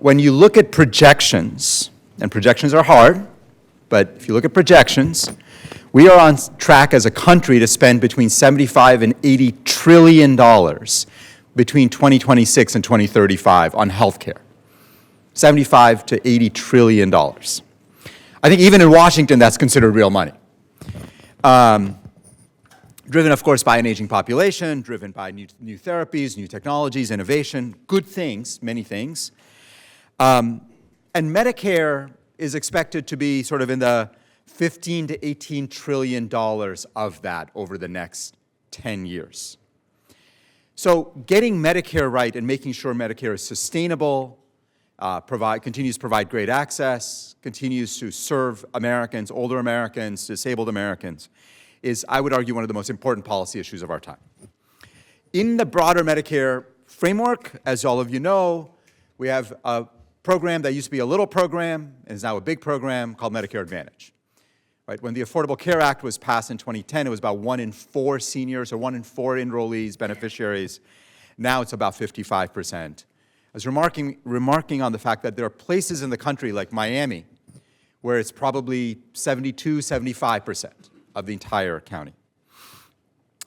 when you look at projections, and projections are hard, but if you look at projections, we are on track as a country to spend between $75 and $80 trillion between 2026 and 2035 on healthcare. $75 to $80 trillion. I think even in Washington, that's considered real money. Driven, of course, by an aging population, driven by new therapies, new technologies, innovation, good things, many things. And Medicare is expected to be sort of in the $15 to $18 trillion of that over the next 10 years. So getting Medicare right and making sure Medicare is sustainable, continues to provide great access, continues to serve Americans, older Americans, disabled Americans, is, I would argue, one of the most important policy issues of our time. In the broader Medicare framework, as all of you know, we have a program that used to be a little program and is now a big program called Medicare Advantage. Right? When the Affordable Care Act was passed in 2010, it was about 1 in 4 seniors or 1 in 4 enrollees, beneficiaries. Now it's about 55%. I was remarking on the fact that there are places in the country like Miami where it's probably 72, 75% of the entire county.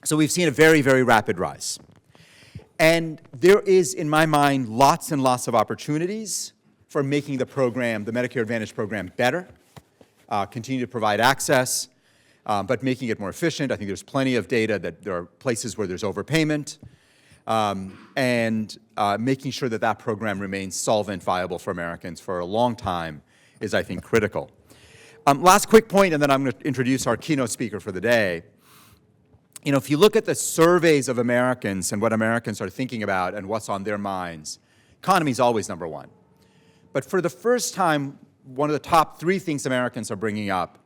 So we've seen a very, very rapid rise. And there is, in my mind, lots and lots of opportunities for making the program, the Medicare Advantage program, better, continue to provide access, but making it more efficient. I think there's plenty of data that there are places where there's overpayment, and making sure that that program remains solvent, viable for Americans for a long time is, I think, critical. Last quick point, and then I'm going to introduce our keynote speaker for the day. You know, if you look at the surveys of Americans and what Americans are thinking about and what's on their minds, economy is always number one. But for the first time, one of the top 3 things Americans are bringing up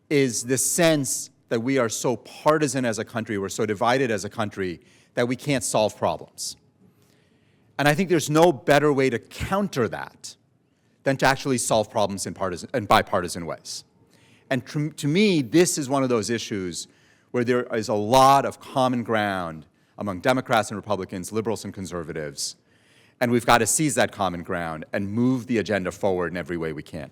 is the sense that we are so partisan as a country, we're so divided as a country, that we can't solve problems. And I think there's no better way to counter that than to actually solve problems in bipartisan ways. And to me, this is one of those issues where there is a lot of common ground among Democrats and Republicans, liberals and conservatives, and we've got to seize that common ground and move the agenda forward in every way we can.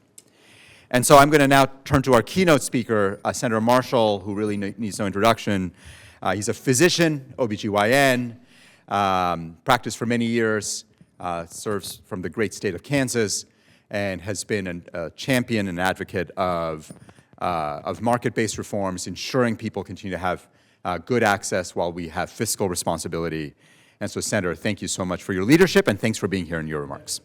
And so I'm going to now turn to our keynote speaker, Senator Marshall, who really needs no introduction. He's a physician, OBGYN, practiced for many years, serves from the great state of Kansas, and has been a champion and advocate of market-based reforms, ensuring people continue to have good access while we have fiscal responsibility. And so, Senator, thank you so much for your leadership, and thanks for being here in your remarks.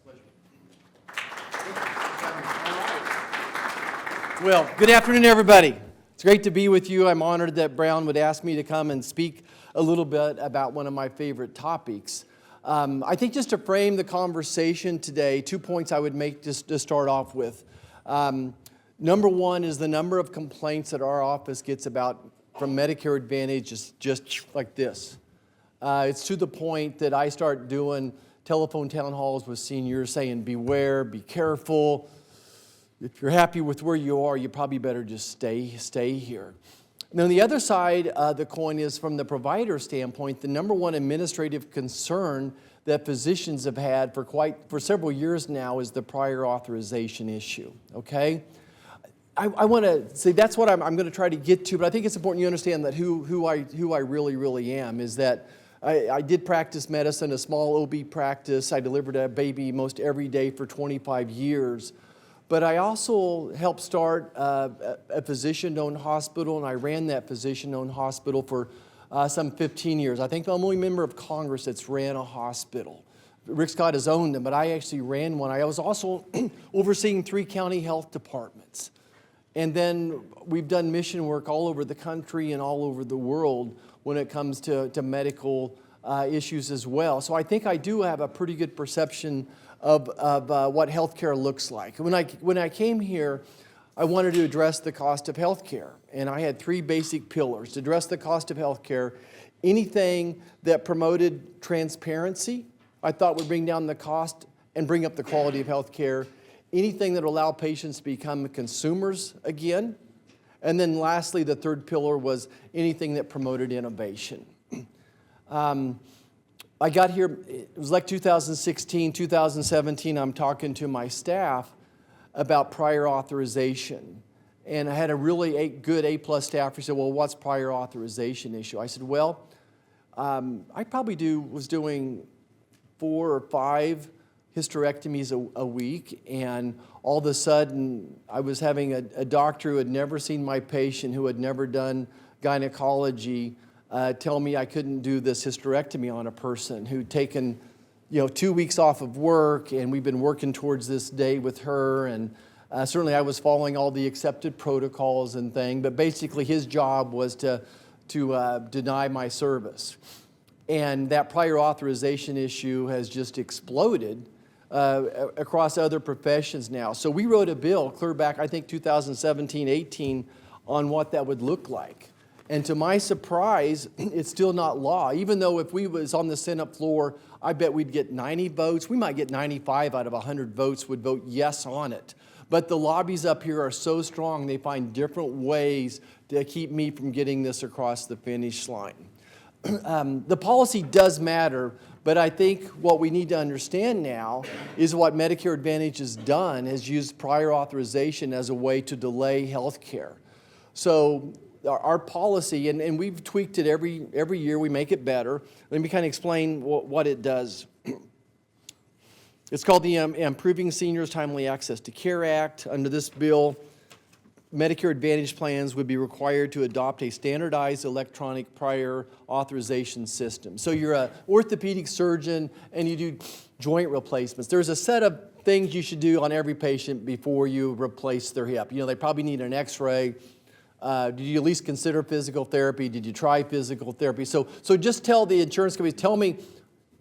Well, good afternoon, everybody. It's great to be with you. I'm honored that Brown would ask me to come and speak a little bit about one of my favorite topics. I think just to frame the conversation today, 2 points I would make just to start off with. Number one is the number of complaints that our office gets from Medicare Advantage is just like this. It's to the point that I start doing telephone town halls with seniors saying, beware, be careful. If you're happy with where you are, you probably better just stay here. And on the other side of the coin is from the provider standpoint, the number one administrative concern that physicians have had for several years now is the prior authorization issue, okay? I want to say that's what I'm going to try to get to, but I think it's important you understand that who I really am is that I did practice medicine, a small OB practice. I delivered a baby most every day for 25 years. But I also helped start a physician-owned hospital, and I ran that physician-owned hospital for some 15 years. I think I'm the only member of Congress that's ran a hospital. Rick Scott has owned them, but I actually ran one. I was also overseeing 3 county health departments. And then we've done mission work all over the country and all over the world when it comes to medical issues as well. So I think I do have a pretty good perception of what healthcare looks like. When I came here, I wanted to address the cost of healthcare, and I had 3 basic pillars to address the cost of healthcare. Anything that promoted transparency, I thought would bring down the cost and bring up the quality of healthcare. Anything that would allow patients to become consumers again. And then lastly, the 3rd pillar was anything that promoted innovation. I got here, it was like 2016, 2017, I'm talking to my staff about prior authorization. And I had a really good A-plus staff who said, well, what's prior authorization issue? I said, well, I probably was doing 4 or 5 hysterectomies a week, and all of a sudden I was having a doctor who had never seen my patient, who had never done gynecology, tell me I couldn't do this hysterectomy on a person who'd taken 2 weeks off of work, and we've been working towards this day with her, and certainly I was following all the accepted protocols and things, but basically his job was to deny my service. And that prior authorization issue has just exploded across other professions now. So we wrote a bill clear back, I think 2017-18, on what that would look like. And to my surprise, it's still not law. Even though if we was on the Senate floor, I bet we'd get 90 votes. We might get 95 out of 100 votes would vote yes on it. But the lobbies up here are so strong, they find different ways to keep me from getting this across the finish line. The policy does matter, but I think what we need to understand now is what Medicare Advantage has done is used prior authorization as a way to delay health care. So our policy, and we've tweaked it every year, we make it better. Let me kind of explain what it does. It's called the Improving Seniors Timely Access to Care Act. Under this bill, Medicare Advantage plans would be required to adopt a standardized electronic prior authorization system. So you're an orthopedic surgeon and you do joint replacements. There's a set of things you should do on every patient before you replace their hip. They probably need an x-ray. Did you at least consider physical therapy? Did you try physical therapy? So just tell the insurance companies, tell me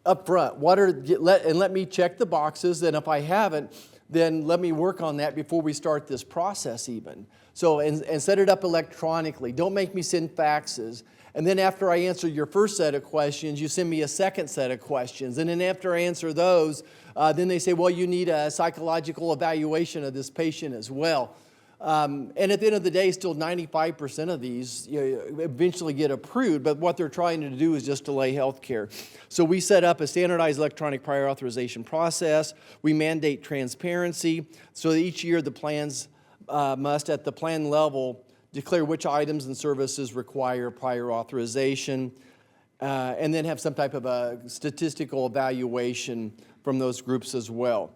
up front, and let me check the boxes, and if I haven't, then let me work on that before we start this process even. So, and set it up electronically. Don't make me send faxes. And then after I answer your first set of questions, you send me a second set of questions. And then after I answer those, then they say, well, you need a psychological evaluation of this patient as well. And at the end of the day, still 95% of these eventually get approved, but what they're trying to do is just delay health care. So we set up a standardized electronic prior authorization process. We mandate transparency, so that each year the plans must, at the plan level, declare which items and services require prior authorization, and then have some type of a statistical evaluation from those groups as well.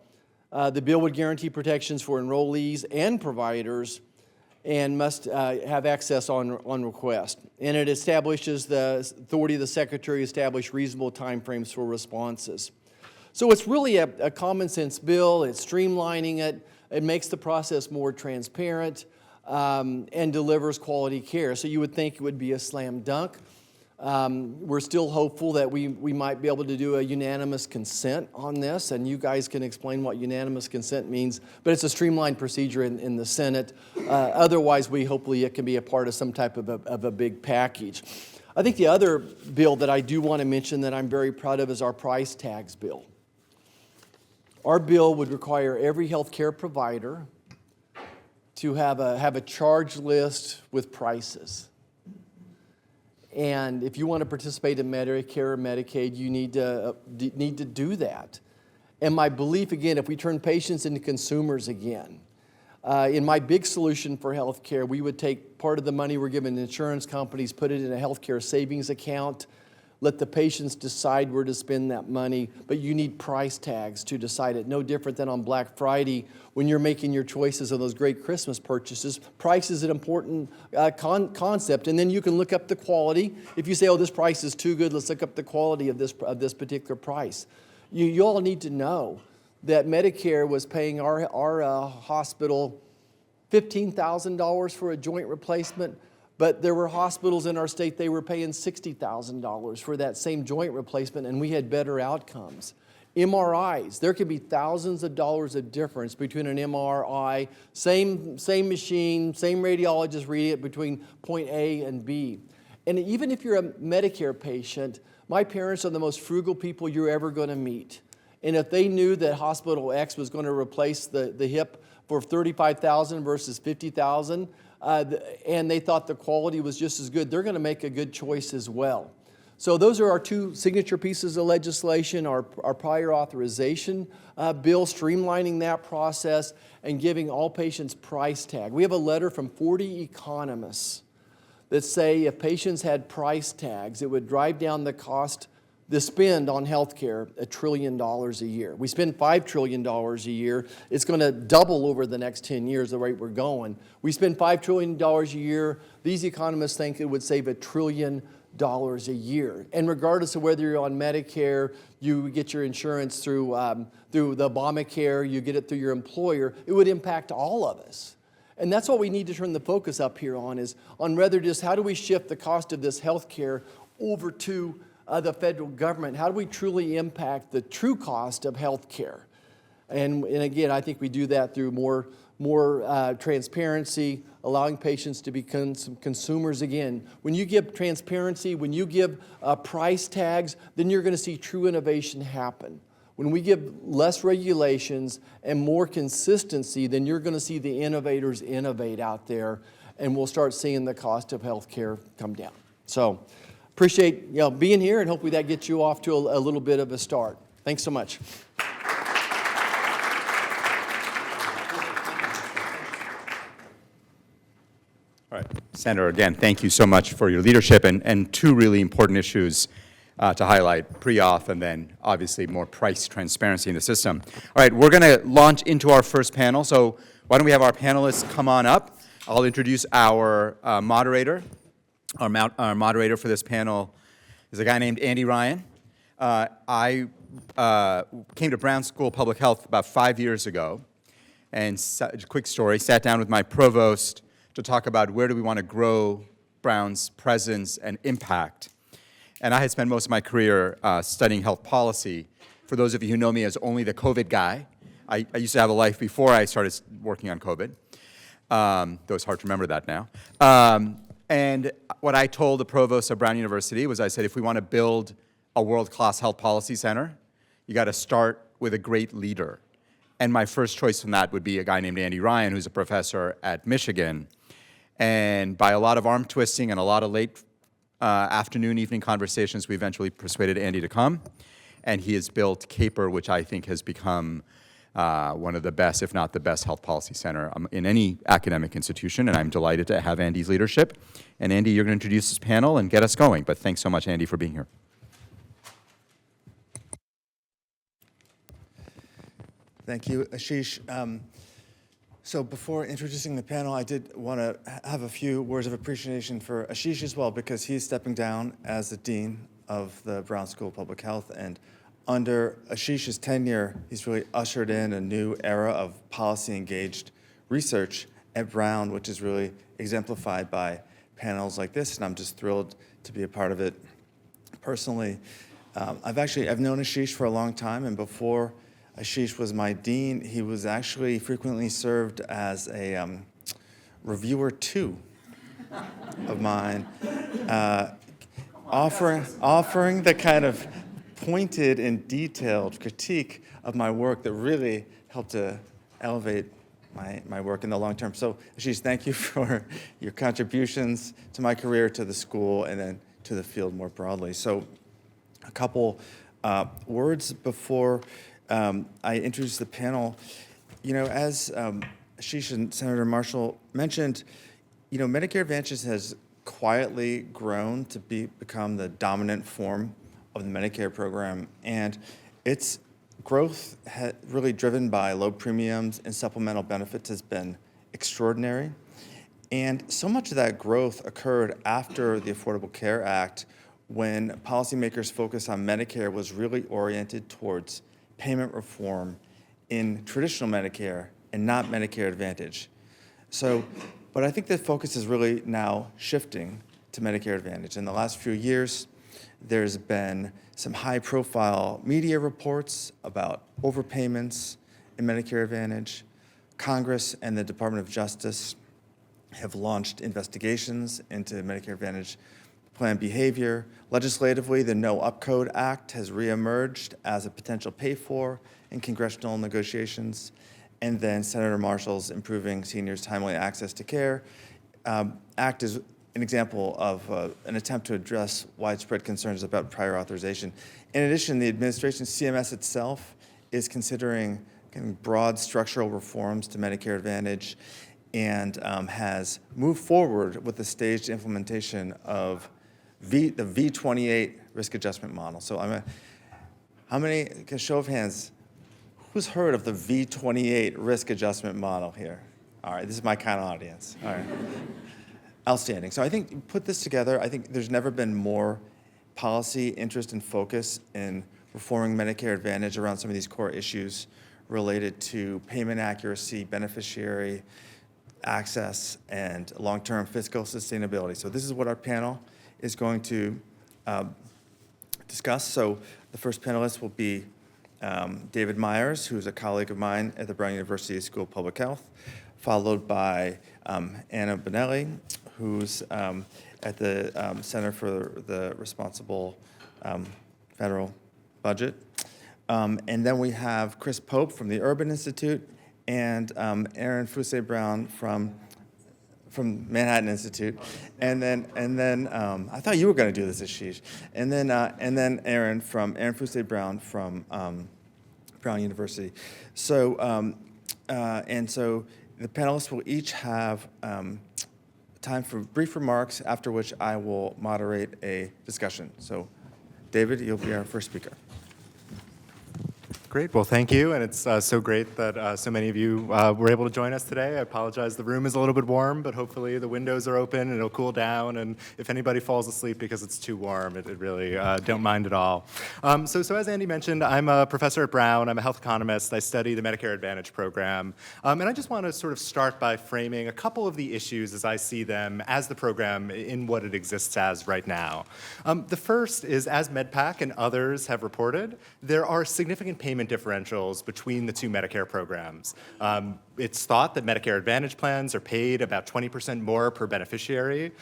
The bill would guarantee protections for enrollees and providers and must have access on request. And it establishes the authority of the Secretary to establish reasonable timeframes for responses. So it's really a common sense bill. It's streamlining it. It makes the process more transparent and delivers quality care. So you would think it would be a slam dunk. We're still hopeful that we might be able to do a unanimous consent on this, and you guys can explain what unanimous consent means, but it's a streamlined procedure in the Senate. Otherwise, hopefully it can be a part of some type of a big package. I think the other bill that I do want to mention that I'm very proud of is our price tags bill. Our bill would require every health care provider to have a charge list with prices. And if you want to participate in Medicare or Medicaid, you need to do that. And my belief, again, if we turn patients into consumers again, in my big solution for health care, we would take part of the money we're giving insurance companies, put it in a health care savings account, let the patients decide where to spend that money, but you need price tags to decide it. No different than on Black Friday when you're making your choices of those great Christmas purchases. Price is an important concept, and then you can look up the quality. If you say, oh, this price is too good, let's look up the quality of this particular price. You all need to know that Medicare was paying our hospital $15,000 for a joint replacement. But there were hospitals in our state, they were paying $60,000 for that same joint replacement, and we had better outcomes. MRIs, there could be thousands of dollars of difference between an MRI, same machine, same radiologist reading it between point A and B. And even if you're a Medicare patient, my parents are the most frugal people you're ever going to meet. And if they knew that Hospital X was going to replace the hip for $35,000 versus $50,000, and they thought the quality was just as good, they're going to make a good choice as well. So those are our two signature pieces of legislation, our prior authorization bill, streamlining that process and giving all patients price tag. We have a letter from 40 economists that say if patients had price tags, it would drive down the cost, the spend on healthcare $1 trillion a year. We spend $5 trillion a year. It's going to double over the next 10 years, the rate we're going. We spend $5 trillion a year. These economists think it would save $1 trillion a year. And regardless of whether you're on Medicare, you get your insurance through the Obamacare, you get it through your employer, it would impact all of us. And that's what we need to turn the focus up here on, is on rather just how do we shift the cost of this health care over to the federal government? How do we truly impact the true cost of health care? And again, I think we do that through more transparency, allowing patients to become some consumers again. When you give transparency, when you give price tags, then you're going to see true innovation happen. When we give less regulations and more consistency, then you're going to see the innovators innovate out there, and we'll start seeing the cost of health care come down. So appreciate being here, and hopefully that gets you off to a little bit of a start. Thanks so much. All right, Senator, again, thank you so much for your leadership and two really important issues to highlight, pre-auth and then obviously more price transparency in the system. All right, we're going to launch into our first panel, so why don't we have our panelists come on up. I'll introduce our moderator. Our moderator for this panel is a guy named Andy Ryan. I came to Brown School of Public Health about 5 years ago, and quick story, sat down with my provost to talk about where do we want to grow Brown's presence and impact. And I had spent most of my career studying health policy. For those of you who know me as only the COVID guy, I used to have a life before I started working on COVID, though it's hard to remember that now. And what I told the provost of Brown University was I said, if we want to build a world-class health policy center, you got to start with a great leader. And my first choice from that would be a guy named Andy Ryan, who's a professor at Michigan. And by a lot of arm twisting and a lot of late afternoon, evening conversations, we eventually persuaded Andy to come. And he has built CAPER, which I think has become one of the best, if not the best, health policy center in any academic institution. And I'm delighted to have Andy's leadership. And Andy, you're going to introduce this panel and get us going. But thanks so much, Andy, for being here. Thank you, Ashish. So before introducing the panel, I did want to have a few words of appreciation for Ashish as well, because he's stepping down as the dean of the Brown School of Public Health. And under Ashish's tenure, he's really ushered in a new era of policy-engaged research at Brown, which is really exemplified by panels like this, and I'm just thrilled to be a part of it personally. I've known Ashish for a long time, and before Ashish was my dean, he was actually frequently served as a reviewer too of mine, offering the kind of pointed and detailed critique of my work that really helped to elevate my work in the long term. So Ashish, thank you for your contributions to my career, to the school, and then to the field more broadly. So a couple words before I introduce the panel. As Ashish and Senator Marshall mentioned, Medicare Advantage has quietly grown to become the dominant form of the Medicare program, and its growth really driven by low premiums and supplemental benefits has been extraordinary. And so much of that growth occurred after the Affordable Care Act, when policymakers' focus on Medicare was really oriented towards payment reform in traditional Medicare and not Medicare Advantage. But I think the focus is really now shifting to Medicare Advantage. In the last few years, there's been some high-profile media reports about overpayments in Medicare Advantage. Congress and the Department of Justice have launched investigations into Medicare Advantage plan behavior. Legislatively, the No Upcode Act has reemerged as a potential pay-for in congressional negotiations. And then Senator Marshall's Improving Seniors' Timely Access to Care Act is an example of an attempt to address widespread concerns about prior authorization. In addition, the administration, CMS itself, is considering kind of broad structural reforms to Medicare Advantage and has moved forward with the staged implementation of the V28 risk adjustment model. So how many, show of hands, who's heard of the V28 risk adjustment model here? All right, this is my kind of audience. All right. Outstanding. So I think you put this together, I think there's never been more policy interest and focus in reforming Medicare Advantage around some of these core issues related to payment accuracy, beneficiary access, and long-term fiscal sustainability. So this is what our panel is going to discuss. So the first panelist will be David Myers, who's a colleague of mine at the Brown University School of Public Health, followed by Anna Bonelli, who's at the Center for the Responsible Federal Budget. And then we have Chris Pope from the Urban Institute and Aaron Fuse-Brown from Manhattan Institute. And then I thought you were going to do this, Ashish. And then Aaron Fuse-Brown from Brown University. So the panelists will each have time for brief remarks, after which I will moderate a discussion. So, David, you'll be our first speaker. Great. Well, thank you. And it's so great that so many of you were able to join us today. I apologize. The room is a little bit warm, but hopefully the windows are open and it'll cool down. And if anybody falls asleep because it's too warm, it really don't mind at all. So as Andy mentioned, I'm a professor at Brown. I'm a health economist. I study the Medicare Advantage program. And I just want to sort of start by framing a couple of the issues as I see them as the program in what it exists as right now. The first is, as MedPAC and others have reported, there are significant payment differentials between the two Medicare programs. It's thought that Medicare Advantage plans are paid about 20% more per beneficiary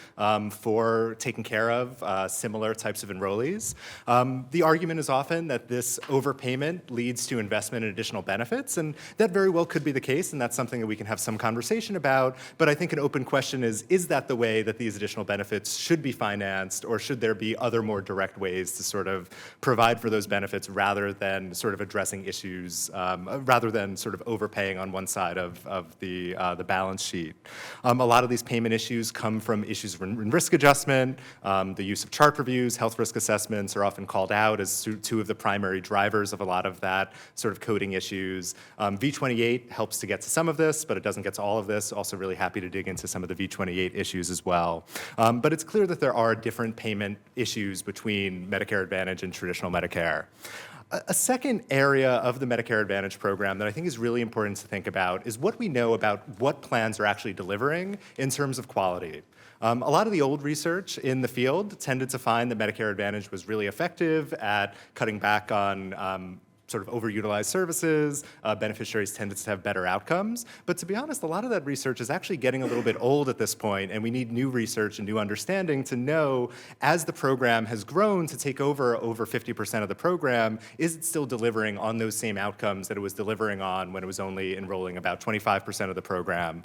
for taking care of similar types of enrollees. The argument is often that this overpayment leads to investment in additional benefits, and that very well could be the case, and that's something that we can have some conversation about. But I think an open question is that the way that these additional benefits should be financed, or should there be other more direct ways to sort of provide for those benefits rather than sort of addressing issues, rather than sort of overpaying on one side of the balance sheet. A lot of these payment issues come from issues in risk adjustment. The use of chart reviews, health risk assessments are often called out as two of the primary drivers of a lot of that sort of coding issues. V28 helps to get to some of this, but it doesn't get to all of this. Also really happy to dig into some of the V28 issues as well. But it's clear that there are different payment issues between Medicare Advantage and traditional Medicare. A second area of the Medicare Advantage program that I think is really important to think about is what we know about what plans are actually delivering in terms of quality. A lot of the old research in the field tended to find that Medicare Advantage was really effective at cutting back on sort of overutilized services, beneficiaries tended to have better outcomes. But to be honest, a lot of that research is actually getting a little bit old at this point, and we need new research and new understanding to know, as the program has grown to take over 50% of the program, is it still delivering on those same outcomes that it was delivering on when it was only enrolling about 25% of the program?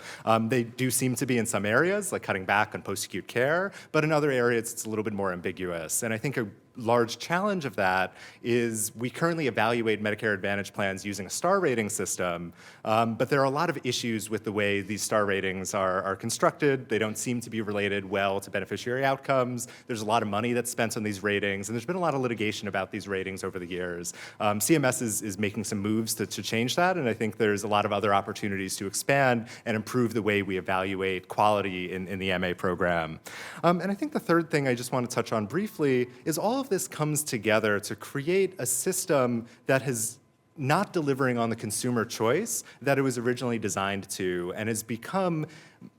They do seem to be in some areas, like cutting back on post-acute care, but in other areas it's a little bit more ambiguous. And I think a large challenge of that is we currently evaluate Medicare Advantage plans using a star rating system, but there are a lot of issues with the way these star ratings are constructed. They don't seem to be related well to beneficiary outcomes. There's a lot of money that's spent on these ratings, and there's been a lot of litigation about these ratings over the years. CMS is making some moves to change that, and I think there's a lot of other opportunities to expand and improve the way we evaluate quality in the MA program. And I think the third thing I just want to touch on briefly is all of this comes together to create a system that has not delivering on the consumer choice that it was originally designed to, and has become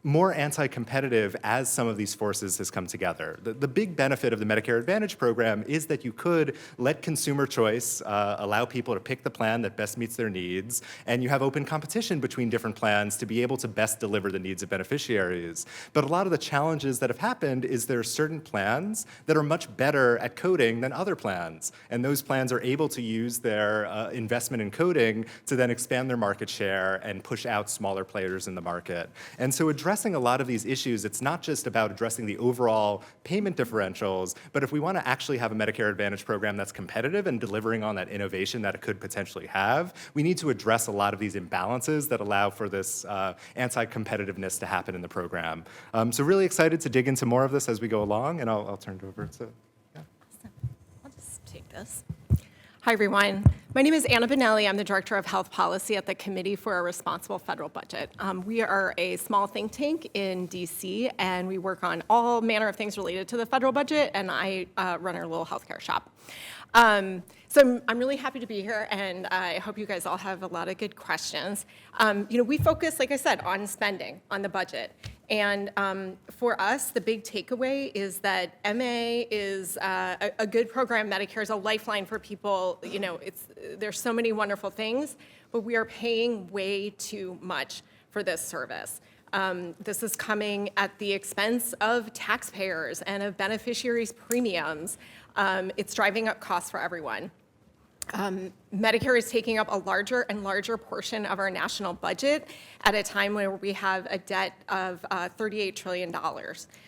more anti-competitive as some of these forces has come together. The big benefit of the Medicare Advantage program is that you could let consumer choice allow people to pick the plan that best meets their needs, and you have open competition between different plans to be able to best deliver the needs of beneficiaries. But a lot of the challenges that have happened is there are certain plans that are much better at coding than other plans, and those plans are able to use their investment in coding to then expand their market share and push out smaller players in the market. And so addressing a lot of these issues, it's not just about addressing the overall payment differentials, but if we want to actually have a Medicare Advantage program that's competitive and delivering on that innovation that it could potentially have, we need to address a lot of these imbalances that allow for this anti-competitiveness to happen in the program. So really excited to dig into more of this as we go along, and I'll turn it over to, yeah. I'll just take this. Hi, everyone. My name is Anna Bonelli. I'm the Director of Health Policy at the Committee for a Responsible Federal Budget. We are a small think tank in DC, and we work on all manner of things related to the federal budget, and I run our little healthcare shop. So I'm really happy to be here, and I hope you guys all have a lot of good questions. We focus, like I said, on spending, on the budget. And for us, the big takeaway is that MA is a good program. Medicare is a lifeline for people. There's so many wonderful things, but we are paying way too much for this service. This is coming at the expense of taxpayers and of beneficiaries' premiums. It's driving up costs for everyone. Medicare is taking up a larger and larger portion of our national budget at a time where we have a debt of $38 trillion.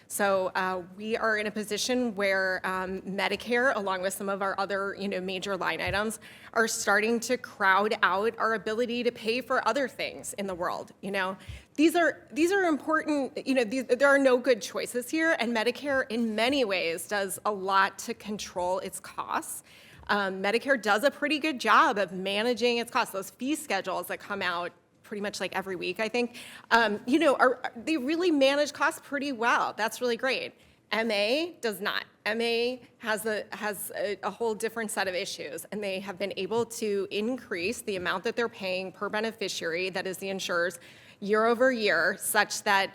So we are in a position where Medicare, along with some of our other major line items, are starting to crowd out our ability to pay for other things in the world. These are important. There are no good choices here, and Medicare, in many ways, does a lot to control its costs. Medicare does a pretty good job of managing its costs. Those fee schedules that come out pretty much like every week, I think, they really manage costs pretty well. That's really great. MA does not. MA has a whole different set of issues, and they have been able to increase the amount that they're paying per beneficiary, that is the insurers, year over year, such that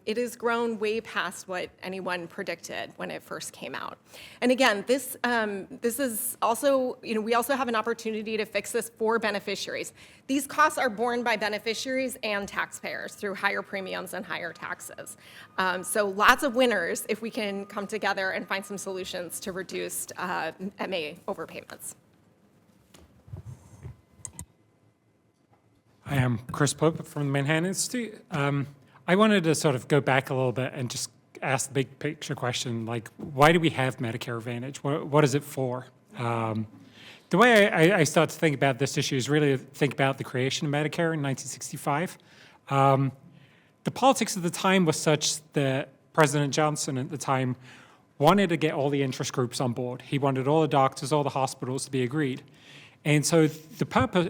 it has grown way past what anyone predicted when it first came out. And again, this is also, we also have an opportunity to fix this for beneficiaries. These costs are borne by beneficiaries and taxpayers through higher premiums and higher taxes. So lots of winners if we can come together and find some solutions to reduce MA overpayments. I am Chris Pope from the Manhattan Institute. I wanted to sort of go back a little bit and just ask the big picture question, like, why do we have Medicare Advantage? What is it for? The way I start to think about this issue is really to think about the creation of Medicare in 1965. The politics of the time was such that President Johnson at the time wanted to get all the interest groups on board. He wanted all the doctors, all the hospitals to be agreed. And so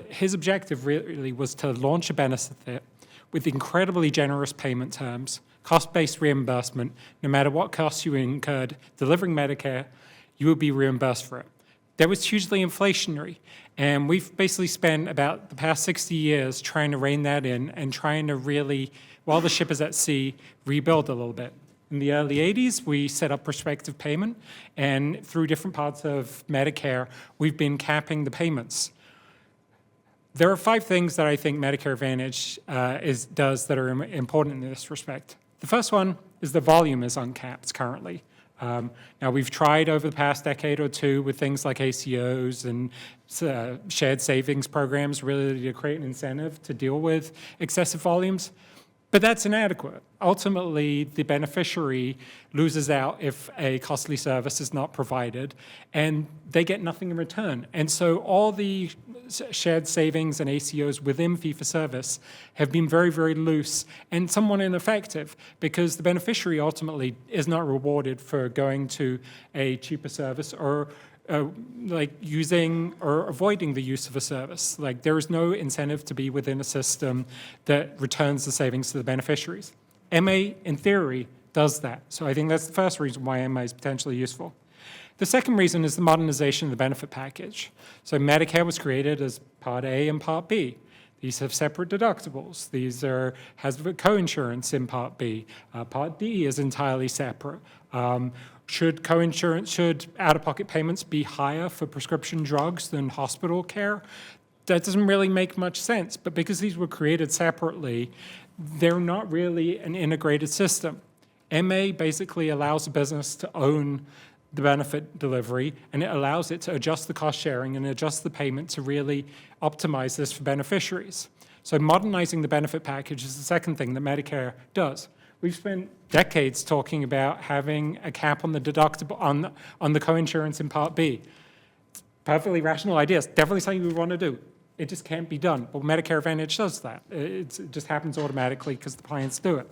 his objective really was to launch a benefit with incredibly generous payment terms, cost-based reimbursement. No matter what costs you incurred delivering Medicare, you would be reimbursed for it. That was hugely inflationary. And we've basically spent about the past 60 years trying to rein that in and trying to really, while the ship is at sea, rebuild a little bit. In the early 80s, we set up prospective payment, and through different parts of Medicare, we've been capping the payments. There are 5 things that I think Medicare Advantage does that are important in this respect. The first one is the volume is uncapped currently. Now, we've tried over the past decade or two with things like ACOs and shared savings programs really to create an incentive to deal with excessive volumes. But that's inadequate. Ultimately, the beneficiary loses out if a costly service is not provided, and they get nothing in return. And so all the shared savings and ACOs within fee-for-service have been very, very loose and somewhat ineffective because the beneficiary ultimately is not rewarded for going to a cheaper service or like using or avoiding the use of a service. Like there is no incentive to be within a system that returns the savings to the beneficiaries. MA, in theory, does that. So I think that's the first reason why MA is potentially useful. The second reason is the modernization of the benefit package. So Medicare was created as Part A and Part B. These have separate deductibles. Has co-insurance in Part B. Part D is entirely separate. Should out-of-pocket payments be higher for prescription drugs than hospital care? That doesn't really make much sense, but because these were created separately, they're not really an integrated system. MA basically allows a business to own the benefit delivery, and it allows it to adjust the cost sharing and adjust the payment to really optimize this for beneficiaries. So modernizing the benefit package is the second thing that Medicare does. We've spent decades talking about having a cap on the deductible, on the coinsurance in Part B. Perfectly rational idea. It's definitely something we want to do. It just can't be done. But Medicare Advantage does that. It just happens automatically because the plans do it.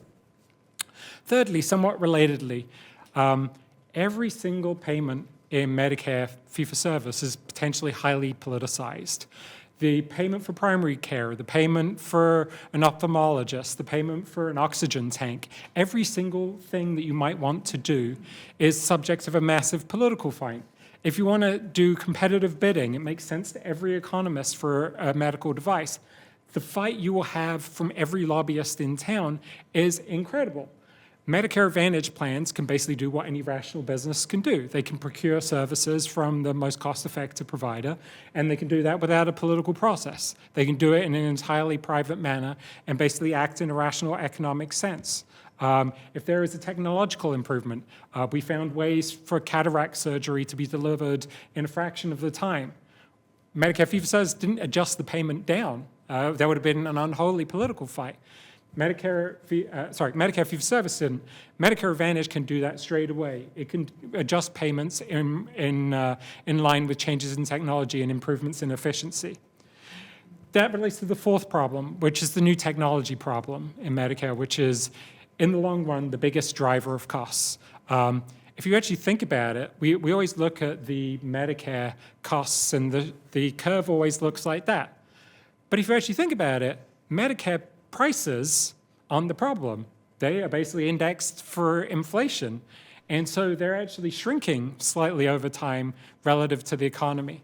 Thirdly, somewhat relatedly, every single payment in Medicare fee-for-service is potentially highly politicized. The payment for primary care, the payment for an ophthalmologist, the payment for an oxygen tank, every single thing that you might want to do is subject of a massive political fight. If you want to do competitive bidding, it makes sense to every economist for a medical device. The fight you will have from every lobbyist in town is incredible. Medicare Advantage plans can basically do what any rational business can do. They can procure services from the most cost-effective provider, and they can do that without a political process. They can do it in an entirely private manner and basically act in a rational economic sense. If there is a technological improvement, we found ways for cataract surgery to be delivered in a fraction of the time. Medicare fee-for-service didn't adjust the payment down. That would have been an unholy political fight. Medicare fee-for-service didn't. Medicare Advantage can do that straight away. It can adjust payments in line with changes in technology and improvements in efficiency. That relates to the fourth problem, which is the new technology problem in Medicare, which is, in the long run, the biggest driver of costs. If you actually think about it, we always look at the Medicare costs, and the curve always looks like that. But if you actually think about it, Medicare prices on the problem. They are basically indexed for inflation. And so they're actually shrinking slightly over time relative to the economy.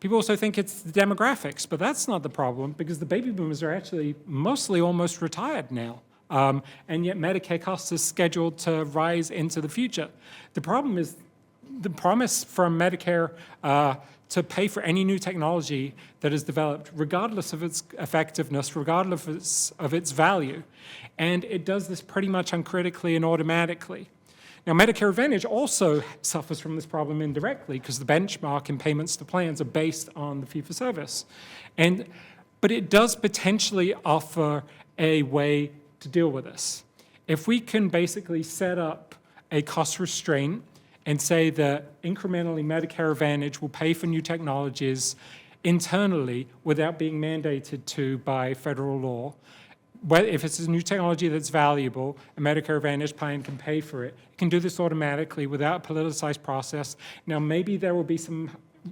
People also think it's the demographics, but that's not the problem because the baby boomers are actually mostly almost retired now. And yet Medicare costs are scheduled to rise into the future. The problem is the promise from Medicare to pay for any new technology that is developed, regardless of its effectiveness, regardless of its value. And it does this pretty much uncritically and automatically. Now, Medicare Advantage also suffers from this problem indirectly because the benchmark in payments to plans are based on the fee-for-service. But it does potentially offer a way to deal with this. If we can basically set up a cost restraint and say that incrementally Medicare Advantage will pay for new technologies internally without being mandated to by federal law. If it's a new technology that's valuable, a Medicare Advantage plan can pay for it. It can do this automatically without a politicized process. Now, maybe there will be some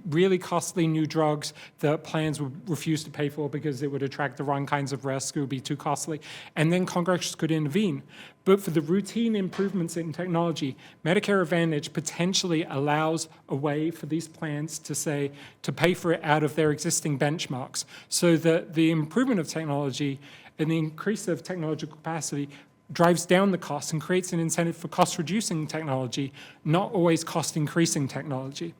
really costly new drugs that plans would refuse to pay for because it would attract the wrong kinds of risk, it would be too costly, and then Congress could intervene. But for the routine improvements in technology, Medicare Advantage potentially allows a way for these plans to pay for it out of their existing benchmarks, so that the improvement of technology and the increase of technological capacity drives down the cost and creates an incentive for cost-reducing technology, not always cost-increasing technology.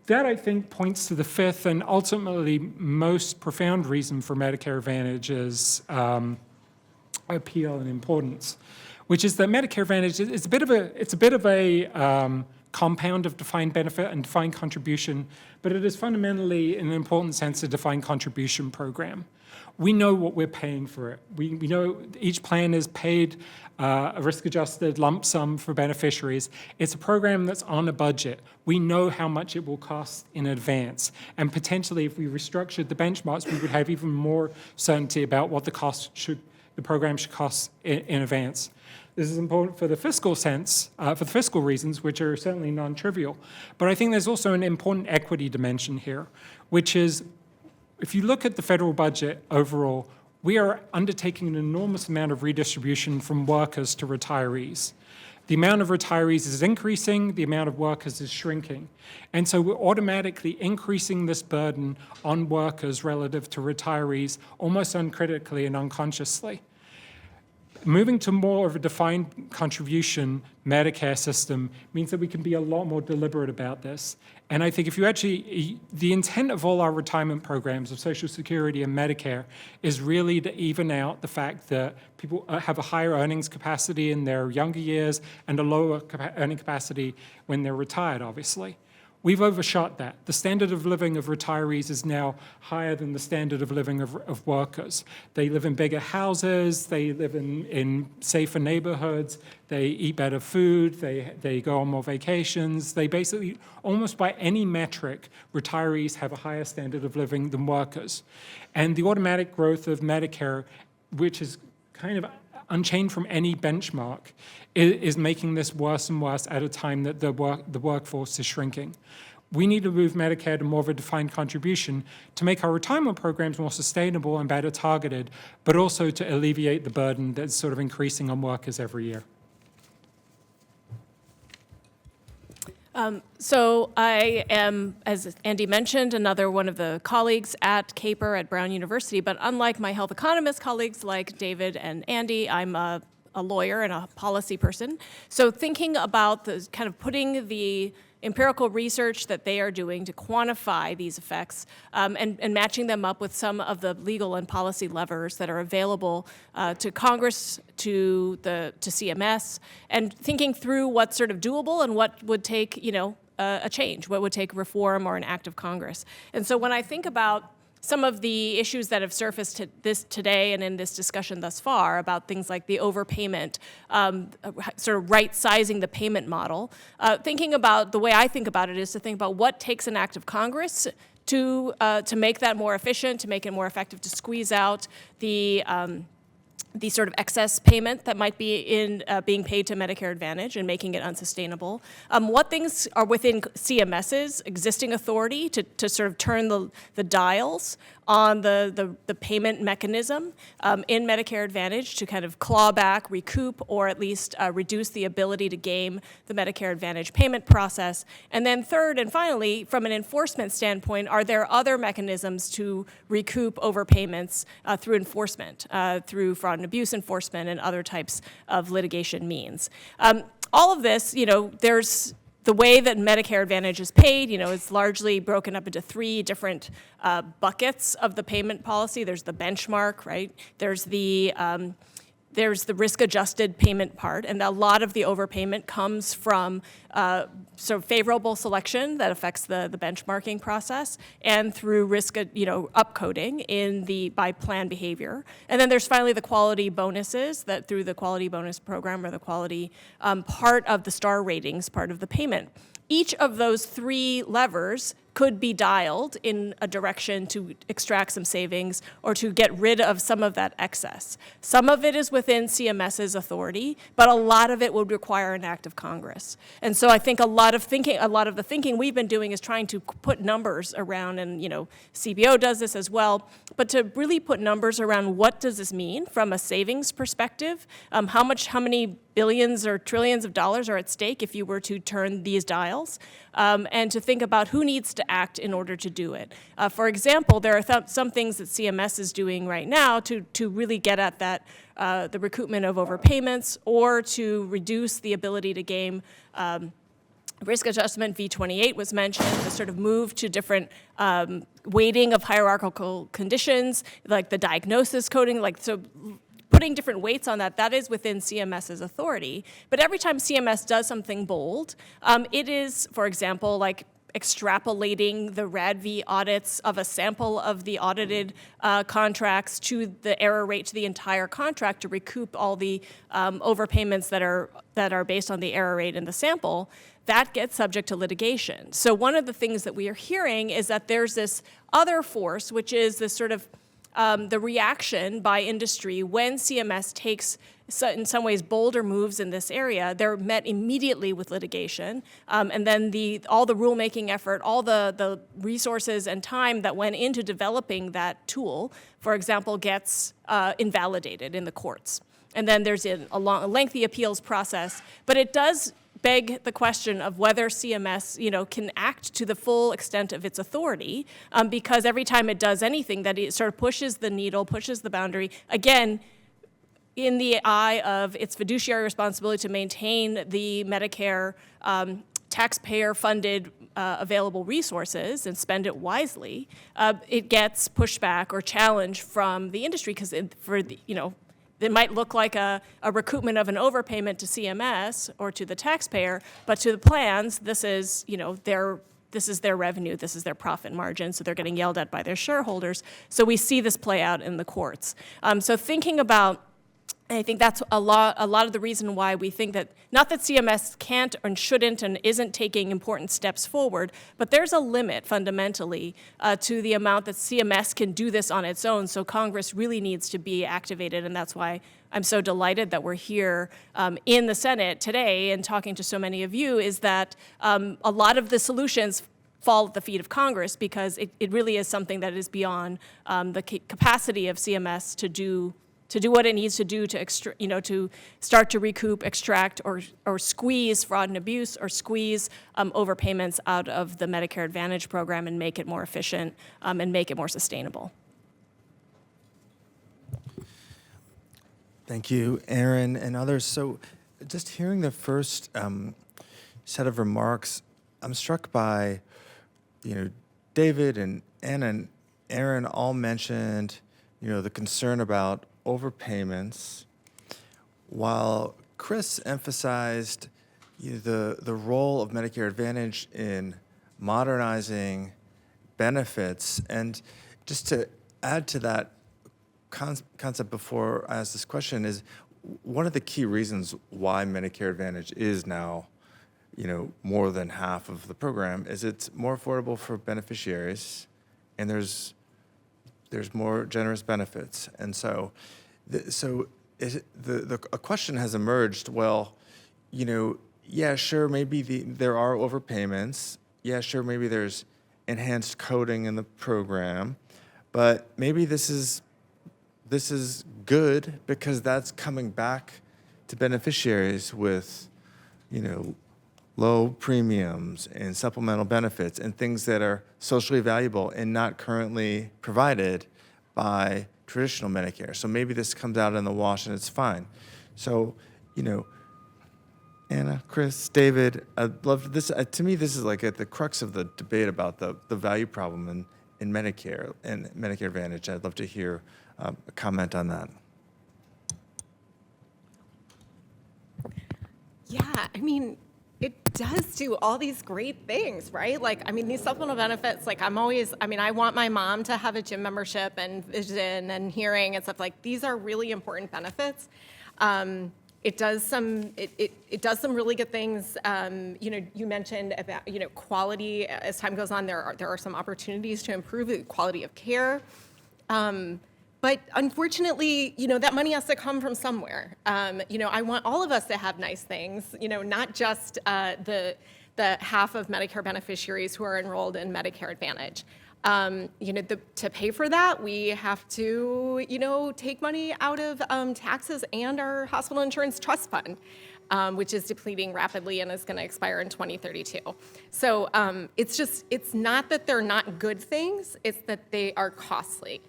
That, I think, points to the fifth and ultimately most profound reason for Medicare Advantage's appeal and importance, which is that Medicare Advantage is a bit of a compound of defined benefit and defined contribution, but it is fundamentally, in an important sense, a defined contribution program. We know what we're paying for it. We know each plan is paid a risk-adjusted lump sum for beneficiaries. It's a program that's on a budget. We know how much it will cost in advance. And potentially, if we restructured the benchmarks, we would have even more certainty about what the program should cost in advance. This is important for the fiscal sense, for the fiscal reasons, which are certainly non-trivial. But I think there's also an important equity dimension here, which is, if you look at the federal budget overall, we are undertaking an enormous amount of redistribution from workers to retirees. The amount of retirees is increasing, the amount of workers is shrinking. And so we're automatically increasing this burden on workers relative to retirees almost uncritically and unconsciously. Moving to more of a defined contribution Medicare system means that we can be a lot more deliberate about this. And I think if you actually, the intent of all our retirement programs of Social Security and Medicare is really to even out the fact that people have a higher earnings capacity in their younger years and a lower earning capacity when they're retired, obviously. We've overshot that. The standard of living of retirees is now higher than the standard of living of workers. They live in bigger houses, they live in safer neighborhoods, they eat better food, they go on more vacations. They basically, almost by any metric, retirees have a higher standard of living than workers. And the automatic growth of Medicare, which is kind of unchained from any benchmark, is making this worse and worse at a time that the workforce is shrinking. We need to move Medicare to more of a defined contribution to make our retirement programs more sustainable and better targeted, but also to alleviate the burden that's sort of increasing on workers every year. So I am, as Andy mentioned, another one of the colleagues at CAPER at Brown University, but unlike my health economist colleagues like David and Andy, I'm a lawyer and a policy person. So thinking about the kind of putting the empirical research that they are doing to quantify these effects and matching them up with some of the legal and policy levers that are available to Congress, to CMS, and thinking through what's sort of doable and what would take, a change, what would take reform or an act of Congress. And so when I think about some of the issues that have surfaced today and in this discussion thus far about things like the overpayment, sort of right-sizing the payment model, thinking about the way I think about it is to think about what takes an act of Congress to make that more efficient, to make it more effective, to squeeze out the sort of excess payment that might be being paid to Medicare Advantage and making it unsustainable. What things are within CMS's existing authority to sort of turn the dials on the payment mechanism in Medicare Advantage to kind of claw back, recoup, or at least reduce the ability to game the Medicare Advantage payment process. And then third and finally, from an enforcement standpoint, are there other mechanisms to recoup overpayments through enforcement, through fraud and abuse enforcement and other types of litigation means? All of this, there's the way that Medicare Advantage is paid, is largely broken up into three different buckets of the payment policy. There's the benchmark, right? There's the risk-adjusted payment part, and a lot of the overpayment comes from sort of favorable selection that affects the benchmarking process, and through upcoding by plan behavior. And then there's finally the quality bonuses that through the quality bonus program or the quality part of the star ratings part of the payment. Each of those three levers could be dialed in a direction to extract some savings or to get rid of some of that excess. Some of it is within CMS's authority, but a lot of it would require an act of Congress. And so I think a lot of the thinking we've been doing is trying to put numbers around, and CBO does this as well, but to really put numbers around what does this mean from a savings perspective, how many billions or trillions of dollars are at stake if you were to turn these dials, and to think about who needs to act in order to do it. For example, there are some things that CMS is doing right now to really get at that, the recoupment of overpayments, or to reduce the ability to game risk adjustment. V28 was mentioned, the sort of move to different weighting of hierarchical conditions, like the diagnosis coding, putting different weights on that is within CMS's authority. But every time CMS does something bold, it is, for example, like extrapolating the RADV audits of a sample of the audited contracts to the error rate to the entire contract to recoup all the overpayments that are based on the error rate in the sample. That gets subject to litigation. So one of the things that we are hearing is that there's this other force, which is this sort of the reaction by industry when CMS takes, in some ways, bolder moves in this area. They're met immediately with litigation, and then all the rulemaking effort, all the resources and time that went into developing that tool, for example, gets invalidated in the courts. And then there's a lengthy appeals process, but it does beg the question of whether CMS, can act to the full extent of its authority, because every time it does anything, that it sort of pushes the needle, pushes the boundary, again, in the eye of its fiduciary responsibility to maintain the Medicare taxpayer-funded available resources and spend it wisely. It gets pushback or challenge from the industry because it might look like a recoupment of an overpayment to CMS or to the taxpayer, but to the plans, this is, this is their revenue, this is their profit margin, so they're getting yelled at by their shareholders. So we see this play out in the courts. So thinking about, I think that's a lot of the reason why we think that, not that CMS can't and shouldn't and isn't taking important steps forward, but there's a limit fundamentally to the amount that CMS can do this on its own. So Congress really needs to be activated, and that's why I'm so delighted that we're here in the Senate today and talking to so many of you, is that a lot of the solutions fall at the feet of Congress, because it really is something that is beyond the capacity of CMS to do what it needs to do to to start to recoup, extract, or squeeze fraud and abuse, or squeeze overpayments out of the Medicare Advantage program and make it more efficient and make it more sustainable. Thank you, Aaron and others. So just hearing the first set of remarks, I'm struck by, David and Anna and Aaron all mentioned, the concern about overpayments, while Chris emphasized the role of Medicare Advantage in modernizing benefits. And just to add to that concept before I ask this question, is one of the key reasons why Medicare Advantage is now more than half of the program is it's more affordable for beneficiaries, and there's more generous benefits. And so a question has emerged, well, yeah, sure, maybe there are overpayments. Yeah, sure, maybe there's enhanced coding in the program, but maybe this is good because that's coming back to beneficiaries with, low premiums and supplemental benefits and things that are socially valuable and not currently provided by traditional Medicare. So maybe this comes out in the wash and it's fine. So, Anna, Chris, David, I'd love this. To me, this is like at the crux of the debate about the value problem in Medicare and Medicare Advantage. I'd love to hear a comment on that. Yeah, it does do all these great things, right? These supplemental benefits, I want my mom to have a gym membership and vision and hearing and stuff. These are really important benefits. It does some really good things. You mentioned about, quality. As time goes on, there are some opportunities to improve the quality of care. But unfortunately, that money has to come from somewhere. I want all of us to have nice things, not just the half of Medicare beneficiaries who are enrolled in Medicare Advantage. To pay for that, we have to, take money out of taxes and our hospital insurance trust fund, which is depleting rapidly and is going to expire in 2032. So it's not that they're not good things, it's that they are costly.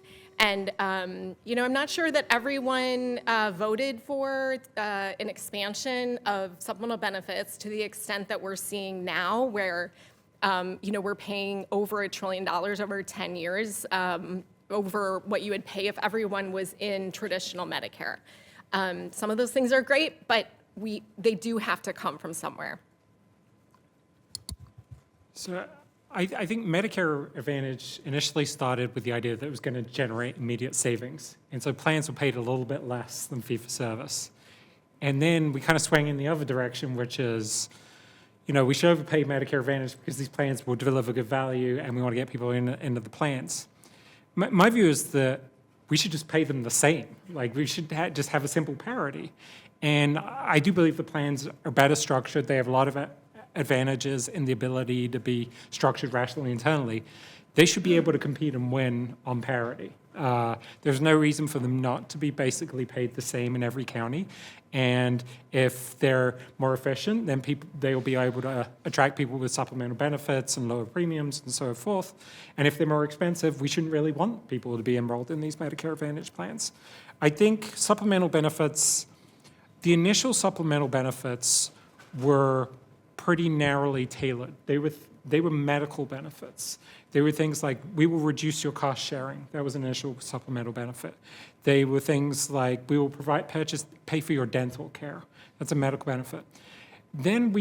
And, I'm not sure that everyone voted for an expansion of supplemental benefits to the extent that we're seeing now, where, we're paying over $1 trillion over 10 years over what you would pay if everyone was in traditional Medicare. Some of those things are great, but they do have to come from somewhere. So I think Medicare Advantage initially started with the idea that it was going to generate immediate savings. And so plans were paid a little bit less than fee-for-service. And then we kind of swang in the other direction, which is, we should overpay Medicare Advantage because these plans will deliver good value and we want to get people into the plans. My view is that we should just pay them the same. We should just have a simple parity. And I do believe the plans are better structured. They have a lot of advantages in the ability to be structured rationally internally. They should be able to compete and win on parity. There's no reason for them not to be basically paid the same in every county. And if they're more efficient, then they will be able to attract people with supplemental benefits and lower premiums and so forth. And if they're more expensive, we shouldn't really want people to be enrolled in these Medicare Advantage plans. I think supplemental benefits, the initial supplemental benefits were pretty narrowly tailored. They were medical benefits. They were things like, we will reduce your cost sharing. That was an initial supplemental benefit. They were things like, we will pay for your dental care. That's a medical benefit. Then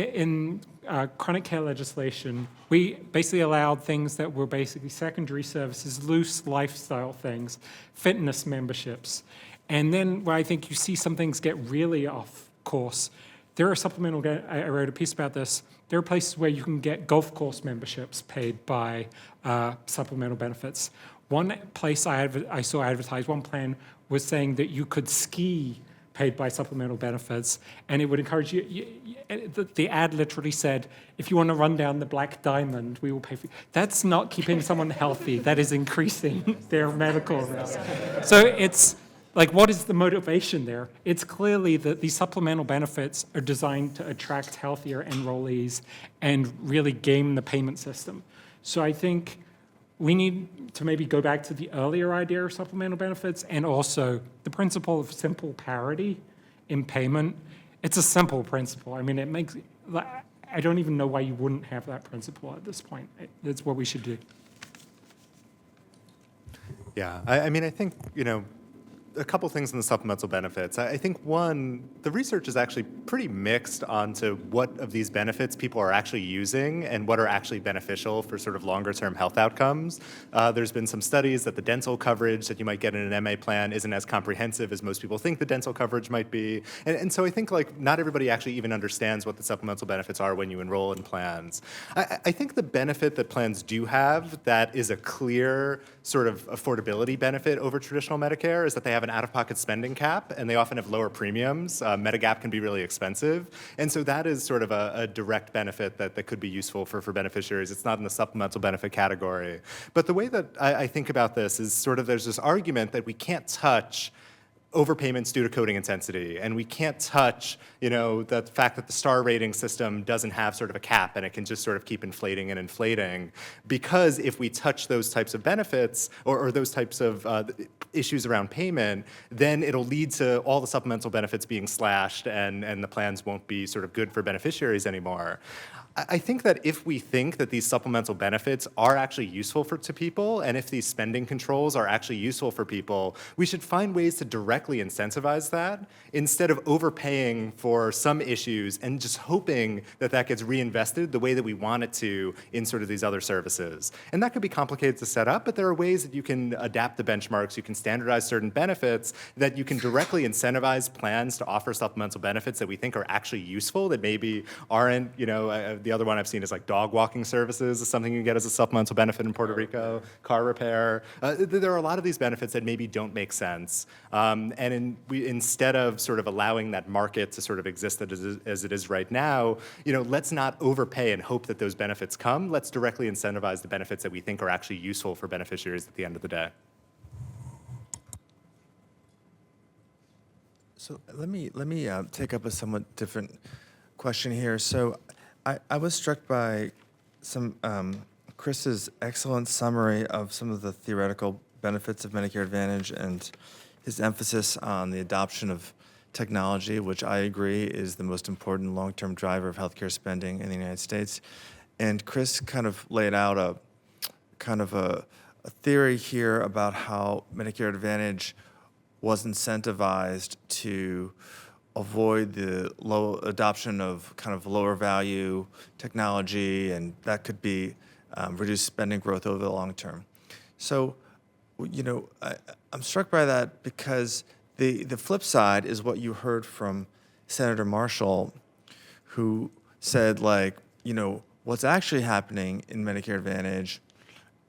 in chronic care legislation, we basically allowed things that were basically secondary services, loose lifestyle things, fitness memberships. And then where I think you see some things get really off course, there are supplemental, I wrote a piece about this, there are places where you can get golf course memberships paid by supplemental benefits. One place I saw advertised, one plan was saying that you could ski paid by supplemental benefits, and it would encourage you. The ad literally said, if you want to run down the Black Diamond, we will pay for you. That's not keeping someone healthy. That is increasing their medical risk. So it's like, what is the motivation there? It's clearly that these supplemental benefits are designed to attract healthier enrollees and really game the payment system. So I think we need to maybe go back to the earlier idea of supplemental benefits and also the principle of simple parity in payment. It's a simple principle. I mean, it makes, I don't even know why you wouldn't have that principle at this point. It's what we should do. Yeah, I mean, I think, a couple things in the supplemental benefits. I think one, the research is actually pretty mixed onto what of these benefits people are actually using and what are actually beneficial for sort of longer term health outcomes. There's been some studies that the dental coverage that you might get in an MA plan isn't as comprehensive as most people think the dental coverage might be. And so I think like not everybody actually even understands what the supplemental benefits are when you enroll in plans. I think the benefit that plans do have that is a clear sort of affordability benefit over traditional Medicare is that they have an out-of-pocket spending cap, and they often have lower premiums. Medigap can be really expensive, and so that is sort of a direct benefit that could be useful for beneficiaries. It's not in the supplemental benefit category. But the way that I think about this is sort of there's this argument that we can't touch overpayments due to coding intensity, and we can't touch, the fact that the star rating system doesn't have sort of a cap and it can just sort of keep inflating and inflating, because if we touch those types of benefits or those types of issues around payment, then it'll lead to all the supplemental benefits being slashed and the plans won't be sort of good for beneficiaries anymore. I think that if we think that these supplemental benefits are actually useful to people, and if these spending controls are actually useful for people, we should find ways to directly incentivize that instead of overpaying for some issues and just hoping that that gets reinvested the way that we want it to in sort of these other services. And that could be complicated to set up, but there are ways that you can adapt the benchmarks, you can standardize certain benefits, that you can directly incentivize plans to offer supplemental benefits that we think are actually useful, that maybe aren't, the other one I've seen is like dog walking services is something you can get as a supplemental benefit in Puerto Rico, car repair. There are a lot of these benefits that maybe don't make sense. Instead of sort of allowing that market to sort of exist as it is right now, let's not overpay and hope that those benefits come. Let's directly incentivize the benefits that we think are actually useful for beneficiaries at the end of the day. So let me take up a somewhat different question here. So I was struck by some Chris's excellent summary of some of the theoretical benefits of Medicare Advantage and his emphasis on the adoption of technology, which I agree is the most important long-term driver of healthcare spending in the United States. And Chris kind of laid out a theory here about how Medicare Advantage was incentivized to avoid the low adoption of kind of lower value technology, and that could be reduce spending growth over the long term. So, I'm struck by that because the flip side is what you heard from Senator Marshall, who said, what's actually happening in Medicare Advantage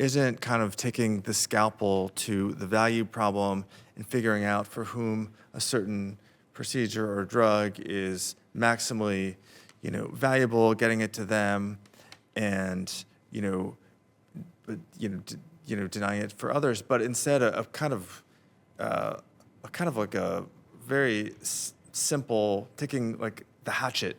isn't kind of taking the scalpel to the value problem and figuring out for whom a certain procedure or drug is maximally, valuable, getting it to them, and denying it for others. But instead, a kind of like a very simple taking like the hatchet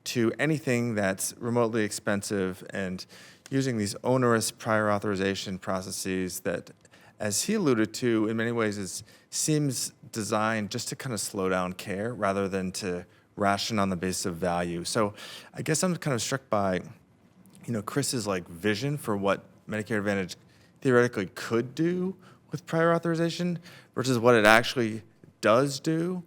to anything that's remotely expensive and using these onerous prior authorization processes that, as he alluded to, in many ways seems designed just to kind of slow down care rather than to ration on the basis of value. So I guess I'm kind of struck by, Chris's vision for what Medicare Advantage theoretically could do with prior authorization versus what it actually does do,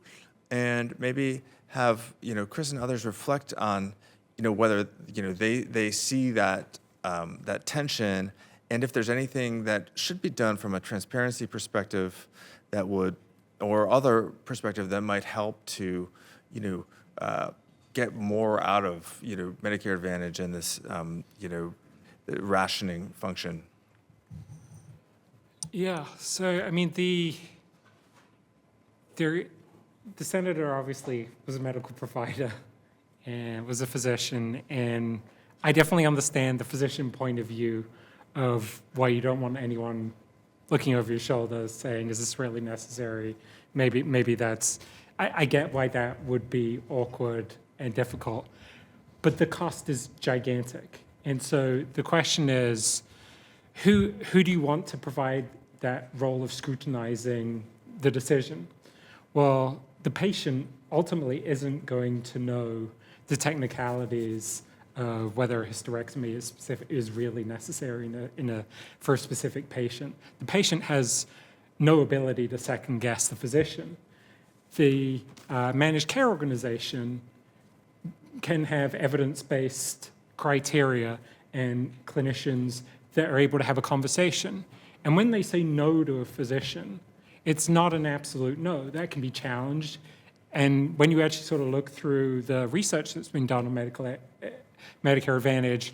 and maybe have Chris and others reflect on whether, they see that, that tension, and if there's anything that should be done from a transparency perspective that would, or other perspective that might help to, get more out of, Medicare Advantage and this, rationing function. Yeah, so I mean, the senator obviously was a medical provider and was a physician, and I definitely understand the physician point of view of why you don't want anyone looking over your shoulder saying, is this really necessary? Maybe that's, I get why that would be awkward and difficult, but the cost is gigantic. And so the question is, who do you want to provide that role of scrutinizing the decision? Well, the patient ultimately isn't going to know the technicalities of whether a hysterectomy is really necessary for a specific patient. The patient has no ability to second guess the physician. The managed care organization can have evidence-based criteria and clinicians that are able to have a conversation. And when they say no to a physician, it's not an absolute no. That can be challenged. And when you actually sort of look through the research that's been done on Medicare Advantage,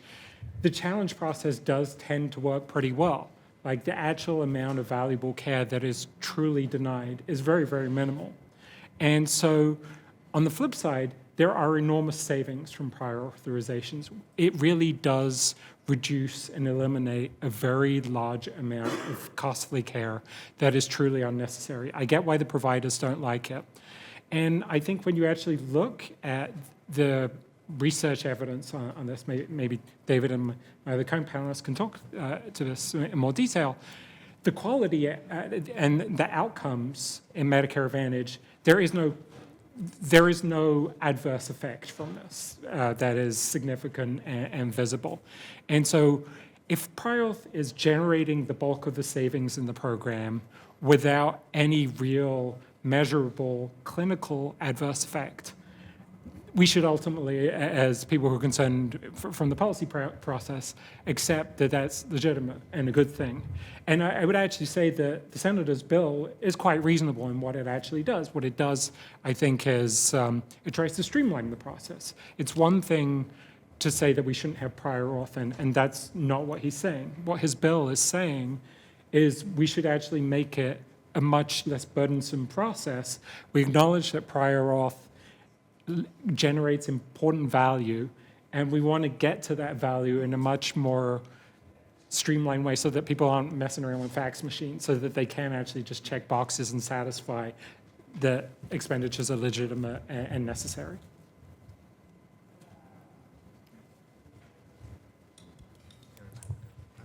the challenge process does tend to work pretty well. Like the actual amount of valuable care that is truly denied is very, very minimal. And so on the flip side, there are enormous savings from prior authorizations. It really does reduce and eliminate a very large amount of costly care that is truly unnecessary. I get why the providers don't like it. And I think when you actually look at the research evidence on this, maybe David and my other co-panelists can talk to this in more detail, the quality and the outcomes in Medicare Advantage, there is no adverse effect from this that is significant and visible. And so if prior auth is generating the bulk of the savings in the program without any real measurable clinical adverse effect, we should ultimately, as people who are concerned from the policy process, accept that that's legitimate and a good thing. And I would actually say that the senator's bill is quite reasonable in what it actually does. What it does, I think, is it tries to streamline the process. It's one thing to say that we shouldn't have prior auth, and that's not what he's saying. What his bill is saying is we should actually make it a much less burdensome process. We acknowledge that prior auth generates important value, and we want to get to that value in a much more streamlined way so that people aren't messing around with fax machines, so that they can actually just check boxes and satisfy that expenditures are legitimate and necessary.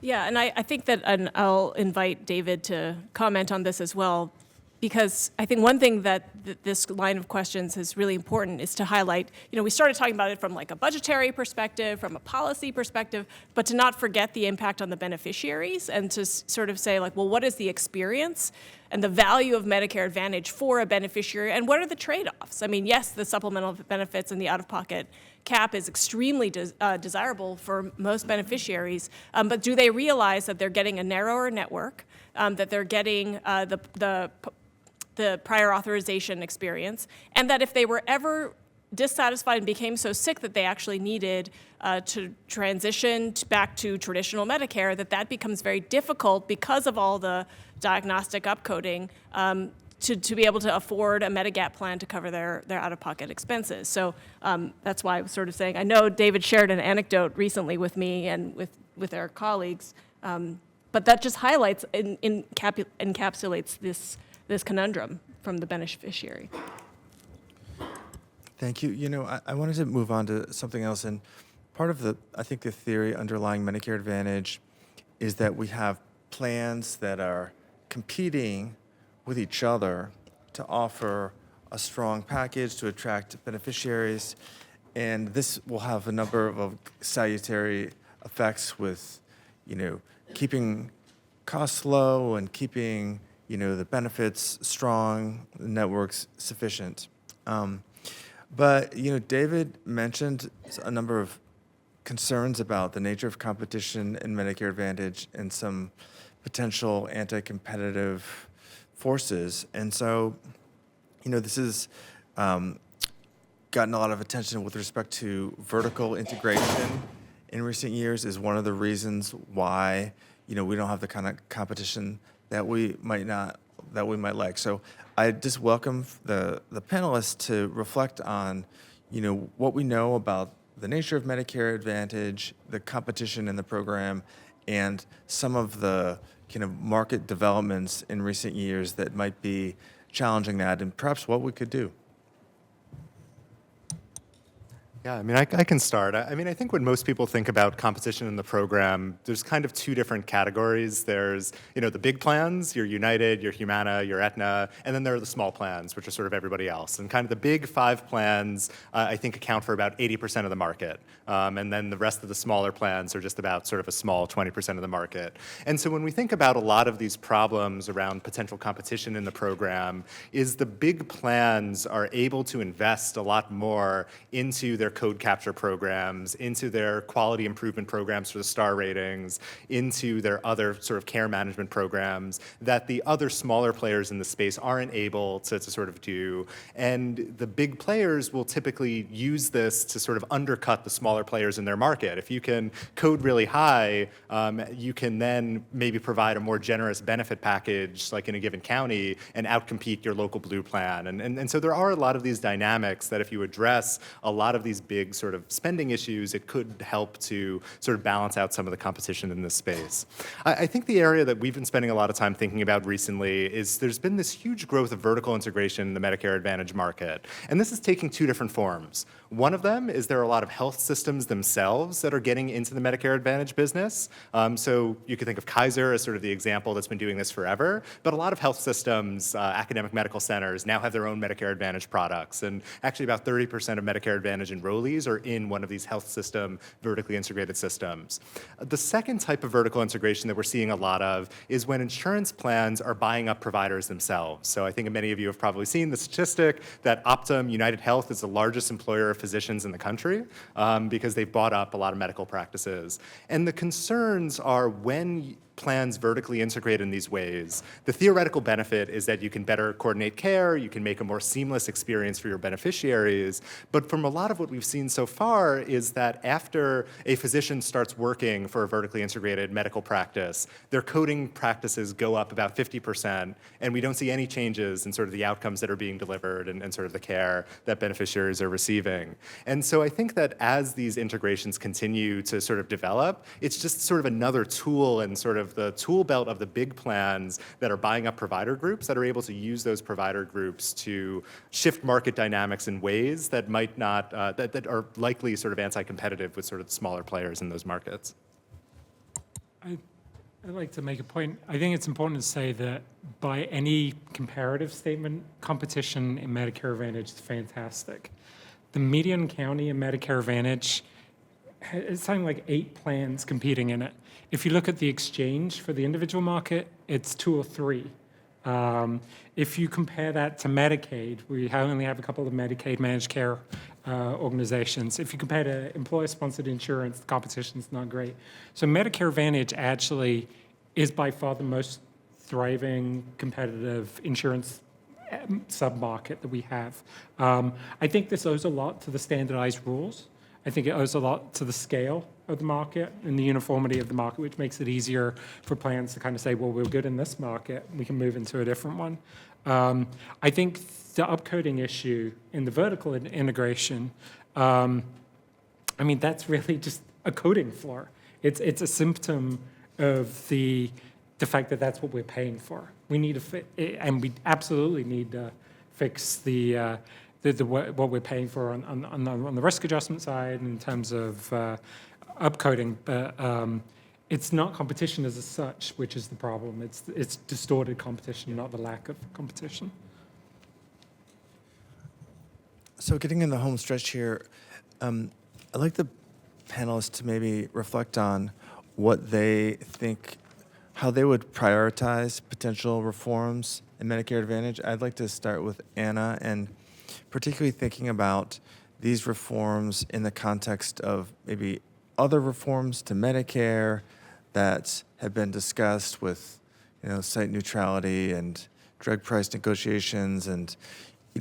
Yeah, and I think that, and I'll invite David to comment on this as well, because I think one thing that this line of questions is really important is to highlight, we started talking about it from like a budgetary perspective, from a policy perspective, but to not forget the impact on the beneficiaries and to sort of say like, well, what is the experience and the value of Medicare Advantage for a beneficiary, and what are the trade-offs? I mean, yes, the supplemental benefits and the out-of-pocket cap is extremely desirable for most beneficiaries, but do they realize that they're getting a narrower network, that they're getting the prior authorization experience, and that if they were ever dissatisfied and became so sick that they actually needed to transition back to traditional Medicare, that becomes very difficult because of all the diagnostic upcoding to be able to afford a Medigap plan to cover their out-of-pocket expenses. So that's why I was sort of saying, I know David shared an anecdote recently with me and with our colleagues, but that just highlights and encapsulates this conundrum from the beneficiary. Thank you. I wanted to move on to something else. And part of I think the theory underlying Medicare Advantage is that we have plans that are competing with each other to offer a strong package to attract beneficiaries. And this will have a number of salutary effects with, keeping costs low and keeping the benefits strong, the networks sufficient. But, David mentioned a number of concerns about the nature of competition in Medicare Advantage and some potential anti-competitive forces. And so, this has gotten a lot of attention with respect to vertical integration in recent years is one of the reasons why, we don't have the kind of competition that we might like. So I just welcome the panelists to reflect on, what we know about the nature of Medicare Advantage, the competition in the program, and some of the kind of market developments in recent years that might be challenging that, and perhaps what we could do. Yeah, I can start. I think when most people think about competition in the program, there's kind of two different categories. There's, the big plans, your United, your Humana, your Aetna, and then there are the small plans, which are sort of everybody else. And kind of the big 5 plans, I think, account for about 80% of the market. And then the rest of the smaller plans are just about sort of a small 20% of the market. And so when we think about a lot of these problems around potential competition in the program, is the big plans are able to invest a lot more into their code capture programs, into their quality improvement programs for the star ratings, into their other sort of care management programs that the other smaller players in the space aren't able to sort of do. And the big players will typically use this to sort of undercut the smaller players in their market. If you can code really high, you can then maybe provide a more generous benefit package, like in a given county, and outcompete your local blue plan. And so there are a lot of these dynamics that if you address a lot of these big sort of spending issues, it could help to sort of balance out some of the competition in this space. I think the area that we've been spending a lot of time thinking about recently is there's been this huge growth of vertical integration in the Medicare Advantage market. And this is taking 2 different forms. One of them is there are a lot of health systems themselves that are getting into the Medicare Advantage business. So you could think of Kaiser as sort of the example that's been doing this forever. But a lot of health systems, academic medical centers, now have their own Medicare Advantage products. And actually about 30% of Medicare Advantage enrollees are in one of these health system vertically integrated systems. The second type of vertical integration that we're seeing a lot of is when insurance plans are buying up providers themselves. So I think many of you have probably seen the statistic that Optum United Health is the largest employer of physicians in the country because they've bought up a lot of medical practices. And the concerns are when plans vertically integrate in these ways, the theoretical benefit is that you can better coordinate care, you can make a more seamless experience for your beneficiaries. But from a lot of what we've seen so far is that after a physician starts working for a vertically integrated medical practice, their coding practices go up about 50%, and we don't see any changes in sort of the outcomes that are being delivered and sort of the care that beneficiaries are receiving. And so I think that as these integrations continue to sort of develop, it's just sort of another tool and sort of the tool belt of the big plans that are buying up provider groups that are able to use those provider groups to shift market dynamics in ways that might not, that are likely sort of anti-competitive with sort of the smaller players in those markets. I'd like to make a point. I think it's important to say that by any comparative statement, competition in Medicare Advantage is fantastic. The median county in Medicare Advantage, it's something like 8 plans competing in it. If you look at the exchange for the individual market, it's 2 or 3. If you compare that to Medicaid, we only have a couple of Medicaid managed care organizations. If you compare to employer-sponsored insurance, the competition's not great. So Medicare Advantage actually is by far the most thriving, competitive insurance sub-market that we have. I think this owes a lot to the standardized rules. I think it owes a lot to the scale of the market and the uniformity of the market, which makes it easier for plans to kind of say, well, we're good in this market, we can move into a different one. I think the upcoding issue in the vertical integration, that's really just a coding flaw. It's a symptom of the fact that that's what we're paying for. We need to and we absolutely need to fix what we're paying for on the risk adjustment side in terms of upcoding, but it's not competition as such, which is the problem. It's distorted competition, not the lack of competition. So getting in the home stretch here, I'd like the panelists to maybe reflect on what they think, how they would prioritize potential reforms in Medicare Advantage. I'd like to start with Anna and particularly thinking about these reforms in the context of maybe other reforms to Medicare that have been discussed with, site neutrality and drug price negotiations. And,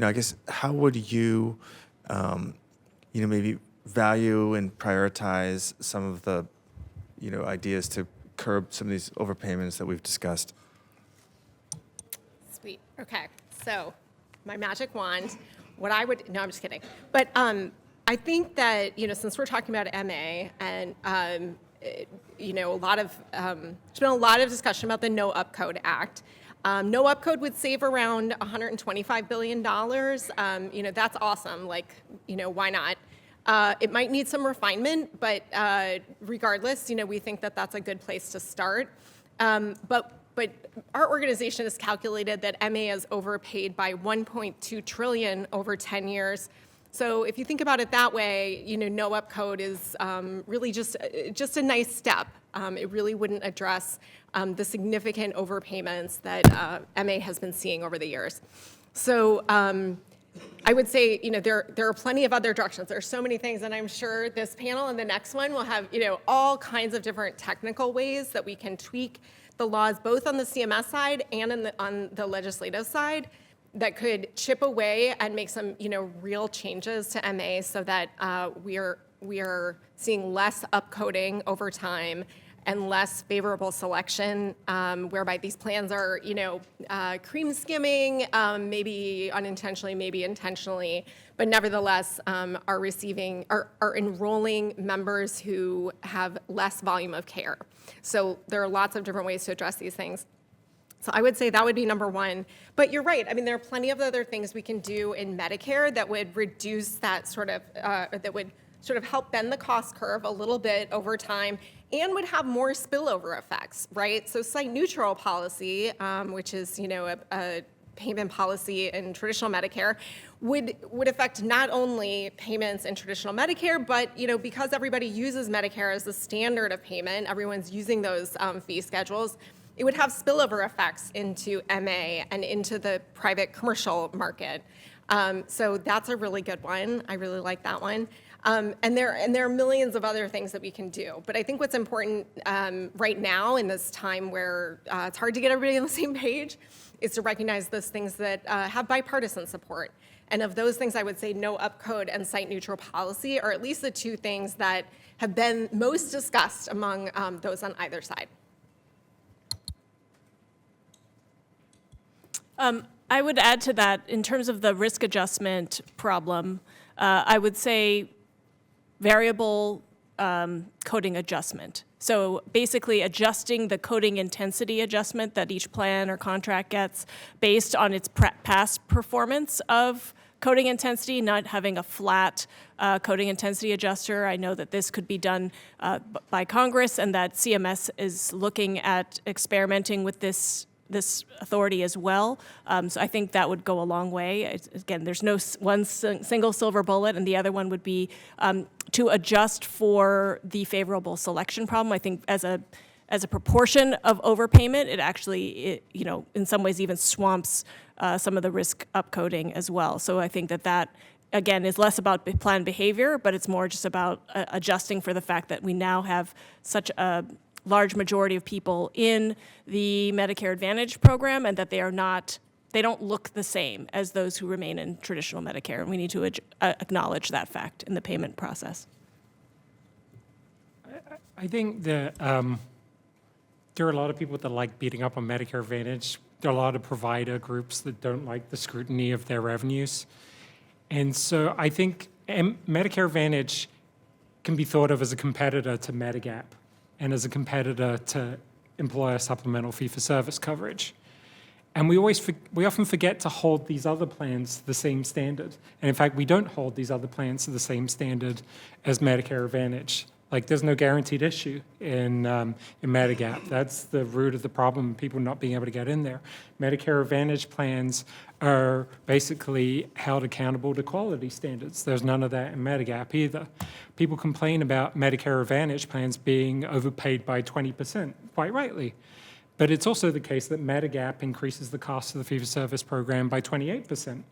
I guess, how would you, maybe value and prioritize some of the, ideas to curb some of these overpayments that we've discussed? Sweet. Okay. So, my magic wand. No, I'm just kidding. But I think that since we're talking about MA and there's been a lot of discussion about the No Upcode Act. No Upcode would save around $125 billion. That's awesome. Why not? It might need some refinement, but regardless, we think that that's a good place to start. But our organization has calculated that MA is overpaid by $1.2 trillion over 10 years. So if you think about it that way, no upcode is really just a nice step. It really wouldn't address the significant overpayments that MA has been seeing over the years. So I would say, there are plenty of other directions. There are so many things, and I'm sure this panel and the next one will have, all kinds of different technical ways that we can tweak the laws, both on the CMS side and on the legislative side, that could chip away and make some, real changes to MA so that we are seeing less upcoding over time and less favorable selection, whereby these plans are, cream skimming, maybe unintentionally, maybe intentionally, but nevertheless are enrolling members who have less volume of care. So there are lots of different ways to address these things. So I would say that would be number one. But you're right. I mean, there are plenty of other things we can do in Medicare that would reduce that that would sort of help bend the cost curve a little bit over time and would have more spillover effects, right? So site neutral policy, which is, a payment policy in traditional Medicare, would affect not only payments in traditional Medicare, but, because everybody uses Medicare as the standard of payment, everyone's using those fee schedules, it would have spillover effects into MA and into the private commercial market. So that's a really good one. I really like that one. And there are millions of other things that we can do. But I think what's important right now in this time where it's hard to get everybody on the same page is to recognize those things that have bipartisan support. And of those things, I would say no upcode and site neutral policy are at least the two things that have been most discussed among those on either side. I would add to that, in terms of the risk adjustment problem, I would say variable coding adjustment. So basically adjusting the coding intensity adjustment that each plan or contract gets based on its past performance of coding intensity, not having a flat coding intensity adjuster. I know that this could be done by Congress and that CMS is looking at experimenting with this authority as well. So I think that would go a long way. Again, there's no one single silver bullet, and the other one would be to adjust for the favorable selection problem. I think as a proportion of overpayment, it actually, in some ways even swamps some of the risk upcoding as well. So I think that again, is less about planned behavior, but it's more just about adjusting for the fact that we now have such a large majority of people in the Medicare Advantage program, and that they don't look the same as those who remain in traditional Medicare, and we need to acknowledge that fact in the payment process. I think that there are a lot of people that like beating up on Medicare Advantage. There are a lot of provider groups that don't like the scrutiny of their revenues. And so I think Medicare Advantage can be thought of as a competitor to Medigap and as a competitor to employer supplemental fee-for-service coverage. And we often forget to hold these other plans to the same standard. And in fact, we don't hold these other plans to the same standard as Medicare Advantage. Like, there's no guaranteed issue in Medigap. That's the root of the problem, people not being able to get in there. Medicare Advantage plans are basically held accountable to quality standards. There's none of that in Medigap either. People complain about Medicare Advantage plans being overpaid by 20%, quite rightly. But it's also the case that Medigap increases the cost of the fee-for-service program by 28%.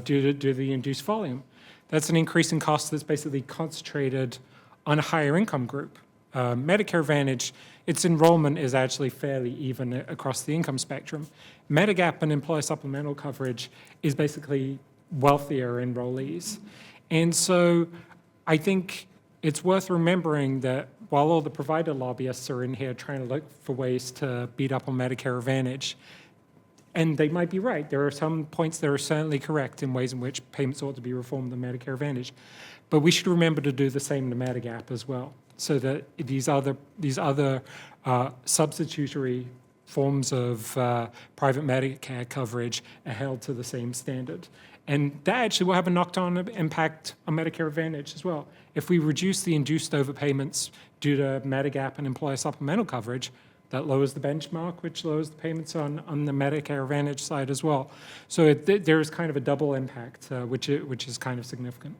due to the induced volume. That's an increase in cost that's basically concentrated on a higher income group. Medicare Advantage, its enrollment is actually fairly even across the income spectrum. Medigap and employer supplemental coverage is basically wealthier enrollees. And so I think it's worth remembering that while all the provider lobbyists are in here trying to look for ways to beat up on Medicare Advantage, and they might be right, there are some points that are certainly correct in ways in which payments ought to be reformed in Medicare Advantage. But we should remember to do the same to Medigap as well, so that these other substitutory forms of private Medicare coverage are held to the same standard. And that actually will have a knock-on impact on Medicare Advantage as well. If we reduce the induced overpayments due to Medigap and employer supplemental coverage, that lowers the benchmark, which lowers the payments on the Medicare Advantage side as well. So there is kind of a double impact, which is kind of significant.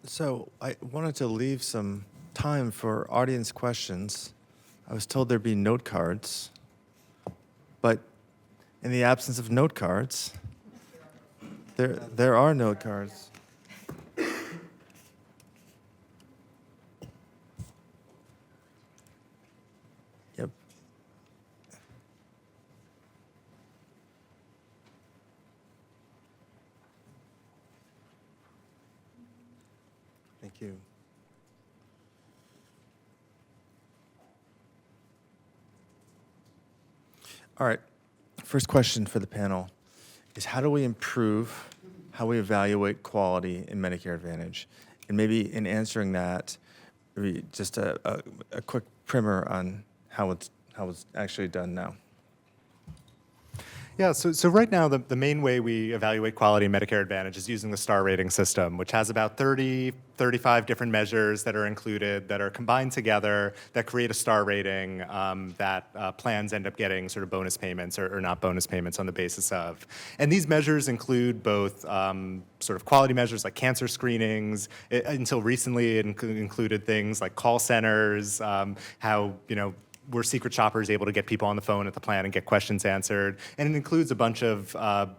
So I wanted to leave some time for audience questions. I was told there'd be note cards, but in the absence of note cards, there are note cards. Yep. Thank you. All right. First question for the panel is, how do we improve how we evaluate quality in Medicare Advantage? And maybe in answering that, maybe just a quick primer on how it's actually done now. Yeah, so right now, the main way we evaluate quality in Medicare Advantage is using the star rating system, which has about 35 different measures that are included, that are combined together, that create a star rating that plans end up getting sort of bonus payments or not bonus payments on the basis of. And these measures include both sort of quality measures like cancer screenings. Until recently, it included things like call centers, how, were secret shoppers able to get people on the phone at the plan and get questions answered? And it includes a bunch of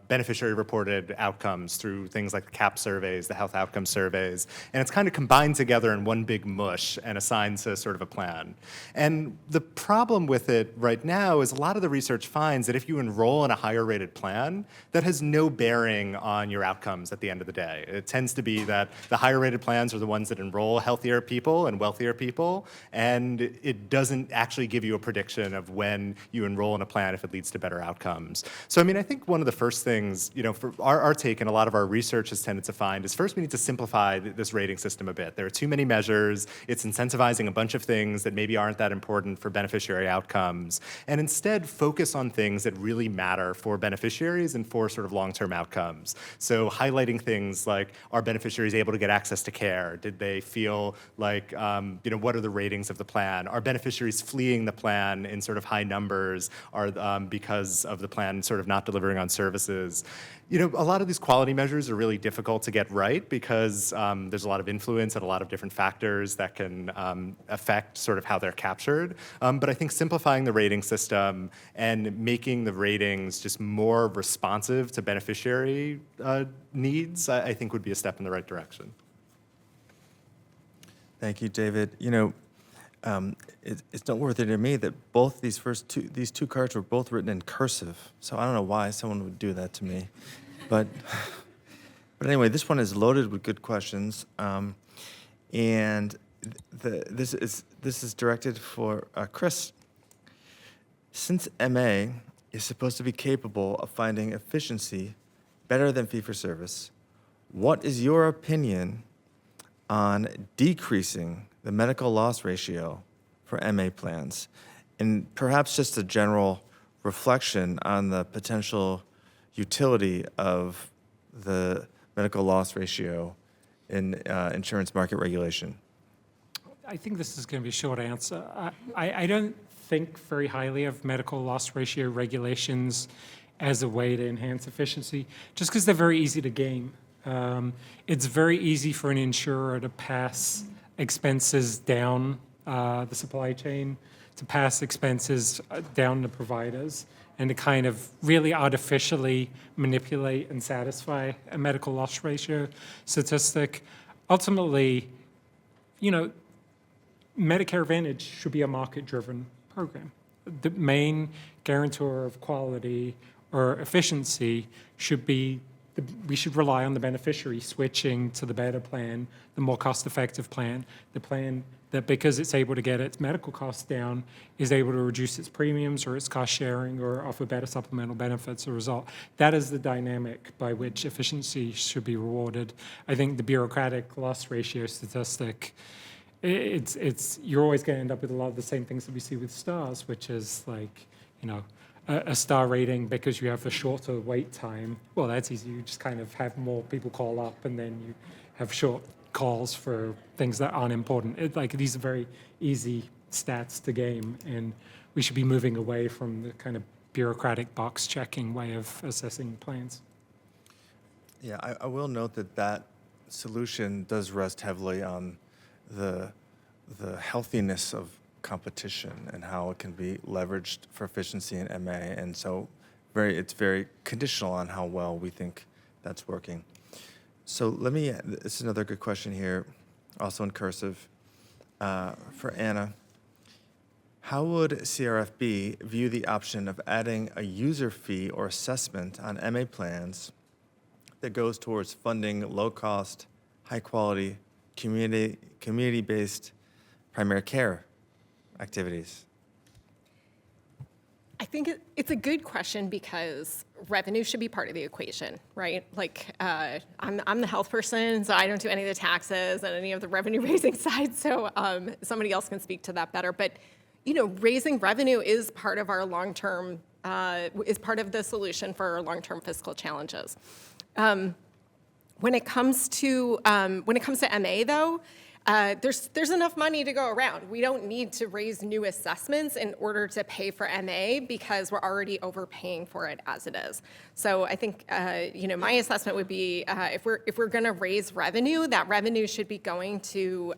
beneficiary reported outcomes through things like the CAP surveys, the health outcome surveys. And it's kind of combined together in one big mush and assigned to sort of a plan. And the problem with it right now is a lot of the research finds that if you enroll in a higher rated plan, that has no bearing on your outcomes at the end of the day. It tends to be that the higher rated plans are the ones that enroll healthier people and wealthier people, and it doesn't actually give you a prediction of when you enroll in a plan if it leads to better outcomes. So, I think one of the first things, for our take and a lot of our research has tended to find is first we need to simplify this rating system a bit. There are too many measures. It's incentivizing a bunch of things that maybe aren't that important for beneficiary outcomes, and instead focus on things that really matter for beneficiaries and for sort of long-term outcomes. So highlighting things like, are beneficiaries able to get access to care? Did they feel like, what are the ratings of the plan? Are beneficiaries fleeing the plan in sort of high numbers, or because of the plan sort of not delivering on services? A lot of these quality measures are really difficult to get right because there's a lot of influence and a lot of different factors that can affect sort of how they're captured. But I think simplifying the rating system and making the ratings just more responsive to beneficiary needs, I think would be a step in the right direction. Thank you, David. It's noteworthy to me that both these two cards were both written in cursive. So I don't know why someone would do that to me, but anyway, this one is loaded with good questions, and this is directed for Chris. Since MA is supposed to be capable of finding efficiency better than fee-for-service, what is your opinion on decreasing the medical loss ratio for MA plans, and perhaps just a general reflection on the potential utility of the medical loss ratio in insurance market regulation? I think this is going to be a short answer. I don't think very highly of medical loss ratio regulations as a way to enhance efficiency, just because they're very easy to game. It's very easy for an insurer to pass expenses down the supply chain, to pass expenses down to providers. and to kind of really artificially manipulate and satisfy a medical loss ratio statistic. Ultimately, you know, Medicare Advantage should be a market-driven program. The main guarantor of quality or efficiency should be, we should rely on the beneficiary switching to the better plan, the more cost-effective plan, the plan that, because it's able to get its medical costs down, is able to reduce its premiums or its cost sharing or offer better supplemental benefits as a result. That is the dynamic by which efficiency should be rewarded. I think the bureaucratic loss ratio statistic, you're always going to end up with a lot of the same things that we see with stars, which is like, you know, a star rating because you have a shorter wait time. Well, that's easy. You just kind of have more people call up, and then you have short calls for things that aren't important. Like, these are very easy stats to game, and we should be moving away from the kind of bureaucratic box checking way of assessing plans. Yeah, I will note that solution does rest heavily on the healthiness of competition and how it can be leveraged for efficiency in MA, and so it's very conditional on how well we think that's working. So this is another good question here, also in cursive, for Anna. How would CRFB view the option of adding a user fee or assessment on MA plans that goes towards funding low-cost, high-quality, community-based primary care activities? I think it's a good question because revenue should be part of the equation, right? Like, I'm the health person, so I don't do any of the taxes and any of the revenue raising side, so somebody else can speak to that better. But, you know, raising revenue is part of our long-term, is part of the solution for our long-term fiscal challenges. When it comes to MA, though, there's enough money to go around. We don't need to raise new assessments in order to pay for MA because we're already overpaying for it as it is. So I think you know, my assessment would be if we're going to raise revenue, that revenue should be going to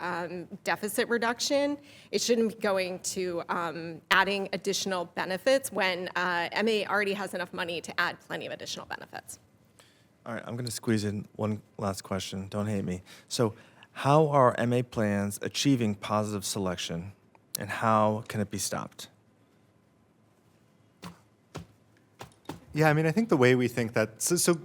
deficit reduction. It shouldn't be going to adding additional benefits when MA already has enough money to add plenty of additional benefits. All right, I'm going to squeeze in one last question. Don't hate me. So, how are MA plans achieving positive selection, and how can it be stopped? Yeah, I mean, I think the way we think that, so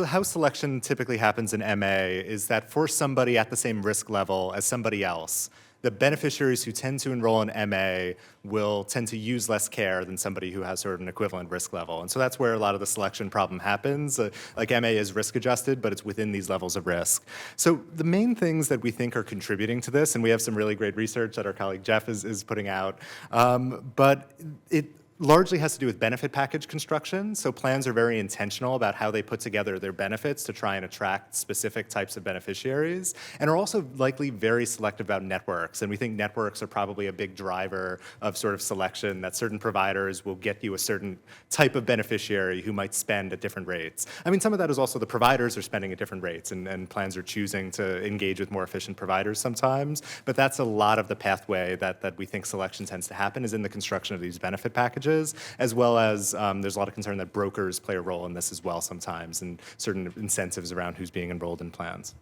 how selection typically happens in MA is that for somebody at the same risk level as somebody else, the beneficiaries who tend to enroll in MA will tend to use less care than somebody who has sort of an equivalent risk level. And so that's where a lot of the selection problem happens. Like, MA is risk adjusted, but it's within these levels of risk. So the main things that we think are contributing to this, and we have some really great research that our colleague Jeff is putting out, but it largely has to do with benefit package construction. So plans are very intentional about how they put together their benefits to try and attract specific types of beneficiaries, and are also likely very selective about networks. And we think networks are probably a big driver of sort of selection, that certain providers will get you a certain type of beneficiary who might spend at different rates. I mean, some of that is also the providers are spending at different rates, and plans are choosing to engage with more efficient providers sometimes. But that's a lot of the pathway that we think selection tends to happen, is in the construction of these benefit packages, as well as there's a lot of concern that brokers play a role in this as well sometimes, and certain incentives around who's being enrolled in plans.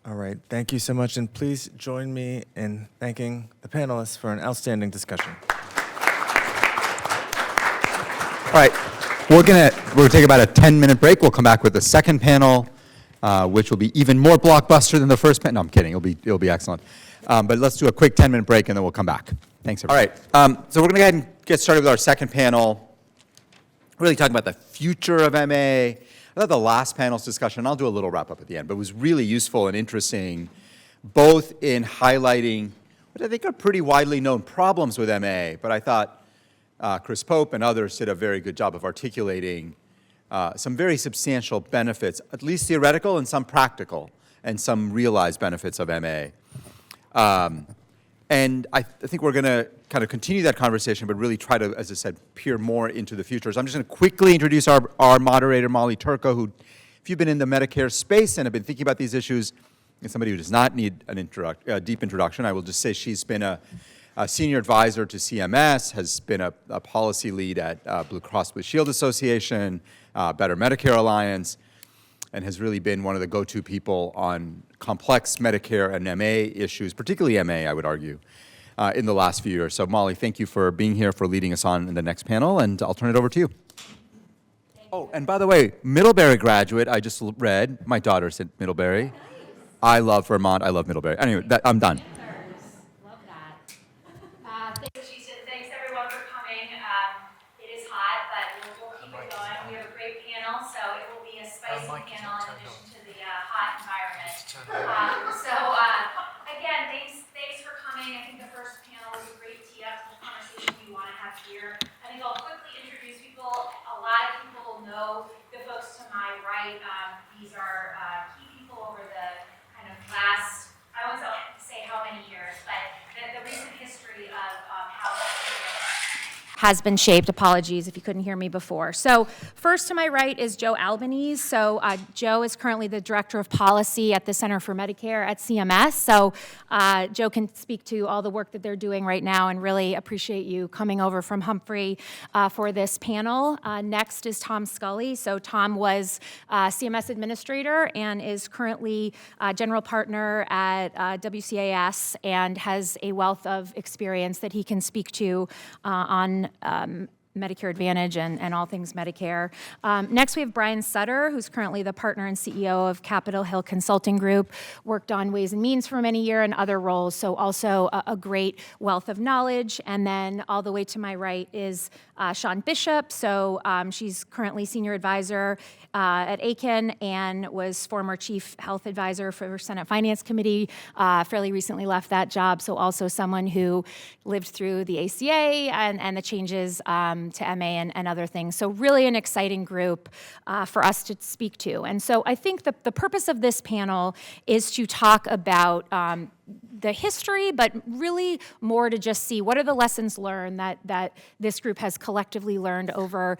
All right, thank you so much, and please join me in thanking the panelists for an outstanding discussion. All right, we're gonna take about a 10-minute break. We'll come back with the second panel, which will be even more blockbuster than the first panel. No, I'm kidding. It'll be excellent. But let's do a quick 10-minute break, and then we'll come back. Thanks, everybody. All right, so we're going to go ahead and get started with our second panel, really talking about the future of MA. I thought the last panel's discussion, I'll do a little wrap-up at the end, but it was really useful and interesting, both in highlighting what I think are pretty widely known problems with MA, but I thought Chris Pope and others did a very good job of articulating some very substantial benefits, at least theoretical and some practical, and some realized benefits of MA. And I think we're going to kind of continue that conversation, but really try to, as I said, peer more into the future. So I'm just going to quickly introduce our moderator, Molly Turco, who, if you've been in the Medicare space and have been thinking about these issues, and somebody who does not need a deep introduction, I will just say she's been a a senior advisor to CMS, has been a policy lead at Blue Cross Blue Shield Association, Better Medicare Alliance, and has really been one of the go-to people on complex Medicare and MA issues, particularly MA, I would argue, in the last few years. So Molly, thank you for being here, for leading us on in the next panel, and I'll turn it over to you. Oh, and by the way, Middlebury graduate, I just read, my daughter's at Middlebury. I love Vermont, I love Middlebury. Anyway, I'm done. Love that. Thanks everyone for coming. It is hot, but we'll keep it going. We have a great panel, so it will be a spicy panel in addition to the hot environment. Again, thanks for coming. I think the first panel was a great tee up to the conversation we want to have here. I think I'll quickly introduce people. A lot of people know the folks to my right. These are key people over the kind of last, I won't say how many years, but the recent history of how has been shaped. Apologies if you couldn't hear me before. So first to my right is Joe Albanese. So Joe is currently the Director of Policy at the Center for Medicare at CMS. So Joe can speak to all the work that they're doing right now, and really appreciate you coming over from Humphrey for this panel. Next is Tom Scully. So Tom was CMS Administrator and is currently General Partner at WCAS, and has a wealth of experience that he can speak to on Medicare Advantage and all things Medicare. Next, we have Brian Sutter, who's currently the partner and CEO of Capitol Hill Consulting Group, worked on Ways and Means for many years and other roles, so also a great wealth of knowledge. And then all the way to my right is Sean Bishop. So she's currently Senior Advisor at ACAN and was former Chief Health Advisor for Senate Finance Committee, fairly recently left that job, so also someone who lived through the ACA and the changes to MA and other things. So really an exciting group for us to speak to. And so I think the purpose of this panel is to talk about the history, but really more to just see what are the lessons learned that this group has collectively learned over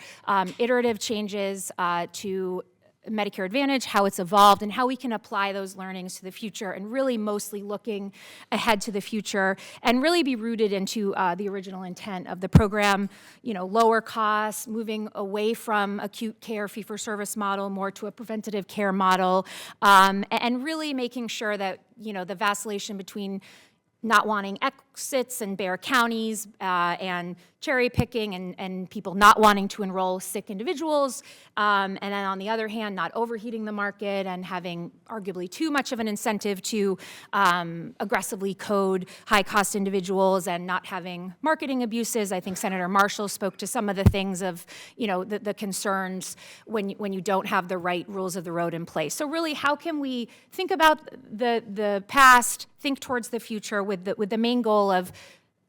iterative changes to Medicare Advantage, how it's evolved, and how we can apply those learnings to the future, and really mostly looking ahead to the future, and really be rooted into the original intent of the program, lower costs, moving away from acute care fee-for-service model more to a preventative care model, and really making sure that, the vacillation between not wanting exits and bare counties and cherry picking and people not wanting to enroll sick individuals, and then on the other hand, not overheating the market and having arguably too much of an incentive to aggressively code high-cost individuals and not having marketing abuses. I think Senator Marshall spoke to some of the things of, the concerns when you don't have the right rules of the road in place. So really, how can we think about the past, think towards the future with the main goal of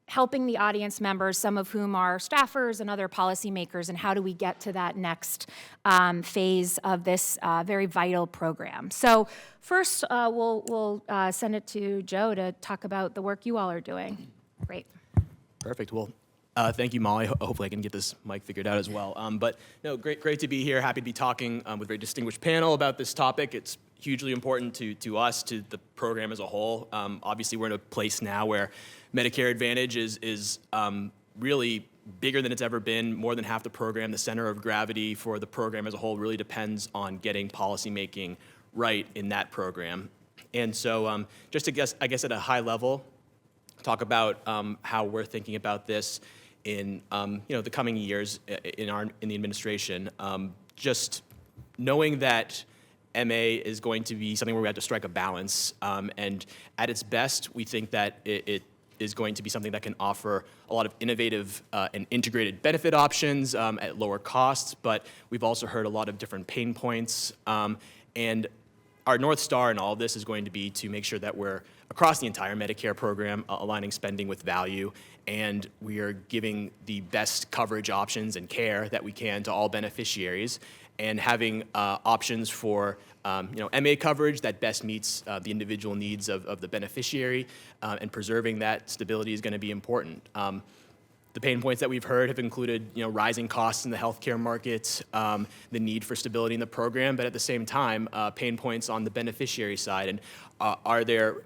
helping the audience members, some of whom are staffers and other policymakers, and how do we get to that next phase of this very vital program. So first, we'll send it to Joe to talk about the work you all are doing. Great. Perfect. Well, thank you, Molly. Hopefully I can get this mic figured out as well. But no, great to be here. Happy to be talking with a very distinguished panel about this topic. It's hugely important to us, to the program as a whole. Obviously, we're in a place now where Medicare Advantage is really bigger than it's ever been, more than half the program. The center of gravity for the program as a whole really depends on getting policymaking right in that program. And so just to guess, I guess at a high level, talk about how we're thinking about this in the coming years in the administration. Just knowing that MA is going to be something where we have to strike a balance, and at its best, we think that it is going to be something that can offer a lot of innovative and integrated benefit options at lower costs, but we've also heard a lot of different pain points, and our North Star in all of this is going to be to make sure that we're across the entire Medicare program, aligning spending with value, and we are giving the best coverage options and care that we can to all beneficiaries, and having options for MA coverage that best meets the individual needs of the beneficiary, and preserving that stability is going to be important. The pain points that we've heard have included, rising costs in the healthcare market, the need for stability in the program, but at the same time, pain points on the beneficiary side. And are there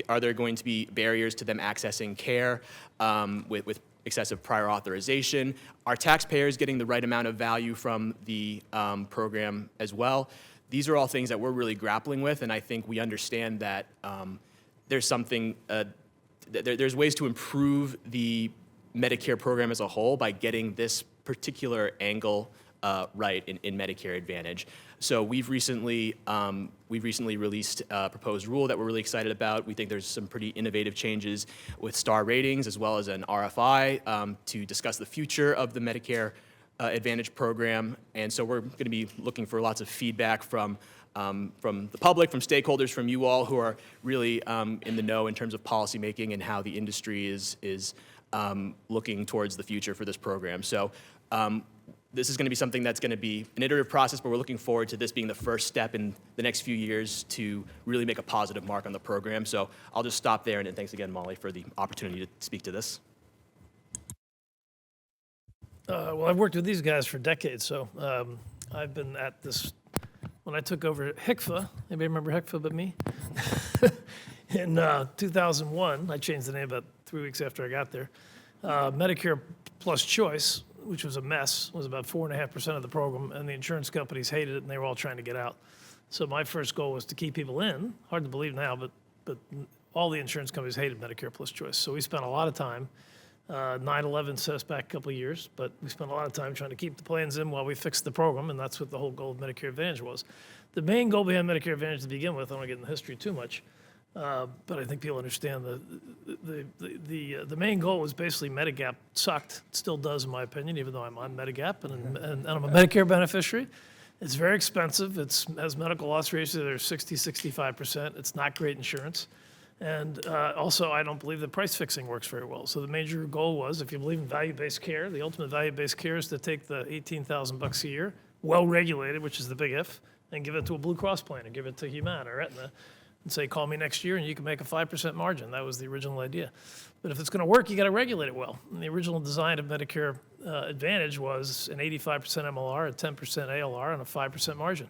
Are there going to be barriers to them accessing care with excessive prior authorization? Are taxpayers getting the right amount of value from the program as well? These are all things that we're really grappling with, and I think we understand that there's there's ways to improve the Medicare program as a whole by getting this particular angle right in Medicare Advantage. So we've recently released a proposed rule that we're really excited about. We think there's some pretty innovative changes with star ratings as well as an RFI to discuss the future of the Medicare Advantage program. And so we're going to be looking for lots of feedback from the public, from stakeholders, from you all who are really in the know in terms of policymaking and how the industry is looking towards the future for this program. So this is going to be something that's going to be an iterative process, but we're looking forward to this being the first step in the next few years to really make a positive mark on the program. So I'll just stop there, and thanks again, Molly, for the opportunity to speak to this. Well, I've worked with these guys for decades, so I've been at this. When I took over HICFA, anybody remember HICFA but me? In 2001, I changed the name about 3 weeks after I got there. Medicare Plus Choice, which was a mess, was about 4.5% of the program, and the insurance companies hated it, and they were all trying to get out. So my first goal was to keep people in. Hard to believe now, but all the insurance companies hated Medicare Plus Choice. So we spent a lot of time. 9/11 set us back a couple of years, but we spent a lot of time trying to keep the plans in while we fixed the program, and that's what the whole goal of Medicare Advantage was. The main goal behind Medicare Advantage to begin with, I don't want to get into history too much, but I think people understand the main goal was basically Medigap sucked. It still does, in my opinion, even though I'm on Medigap and I'm a Medicare beneficiary. It's very expensive. It has medical loss ratios that are 60, 65%. It's not great insurance. And also, I don't believe that price fixing works very well. So the major goal was, if you believe in value-based care, the ultimate value-based care is to take the $18,000 a year, well-regulated, which is the big if, and give it to a Blue Cross plan or give it to Humana or Aetna and say, call me next year and you can make a 5% margin. That was the original idea. But if it's going to work, you got to regulate it well. And the original design of Medicare Advantage was an 85% MLR, a 10% ALR, and a 5% margin.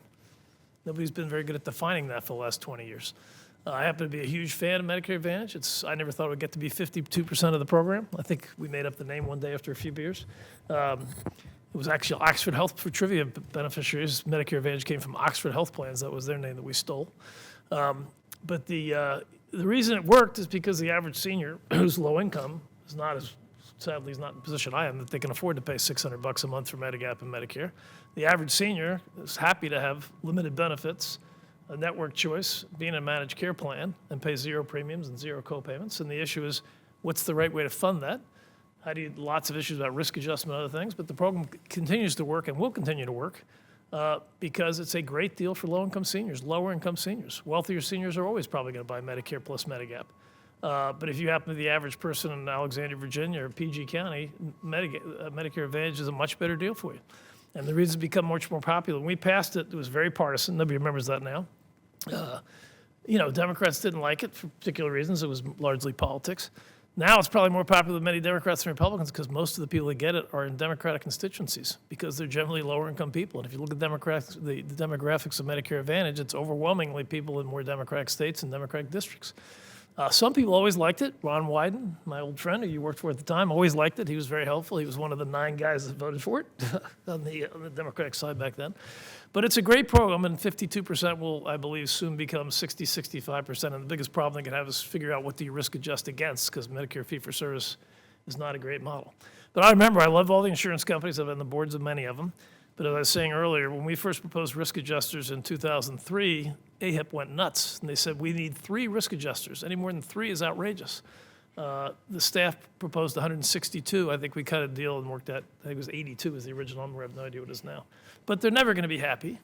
Nobody's been very good at defining that for the last 20 years. I happen to be a huge fan of Medicare Advantage. I never thought it would get to be 52% of the program. I think we made up the name one day after a few beers. It was actually Oxford Health for trivia beneficiaries. Medicare Advantage came from Oxford Health Plans. That was their name that we stole. But the reason it worked is because the average senior who's low income is not as, sadly, is not in the position I am, that they can afford to pay $600 a month for Medigap and Medicare. The average senior is happy to have limited benefits, a network choice, being a managed care plan, and pay zero premiums and zero co-payments. And the issue is, what's the right way to fund that? Lots of issues about risk adjustment and other things, but the program continues to work and will continue to work because it's a great deal for low-income seniors, lower-income seniors. Wealthier seniors are always probably going to buy Medicare plus Medigap. But if you happen to be the average person in Alexandria, Virginia, or PG County, Medicare Advantage is a much better deal for you. And the reason it's become much more popular, when we passed it, it was very partisan. Nobody remembers that now. Democrats didn't like it for particular reasons. It was largely politics. Now it's probably more popular with many Democrats than Republicans because most of the people that get it are in Democratic constituencies because they're generally lower income people. And if you look at the demographics of Medicare Advantage, it's overwhelmingly people in more Democratic states and Democratic districts. Some people always liked it. Ron Wyden, my old friend who you worked for at the time, always liked it. He was very helpful. He was one of the 9 guys that voted for it on the Democratic side back then. But it's a great program, and 52% will, I believe, soon become 60, 65%. And the biggest problem they can have is figure out what do you risk adjust against, because Medicare fee-for-service is not a great model. But I remember, I love all the insurance companies. I've been on the boards of many of them. But as I was saying earlier, when we first proposed risk adjusters in 2003, AHIP went nuts. And they said, we need 3 risk adjusters. Any more than 3 is outrageous. The staff proposed 162. I think we cut a deal and worked at, I think it was 82 was the original number. I have no idea what it is now. But they're never going to be happy.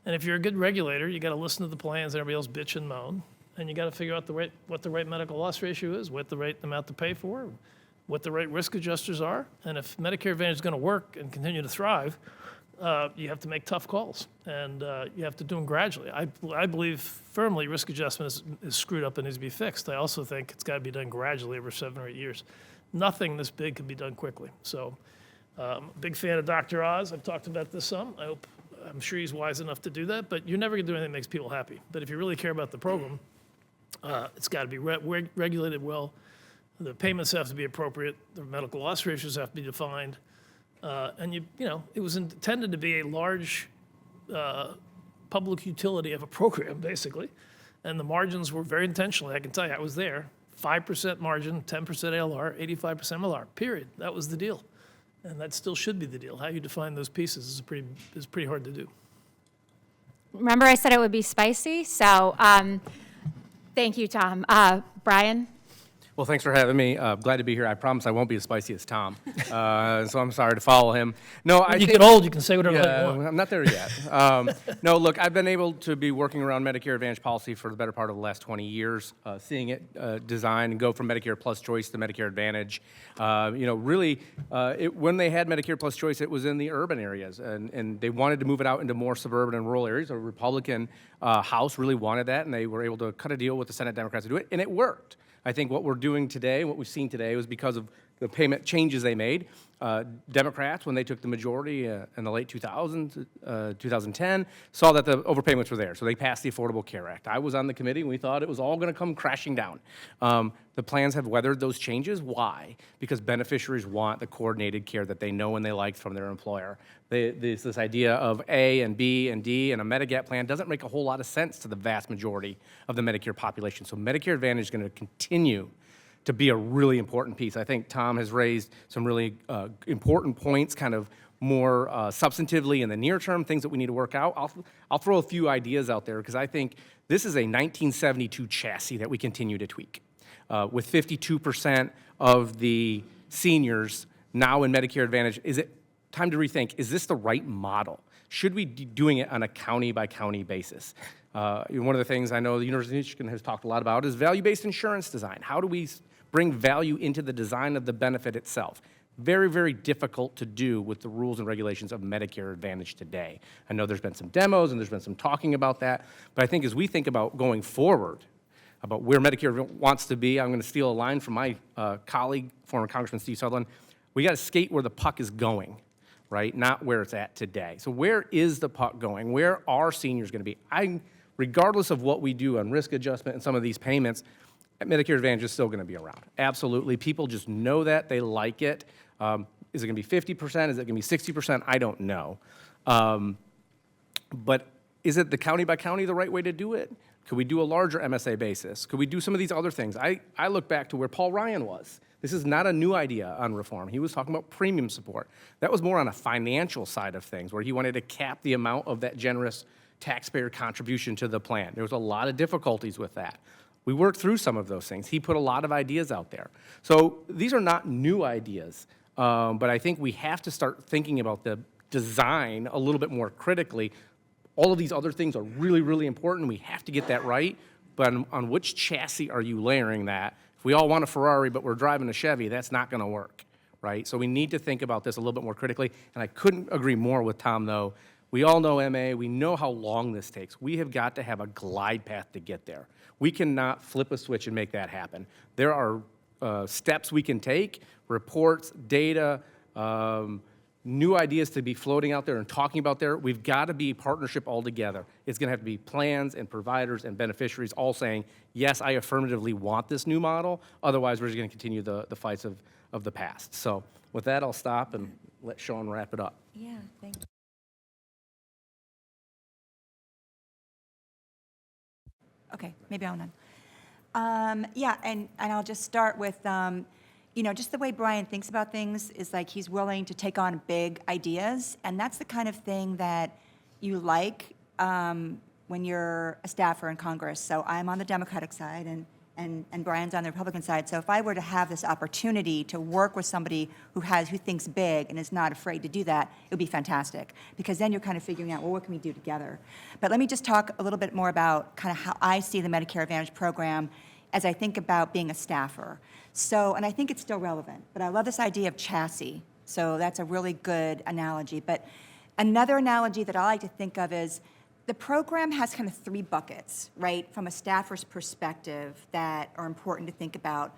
And if you're a good regulator, you got to listen to the plans, everybody else bitch and moan. And you got to figure out what the right medical loss ratio is, what the right amount to pay for, what the right risk adjusters are. And if Medicare Advantage is going to work and continue to thrive, you have to make tough calls, and you have to do them gradually. I believe firmly risk adjustment is screwed up and needs to be fixed. I also think it's got to be done gradually over 7 or 8 years. Nothing this big can be done quickly. So I'm a big fan of Dr. Oz. I've talked about this some. I'm sure he's wise enough to do that, but you're never going to do anything that makes people happy. But if you really care about the program, It's got to be regulated well. The payments have to be appropriate. The medical loss ratios have to be defined. And it was intended to be a large public utility of a program, basically. And the margins were very intentionally, I can tell you, I was there. 5% margin, 10% ALR, 85% MLR, period. That was the deal. And that still should be the deal. How you define those pieces is pretty hard to do. Remember I said it would be spicy? So thank you, Tom. Brian? Well, thanks for having me. Glad to be here. I promise I won't be as spicy as Tom, so I'm sorry to follow him. No, When you get old, you can say whatever you want. I'm not there yet. No, look, I've been able to be working around Medicare Advantage policy for the better part of the last 20 years, seeing it design and go from Medicare Plus Choice to Medicare Advantage. Really, when they had Medicare Plus Choice, it was in the urban areas, and they wanted to move it out into more suburban and rural areas. A Republican House really wanted that, and they were able to cut a deal with the Senate Democrats to do it, and it worked. I think what we're doing today, what we've seen today, was because of the payment changes they made. Democrats, when they took the majority in the late 2000s, 2010, saw that the overpayments were there, so they passed the Affordable Care Act. I was on the committee, and we thought it was all going to come crashing down. The plans have weathered those changes. Why? Because beneficiaries want the coordinated care that they know and they like from their employer. This idea of A and B and D and a Medigap plan doesn't make a whole lot of sense to the vast majority of the Medicare population. So Medicare Advantage is going to continue to be a really important piece. I think Tom has raised some really important points, kind of more substantively in the near term, things that we need to work out. I'll throw a few ideas out there because I think this is a 1972 chassis that we continue to tweak. With 52% of the seniors now in Medicare Advantage, is it time to rethink, is this the right model? Should we be doing it on a county-by-county basis? One of the things I know the University of Michigan has talked a lot about is value-based insurance design. How do we bring value into the design of the benefit itself? Very, very difficult to do with the rules and regulations of Medicare Advantage today. I know there's been some demos and there's been some talking about that, but I think as we think about going forward, about where Medicare wants to be, I'm going to steal a line from my colleague, former Congressman Steve Sutherland. We got to skate where the puck is going, right? Not where it's at today. So where is the puck going? Where are seniors going to be? Regardless of what we do on risk adjustment and some of these payments, Medicare Advantage is still going to be around. Absolutely. People just know that. They like it. Is it going to be 50%? Is it going to be 60%? I don't know. But is it the county by county the right way to do it? Could we do a larger MSA basis? Could we do some of these other things? I look back to where Paul Ryan was. This is not a new idea on reform. He was talking about premium support. That was more on a financial side of things, where he wanted to cap the amount of that generous taxpayer contribution to the plan. There was a lot of difficulties with that. We worked through some of those things. He put a lot of ideas out there. So these are not new ideas, but I think we have to start thinking about the design a little bit more critically. All of these other things are really, really important. We have to get that right, but on which chassis are you layering that? If we all want a Ferrari, but we're driving a Chevy, that's not going to work, right? So we need to think about this a little bit more critically, and I couldn't agree more with Tom, though. We all know MA. We know how long this takes. We have got to have a glide path to get there. We cannot flip a switch and make that happen. There are steps we can take, reports, data, new ideas to be floating out there and talking about there. We've got to be partnership all together. It's going to have to be plans and providers and beneficiaries all saying, yes, I affirmatively want this new model. Otherwise, we're just going to continue the fights of the past. So with that, I'll stop and let Sean wrap it up. Yeah, thank you. Okay, maybe I'll none. Yeah, and I'll just start with, just the way Brian thinks about things is like he's willing to take on big ideas, and that's the kind of thing that you like when you're a staffer in Congress. So I'm on the Democratic side, and Brian's on the Republican side. So if I were to have this opportunity to work with somebody who thinks big and is not afraid to do that, it would be fantastic, because then you're kind of figuring out, well, what can we do together? But let me just talk a little bit more about kind of how I see the Medicare Advantage program as I think about being a staffer. So, and I think it's still relevant, but I love this idea of chassis. So that's a really good analogy. But another analogy that I like to think of is the program has kind of three buckets, right, from a staffer's perspective that are important to think about.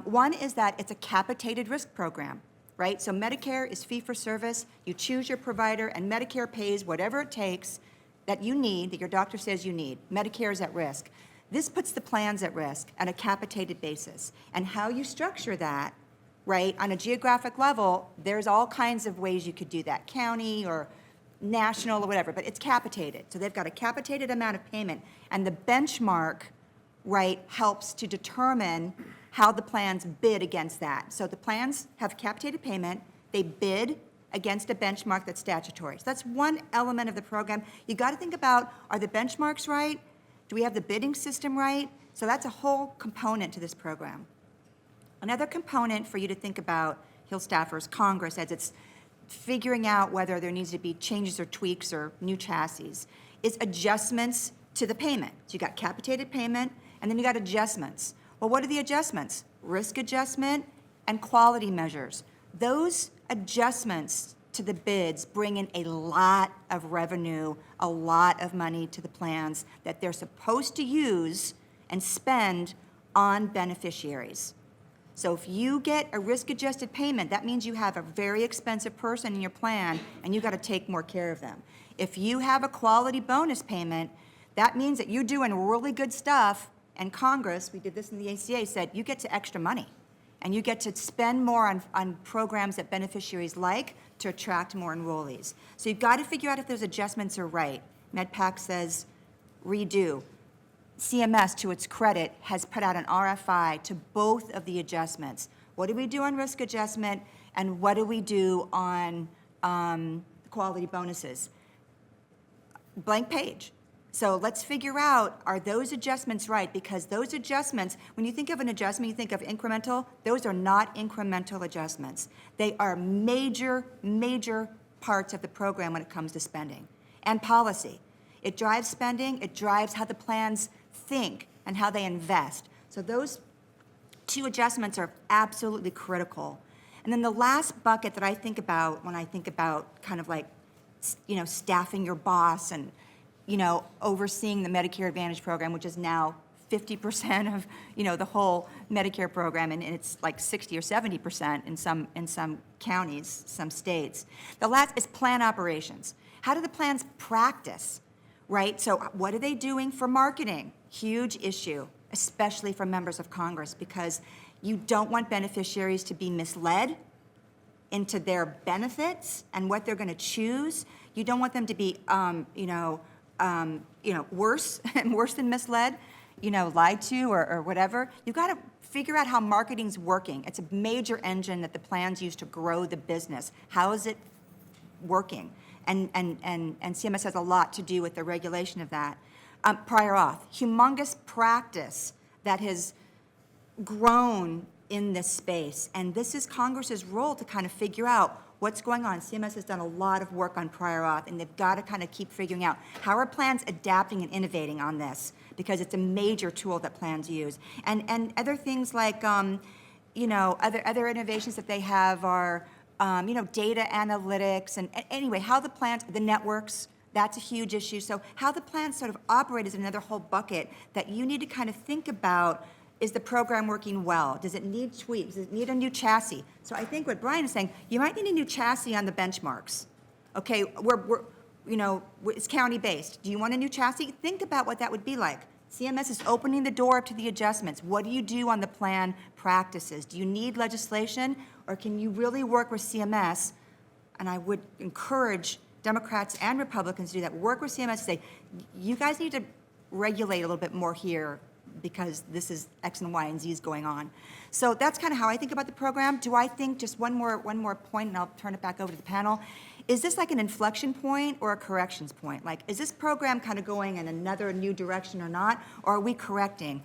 One is that it's a capitated risk program, right? So Medicare is fee-for-service. You choose your provider, and Medicare pays whatever it takes that you need, that your doctor says you need. Medicare is at risk. This puts the plans at risk on a capitated basis. And how you structure that, right, on a geographic level, there's all kinds of ways you could do that, county or national or whatever, but it's capitated. So they've got a capitated amount of payment, and the benchmark, right, helps to determine how the plans bid against that. So the plans have capitated payment, they bid against a benchmark that's statutory. So that's one element of the program. You got to think about, are the benchmarks right? Do we have the bidding system right? So that's a whole component to this program. Another component for you to think about, Hill staffers, Congress, as it's figuring out whether there needs to be changes or tweaks or new chassis, is adjustments to the payment. So you got capitated payment, and then you got adjustments. Well, what are the adjustments? Risk adjustment and quality measures. Those adjustments to the bids bring in a lot of revenue, a lot of money to the plans that they're supposed to use and spend on beneficiaries. So if you get a risk-adjusted payment, that means you have a very expensive person in your plan, and you've got to take more care of them. If you have a quality bonus payment, that means that you're doing really good stuff, and Congress, we did this in the ACA, said you get to extra money. And you get to spend more on programs that beneficiaries like to attract more enrollees. So you've got to figure out if those adjustments are right. MedPAC says redo. CMS, to its credit, has put out an RFI to both of the adjustments. What do we do on risk adjustment, and what do we do on quality bonuses? Blank page. So let's figure out, are those adjustments right? Because those adjustments, when you think of an adjustment, you think of incremental. Those are not incremental adjustments. They are major, major parts of the program when it comes to spending and policy. It drives spending, it drives how the plans think and how they invest. So those two adjustments are absolutely critical. And then the last bucket that I think about when I think about kind of like, staffing your boss and overseeing the Medicare Advantage program, which is now 50% of, the whole Medicare program, and it's like 60 or 70% in some counties, some states. The last is plan operations. How do the plans practice, right? So what are they doing for marketing? Huge issue, especially for members of Congress, because you don't want beneficiaries to be misled into their benefits and what they're going to choose. You don't want them to be, worse and worse than misled, lied to or whatever. You've got to figure out how marketing's working. It's a major engine that the plans use to grow the business. How is it working? And CMS has a lot to do with the regulation of that. Prior auth, humongous practice that has grown in this space. And this is Congress's role to kind of figure out what's going on. CMS has done a lot of work on prior auth, and they've got to kind of keep figuring out how are plans adapting and innovating on this, because it's a major tool that plans use. And other things like, other innovations that they have are, data analytics, and anyway, how the plans, the networks, that's a huge issue. So how the plans sort of operate is another whole bucket that you need to kind of think about. Is the program working well? Does it need tweaks? Does it need a new chassis? So I think what Brian is saying, you might need a new chassis on the benchmarks. Okay, it's county-based. Do you want a new chassis? Think about what that would be like. CMS is opening the door up to the adjustments. What do you do on the plan practices? Do you need legislation, or can you really work with CMS? And I would encourage Democrats and Republicans to do that. Work with CMS and say, you guys need to regulate a little bit more here, because this is X and Y and Z is going on. So that's kind of how I think about the program. Do I think, just one more point, and I'll turn it back over to the panel, is this like an inflection point or a corrections point? Like, is this program kind of going in another new direction or not, or are we correcting?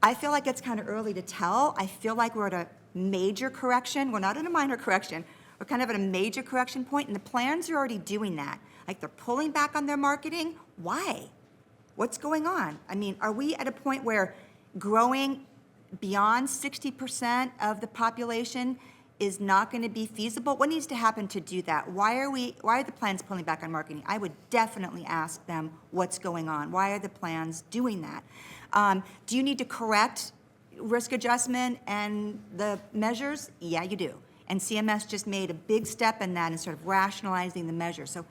I feel like it's kind of early to tell. I feel like we're at a major correction. We're not at a minor correction. We're kind of at a major correction point, and the plans are already doing that. Like, they're pulling back on their marketing. Why? What's going on? I mean, are we at a point where growing beyond 60% of the population is not going to be feasible? What needs to happen to do that? Why are the plans pulling back on marketing? I would definitely ask them what's going on. Why are the plans doing that? Do you need to correct risk adjustment and the measures? Yeah, you do. And CMS just made a big step in that and sort of rationalizing the measures. So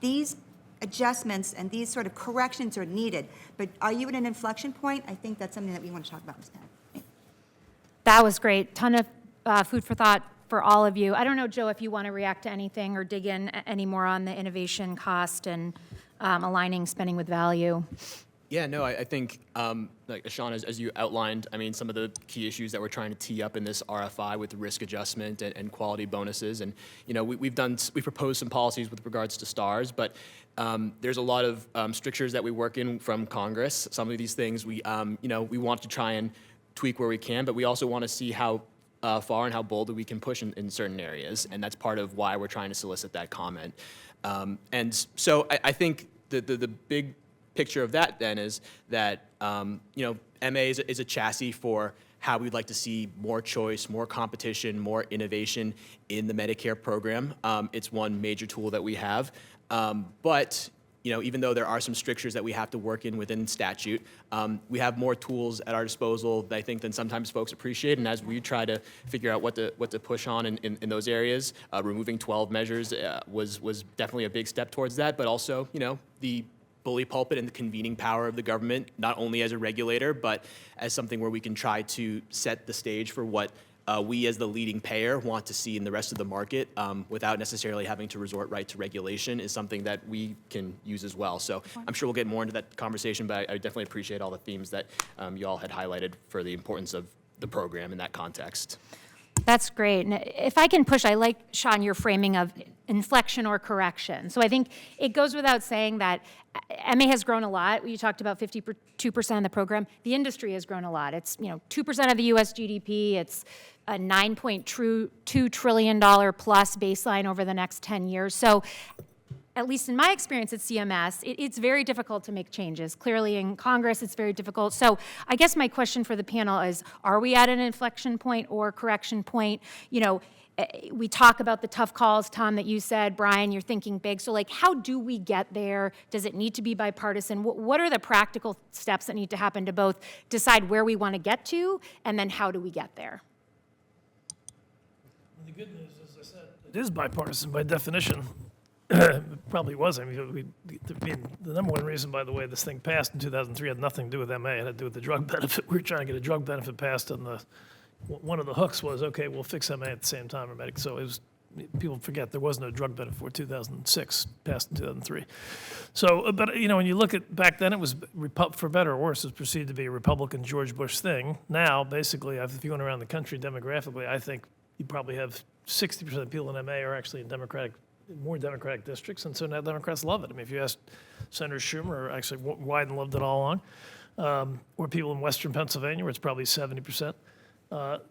these adjustments and these sort of corrections are needed. But are you at an inflection point? I think that's something that we want to talk about, Ms. Penn. That was great. Ton of food for thought for all of you. I don't know, Joe, if you want to react to anything or dig in any more on the innovation cost and aligning spending with value. Yeah, no, I think, like Sean, as you outlined, I mean, some of the key issues that we're trying to tee up in this RFI with risk adjustment and quality bonuses, and we've proposed some policies with regards to stars, but there's a lot of strictures that we work in from Congress. Some of these things we want to try and tweak where we can, but we also want to see how far and how bold we can push in certain areas, and that's part of why we're trying to solicit that comment. And so I think the big picture of that then is that MA is a chassis for how we'd like to see more choice, more competition, more innovation in the Medicare program. It's one major tool that we have, but even though there are some strictures that we have to work in within statute, we have more tools at our disposal, I think, than sometimes folks appreciate. And as we try to figure out what to push on in those areas, removing 12 measures was definitely a big step towards that. But also, the bully pulpit and the convening power of the government, not only as a regulator, but as something where we can try to set the stage for what we as the leading payer want to see in the rest of the market without necessarily having to resort right to regulation is something that we can use as well. So I'm sure we'll get more into that conversation, but I definitely appreciate all the themes that you all had highlighted for the importance of the program in that context. That's great. And if I can push, I like, Sean, your framing of inflection or correction. So I think it goes without saying that MA has grown a lot. You talked about 52% of the program. The industry has grown a lot. It's 2% of the U.S. GDP. It's a $9.2 trillion plus baseline over the next 10 years. So at least in my experience at CMS, it's very difficult to make changes. Clearly in Congress, it's very difficult. So I guess my question for the panel is, are we at an inflection point or correction point? We talk about the tough calls, Tom, that you said. Brian, you're thinking big. So how do we get there? Does it need to be bipartisan? What are the practical steps that need to happen to both decide where we want to get to, and then how do we get there? The good news is, as I said, it is bipartisan by definition. It probably was. I mean, the number one reason, by the way, this thing passed in 2003 had nothing to do with MA. It had to do with the drug benefit. We were trying to get a drug benefit passed, and one of the hooks was, okay, we'll fix MA at the same time. So it was, people forget there was no drug benefit for 2006, passed in 2003. So, but when you look at back then, it was for better or worse, it was perceived to be a Republican George Bush thing. Now, basically, if you went around the country demographically, I think you probably have 60% of people in MA are actually in more Democratic districts, and so now Democrats love it. I mean, if you ask Senator Schumer, or actually Wyden loved it all along, or people in Western Pennsylvania, where it's probably 70%,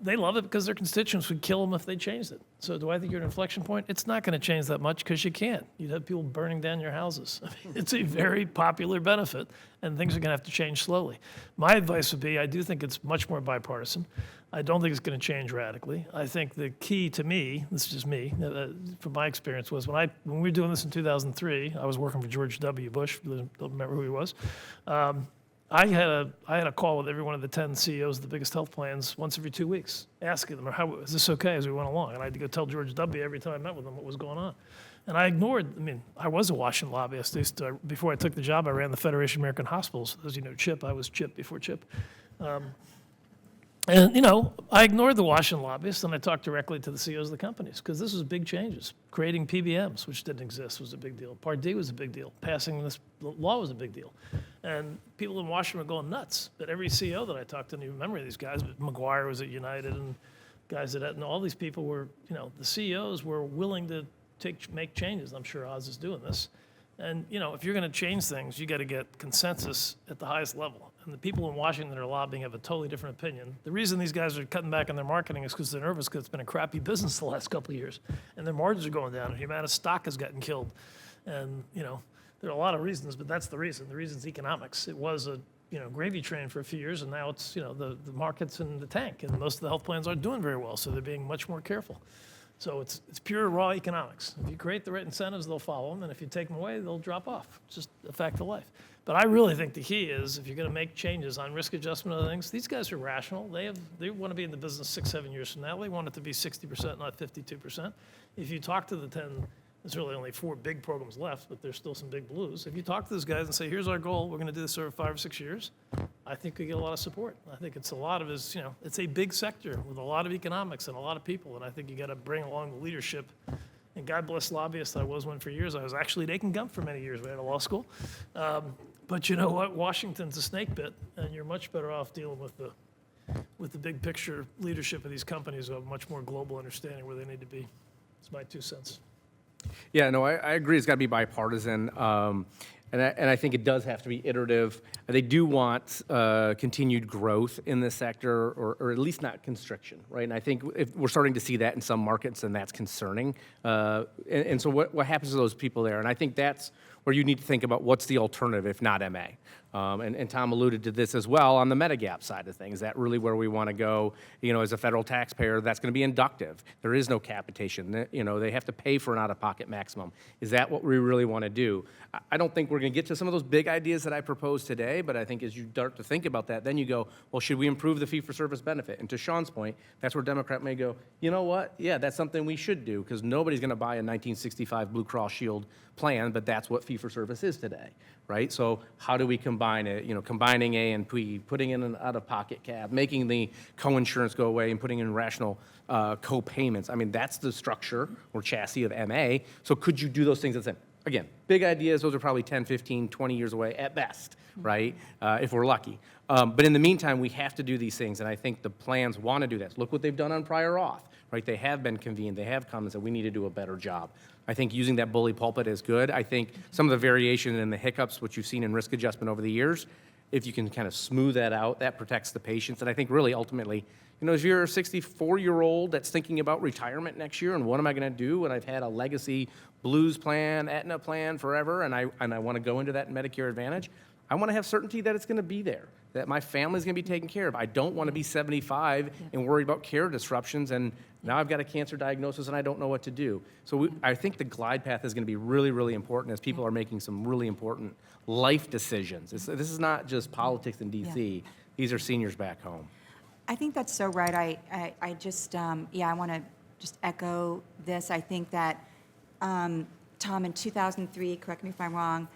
they love it because their constituents would kill them if they changed it. So do I think you're at an inflection point? It's not going to change that much because you can't. You'd have people burning down your houses. I mean, it's a very popular benefit, and things are going to have to change slowly. My advice would be, I do think it's much more bipartisan. I don't think it's going to change radically. I think the key to me, this is just me, from my experience, was when we were doing this in 2003, I was working for George W. Bush, don't remember who he was. I had a call with every one of the 10 CEOs of the biggest health plans once every 2 weeks, asking them, is this okay as we went along? And I had to go tell George W. every time I met with them what was going on. And I was a Washington lobbyist. Before I took the job, I ran the Federation of American Hospitals. As you know, CHIP, I was CHIP before CHIP. And, I ignored the Washington lobbyists, and I talked directly to the CEOs of the companies, because this was big changes. Creating PBMs, which didn't exist, was a big deal. Part D was a big deal. Passing this law was a big deal. And people in Washington were going nuts. But every CEO that I talked to, and you remember these guys, but McGuire was at United, and guys at Aetna, all these people were, the CEOs were willing to make changes. I'm sure Oz is doing this. And, if you're going to change things, you got to get consensus at the highest level. And the people in Washington that are lobbying have a totally different opinion. The reason these guys are cutting back on their marketing is because they're nervous because it's been a crappy business the last couple of years. And their margins are going down, and the amount of stock has gotten killed. And, there are a lot of reasons, but that's the reason. The reason's economics. It was a gravy train for a few years, and now it's, the market's in the tank, and most of the health plans aren't doing very well, so they're being much more careful. So it's pure raw economics. If you create the right incentives, they'll follow them, and if you take them away, they'll drop off. It's just a fact of life. But I really think the key is, if you're going to make changes on risk adjustment and other things, these guys are rational. They want to be in the business 6-7 years from now. They want it to be 60%, not 52%. If you talk to the 10 There's really only 4 big programs left, but there's still some big blues. If you talk to those guys and say, here's our goal, we're going to do this over 5 or 6 years, I think we get a lot of support. I think it's a lot of his, it's a big sector with a lot of economics and a lot of people, and I think you got to bring along the leadership. And God bless lobbyists. I was one for years. I was actually at Aiken Gump for many years right out of law school. But you know what? Washington's a snake pit, and you're much better off dealing with the big picture leadership of these companies who have much more global understanding where they need to be. It's my 2 cents. Yeah, no, I agree. It's got to be bipartisan, and I think it does have to be iterative. They do want continued growth in this sector, or at least not constriction, right? And I think if we're starting to see that in some markets, and that's concerning. And so what happens to those people there? And I think that's where you need to think about what's the alternative if not MA. And Tom alluded to this as well on the Medigap side of things. That really where we want to go, as a federal taxpayer, that's going to be inductive. There is no capitation. They have to pay for an out-of-pocket maximum. Is that what we really want to do? I don't think we're going to get to some of those big ideas that I proposed today, but I think as you start to think about that, then you go, well, should we improve the fee-for-service benefit? And to Sean's point, that's where Democrat may go, you know what? Yeah, that's something we should do, because nobody's going to buy a 1965 Blue Cross Shield plan, but that's what fee-for-service is today, right? So how do we combine it? Combining A and P, putting in an out-of-pocket cap, making the co-insurance go away and putting in rational co-payments. I mean, that's the structure or chassis of MA. So could you do those things at the same? Again, big ideas, those are probably 10, 15, 20 years away at best, right? If we're lucky. But in the meantime, we have to do these things, and I think the plans want to do this. Look what they've done on prior auth, right? They have been convened. They have come and said, we need to do a better job. I think using that bully pulpit is good. I think some of the variation and the hiccups, which you've seen in risk adjustment over the years, if you can kind of smooth that out, that protects the patients. And I think really ultimately, if you're a 64-year-old that's thinking about retirement next year and what am I going to do when I've had a legacy Blues plan, Aetna plan forever, and I want to go into that Medicare Advantage, I want to have certainty that it's going to be there, that my family's going to be taken care of. I don't want to be 75 and worried about care disruptions, and now I've got a cancer diagnosis and I don't know what to do. So I think the glide path is going to be really, really important as people are making some really important life decisions. This is not just politics in D.C. These are seniors back home. I think that's so right. I just, I want to just echo this. I think that, Tom, in 2003, correct me if I'm wrong,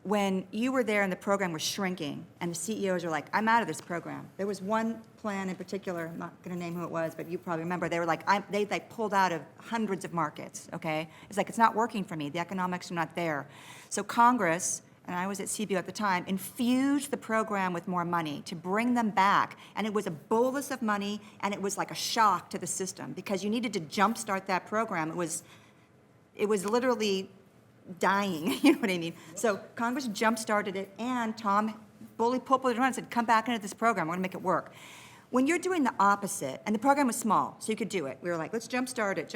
when you were there and the program was shrinking and the CEOs were like, I'm out of this program. There was one plan in particular, I'm not going to name who it was, but you probably remember, they were like, they pulled out of hundreds of markets, okay? It's like, it's not working for me. The economics are not there. So Congress, and I was at CBO at the time, infused the program with more money to bring them back. And it was a bolus of money, and it was like a shock to the system because you needed to jumpstart that program. It was literally dying, you know what I mean? So Congress jump-started it, and Tom bully pulpit around and said, come back into this program, we're gonna make it work. When you're doing the opposite, and the program was small, so you could do it. We were like, let's jumpstart it,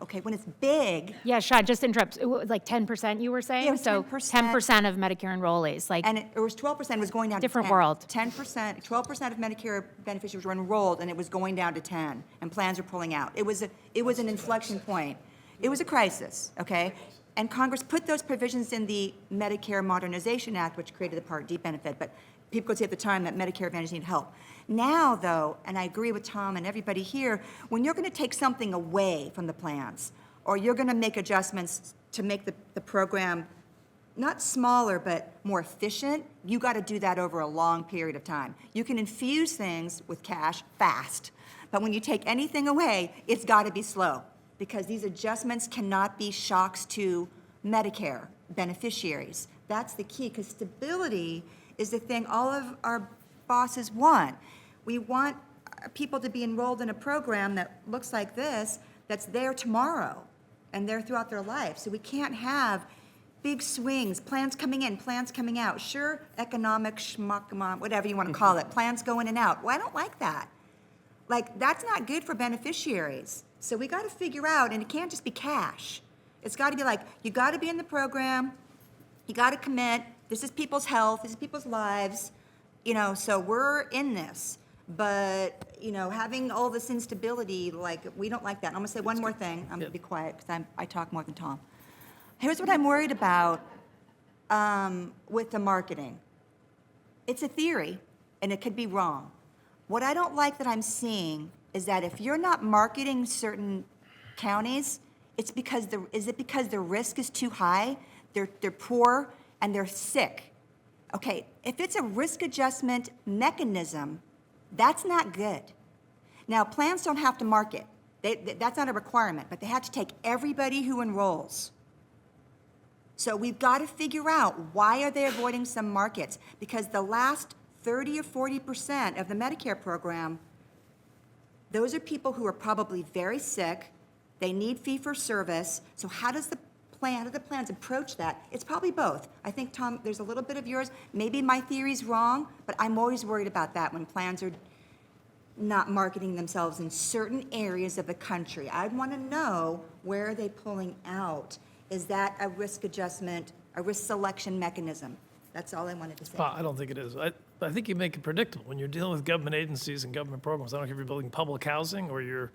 okay, when it's big. Yeah, Sean, just interrupt. It was like 10% you were saying? Yeah, it was so 10%. of Medicare enrollees. And it was 12%, it was going down Different to 10. world. 10%, 12% of Medicare beneficiaries were enrolled, and it was going down to 10, and plans were pulling out. It was an inflection point. It was a crisis, okay? And Congress put those provisions in the Medicare Modernization Act, which created the Part D benefit, but people could say at the time that Medicare Advantage needed help. Now, though, and I agree with Tom and everybody here, when you're going to take something away from the plans, or you're going to make adjustments to make the program not smaller, but more efficient, you got to do that over a long period of time. You can infuse things with cash fast, but when you take anything away, it's got to be slow, because these adjustments cannot be shocks to Medicare beneficiaries. That's the key, because stability is the thing all of our bosses want. We want people to be enrolled in a program that looks like this, that's there tomorrow, and there throughout their life. So we can't have big swings, plans coming in, plans coming out. Sure, economic schmuck, whatever you want to call it, plans go in and out. Well, I don't like that. Like, that's not good for beneficiaries. So we got to figure out, and it can't just be cash. It's got to be like, you got to be in the program, you got to commit, this is people's health, this is people's lives, so we're in this. But, having all this instability, like, we don't like that. And I'm going to say one more thing. I'm going to be quiet because I talk more than Tom. Here's what I'm worried about with the marketing. It's a theory, and it could be wrong. What I don't like that I'm seeing is that if you're not marketing certain counties, Is it because the risk is too high? They're poor and they're sick. Okay, if it's a risk adjustment mechanism, that's not good. Now, plans don't have to market. That's not a requirement, but they have to take everybody who enrolls. So we've got to figure out, why are they avoiding some markets? Because the last 30 or 40% of the Medicare program, those are people who are probably very sick. They need fee-for-service. So how do the plans approach that? It's probably both. I think, Tom, there's a little bit of yours. Maybe my theory's wrong, but I'm always worried about that when plans are not marketing themselves in certain areas of the country. I'd want to know, where are they pulling out? Is that a risk adjustment, a risk selection mechanism? That's all I wanted to say. I don't think it is. I think you make it predictable. When you're dealing with government agencies and government programs, I don't care if you're building public housing or you're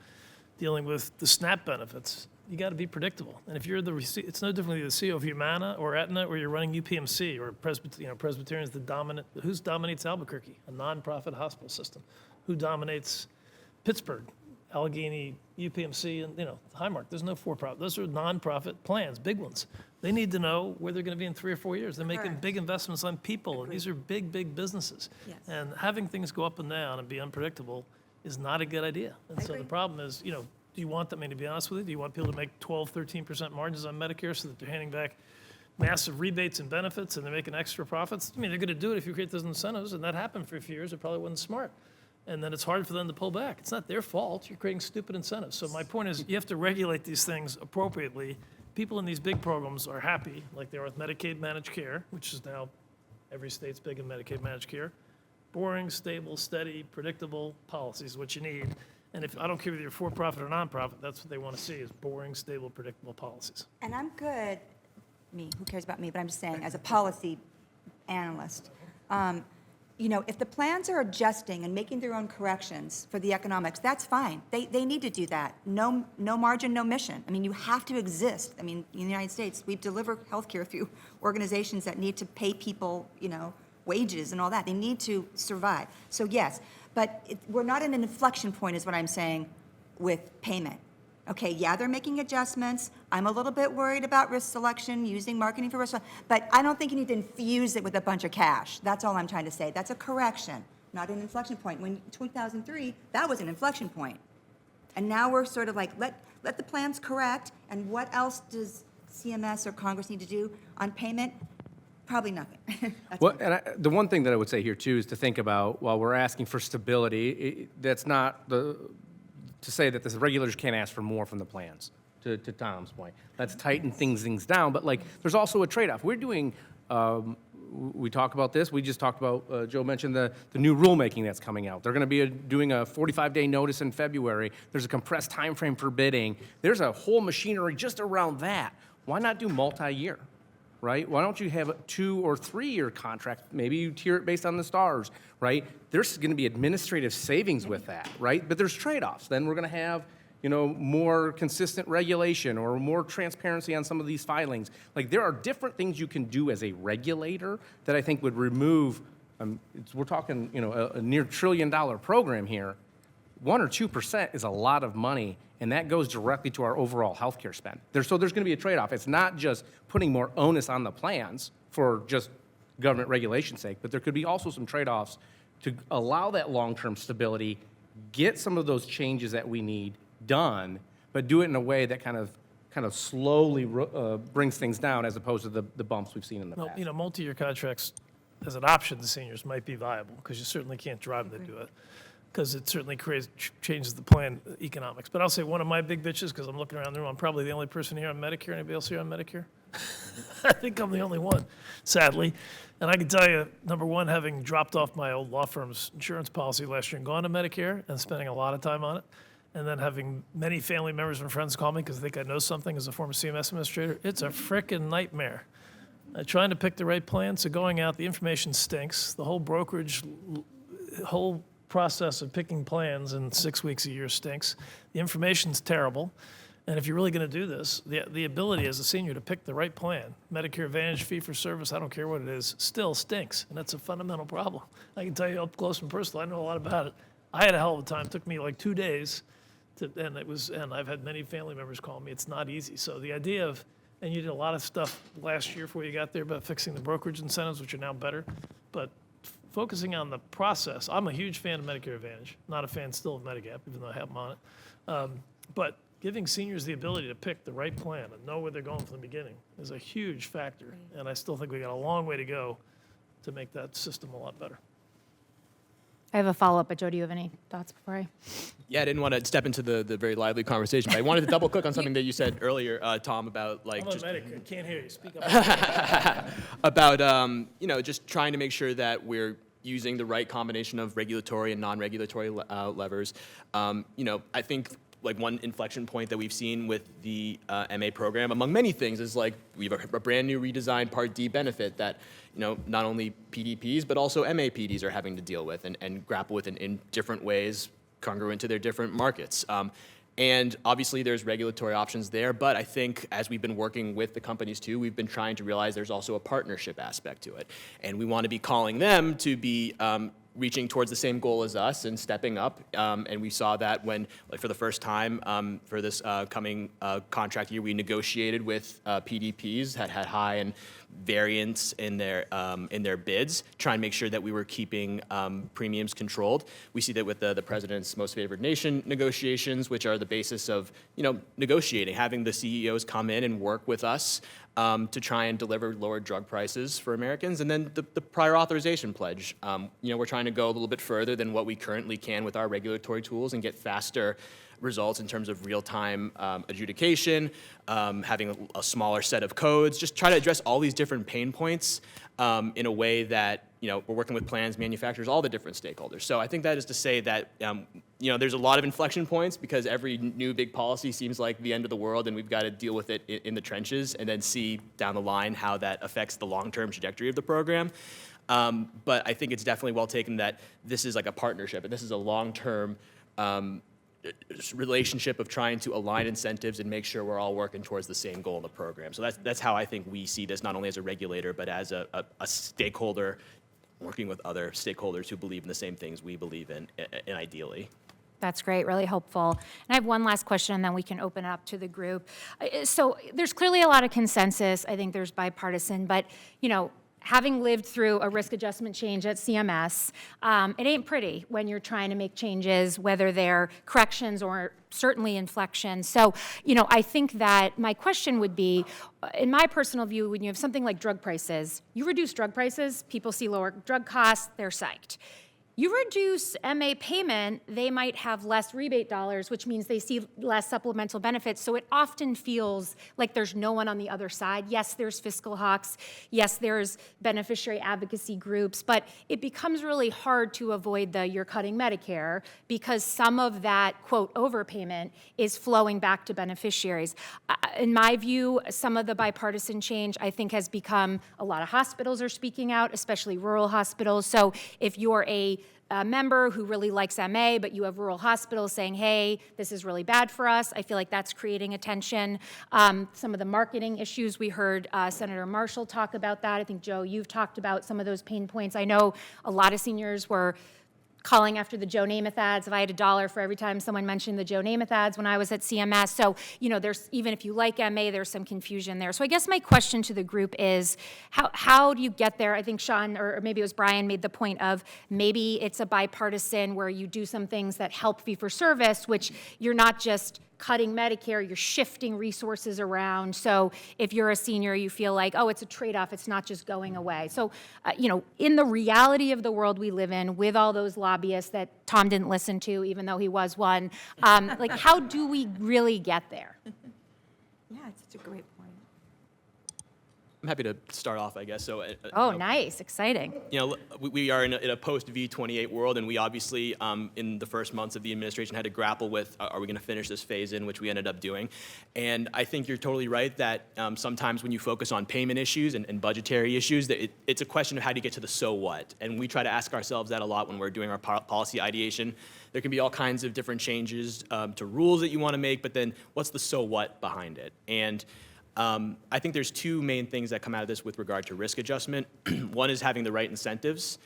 dealing with the SNAP benefits, you got to be predictable. And if you're it's no different than the CEO of Humana or Aetna, or you're running UPMC or Presbyterian's the dominant. Who dominates Albuquerque? A nonprofit hospital system. Who dominates Pittsburgh? Allegheny, UPMC, and Highmark. There's no for-profit. Those are nonprofit plans, big ones. They need to know where they're going to be in 3 or 4 years. They're making big investments on people, and these are big, big businesses. Yes. And having things go up and down and be unpredictable is not a good idea. And so the problem is, do you want them? I mean, to be honest with you, do you want people to make 12, 13% margins on Medicare so that they're handing back massive rebates and benefits and they're making extra profits? I mean, they're going to do it if you create those incentives, and that happened for a few years. It probably wasn't smart. And then it's hard for them to pull back. It's not their fault. You're creating stupid incentives. So my point is, you have to regulate these things appropriately. People in these big programs are happy, like they are with Medicaid managed care, which is now every state's big in Medicaid managed care. Boring, stable, steady, predictable policies is what you need. And I don't care whether you're for-profit or nonprofit, that's what they want to see, is boring, stable, predictable policies. And I'm good, who cares about me, but I'm just saying, as a policy analyst, if the plans are adjusting and making their own corrections for the economics, that's fine. They need to do that. No margin, no mission. I mean, you have to exist. I mean, in the United States, we deliver healthcare through organizations that need to pay people, wages and all that. They need to survive. So yes, but we're not in an inflection point, is what I'm saying, with payment. Okay, yeah, they're making adjustments. I'm a little bit worried about risk selection, using marketing for risk selection, but I don't think you need to infuse it with a bunch of cash. That's all I'm trying to say. That's a correction, not an inflection point. When 2003, that was an inflection point. And now we're sort of like, let the plans correct, and what else does CMS or Congress need to do on payment? Probably nothing. Well, and the one thing that I would say here, too, is to think about, while we're asking for stability, that's not to say that the regulators can't ask for more from the plans, to Tom's point. Let's tighten things down, but there's also a trade-off. We're doing, we talk about this, we just talked about, Joe mentioned the new rulemaking that's coming out. They're gonna be doing a 45-day notice in February. There's a compressed time frame for bidding. There's a whole machinery just around that. Why not do multi-year? Right? Why don't you have a 2 or 3 year contract? Maybe you tier it based on the stars, right? There's going to be administrative savings with that, right? But there's trade-offs. Then we're going to have, more consistent regulation or more transparency on some of these filings. There are different things you can do as a regulator that I think would remove, we're talking, a near $1 trillion program here. 1 or 2% is a lot of money, and that goes directly to our overall healthcare spend. So there's going to be a trade-off. It's not just putting more onus on the plans for just government regulation's sake, but there could be also some trade-offs to allow that long-term stability, get some of those changes that we need done, but do it in a way that kind of slowly brings things down, as opposed to the bumps we've seen in the past. Multi-year contracts as an option to seniors might be viable, because you certainly can't drive them to do it, because it certainly changes the plan economics. But I'll say one of my big bitches, because I'm looking around the room, I'm probably the only person here on Medicare. Anybody else here on Medicare? I think I'm the only one, sadly. And I can tell you, number one, having dropped off my old law firm's insurance policy last year and gone to Medicare and spending a lot of time on it, and then having many family members and friends call me because they think I know something as a former CMS administrator, it's a frickin' nightmare. Trying to pick the right plan, so going out, the information stinks. The whole brokerage, whole process of picking plans in 6 weeks a year stinks. The information's terrible. And if you're really going to do this, the ability as a senior to pick the right plan, Medicare Advantage, fee-for-service, I don't care what it is, still stinks. And that's a fundamental problem. I can tell you up close and personal, I know a lot about it. I had a hell of a time. It took me like 2 days And I've had many family members call me, it's not easy. So the idea of, and you did a lot of stuff last year before you got there about fixing the brokerage incentives, which are now better, but focusing on the process. I'm a huge fan of Medicare Advantage, not a fan still of Medigap, even though I have them on it. But giving seniors the ability to pick the right plan and know where they're going from the beginning is a huge factor. And I still think we got a long way to go to make that system a lot better. I have a follow-up, but Joe, do you have any thoughts before I? Yeah, I didn't want to step into the very lively conversation, but I wanted to double click on something that you said earlier, Tom, about like I'm a just medic, I can't hear you, speak up. about just trying to make sure that we're using the right combination of regulatory and non-regulatory levers. I think like one inflection point that we've seen with the MA program, among many things, is like we have a brand new redesigned Part D benefit that not only PDPs but also MAPDs are having to deal with and grapple with in different ways congruent to their different markets. And obviously there's regulatory options there, but I think as we've been working with the companies too, we've been trying to realize there's also a partnership aspect to it. And we want to be calling them to be reaching towards the same goal as us and stepping up. And we saw that when, like, for the first time for this coming contract year, we negotiated with PDPs that had high and variance in their bids, trying to make sure that we were keeping premiums controlled. We see that with the President's Most Favored Nation negotiations, which are the basis of negotiating, having the CEOs come in and work with us to try and deliver lower drug prices for Americans. And then the prior authorization pledge. We're trying to go a little bit further than what we currently can with our regulatory tools and get faster results in terms of real-time adjudication, having a smaller set of codes, just try to address all these different pain points in a way that we're working with plans, manufacturers, all the different stakeholders. So I think that is to say that there's a lot of inflection points because every new big policy seems like the end of the world, and we've got to deal with it in the trenches and then see down the line how that affects the long-term trajectory of the program. But I think it's definitely well taken that this is like a partnership, and this is a long-term relationship of trying to align incentives and make sure we're all working towards the same goal in the program. So that's how I think we see this, not only as a regulator, but as a stakeholder working with other stakeholders who believe in the same things we believe in, and ideally. That's great, really helpful. And I have one last question, and then we can open up to the group. So there's clearly a lot of consensus. I think there's bipartisan, but having lived through a risk adjustment change at CMS, it ain't pretty when you're trying to make changes, whether they're corrections or certainly inflections. So, I think that my question would be, in my personal view, when you have something like drug prices, you reduce drug prices, people see lower drug costs, they're psyched. You reduce MA payment, they might have less rebate dollars, which means they see less supplemental benefits. So it often feels like there's no one on the other side. Yes, there's fiscal hawks. Yes, there's beneficiary advocacy groups. But it becomes really hard to avoid the you're cutting Medicare because some of that, quote, overpayment is flowing back to beneficiaries. In my view, some of the bipartisan change, I think, has become a lot of hospitals are speaking out, especially rural hospitals. So if you're a member who really likes MA, but you have rural hospitals saying, hey, this is really bad for us, I feel like that's creating a tension. Some of the marketing issues, we heard Senator Marshall talk about that. I think, Joe, you've talked about some of those pain points. I know a lot of seniors were calling after the Joe Namath ads. If I had $1 for every time someone mentioned the Joe Namath ads when I was at CMS. So, there's, even if you like MA, there's some confusion there. So I guess my question to the group is, how do you get there? I think Sean, or maybe it was Brian, made the point of maybe it's a bipartisan where you do some things that help fee for service, which you're not just cutting Medicare, you're shifting resources around. So if you're a senior, you feel like, oh, it's a trade-off, it's not just going away. So, in the reality of the world we live in, with all those lobbyists that Tom didn't listen to, even though he was one, how do we really get there? Yeah, it's such a great point. I'm happy to start off, I guess. So, Nice, exciting. We are in a post-V28 world, and we obviously, in the first months of the administration, had to grapple with, are we going to finish this phase in, which we ended up doing. And I think you're totally right that sometimes when you focus on payment issues and budgetary issues, that it's a question of how do you get to the so what. And we try to ask ourselves that a lot when we're doing our policy ideation. There can be all kinds of different changes to rules that you want to make, but then what's the so what behind it? And I think there's two main things that come out of this with regard to risk adjustment. One is having the right incentives.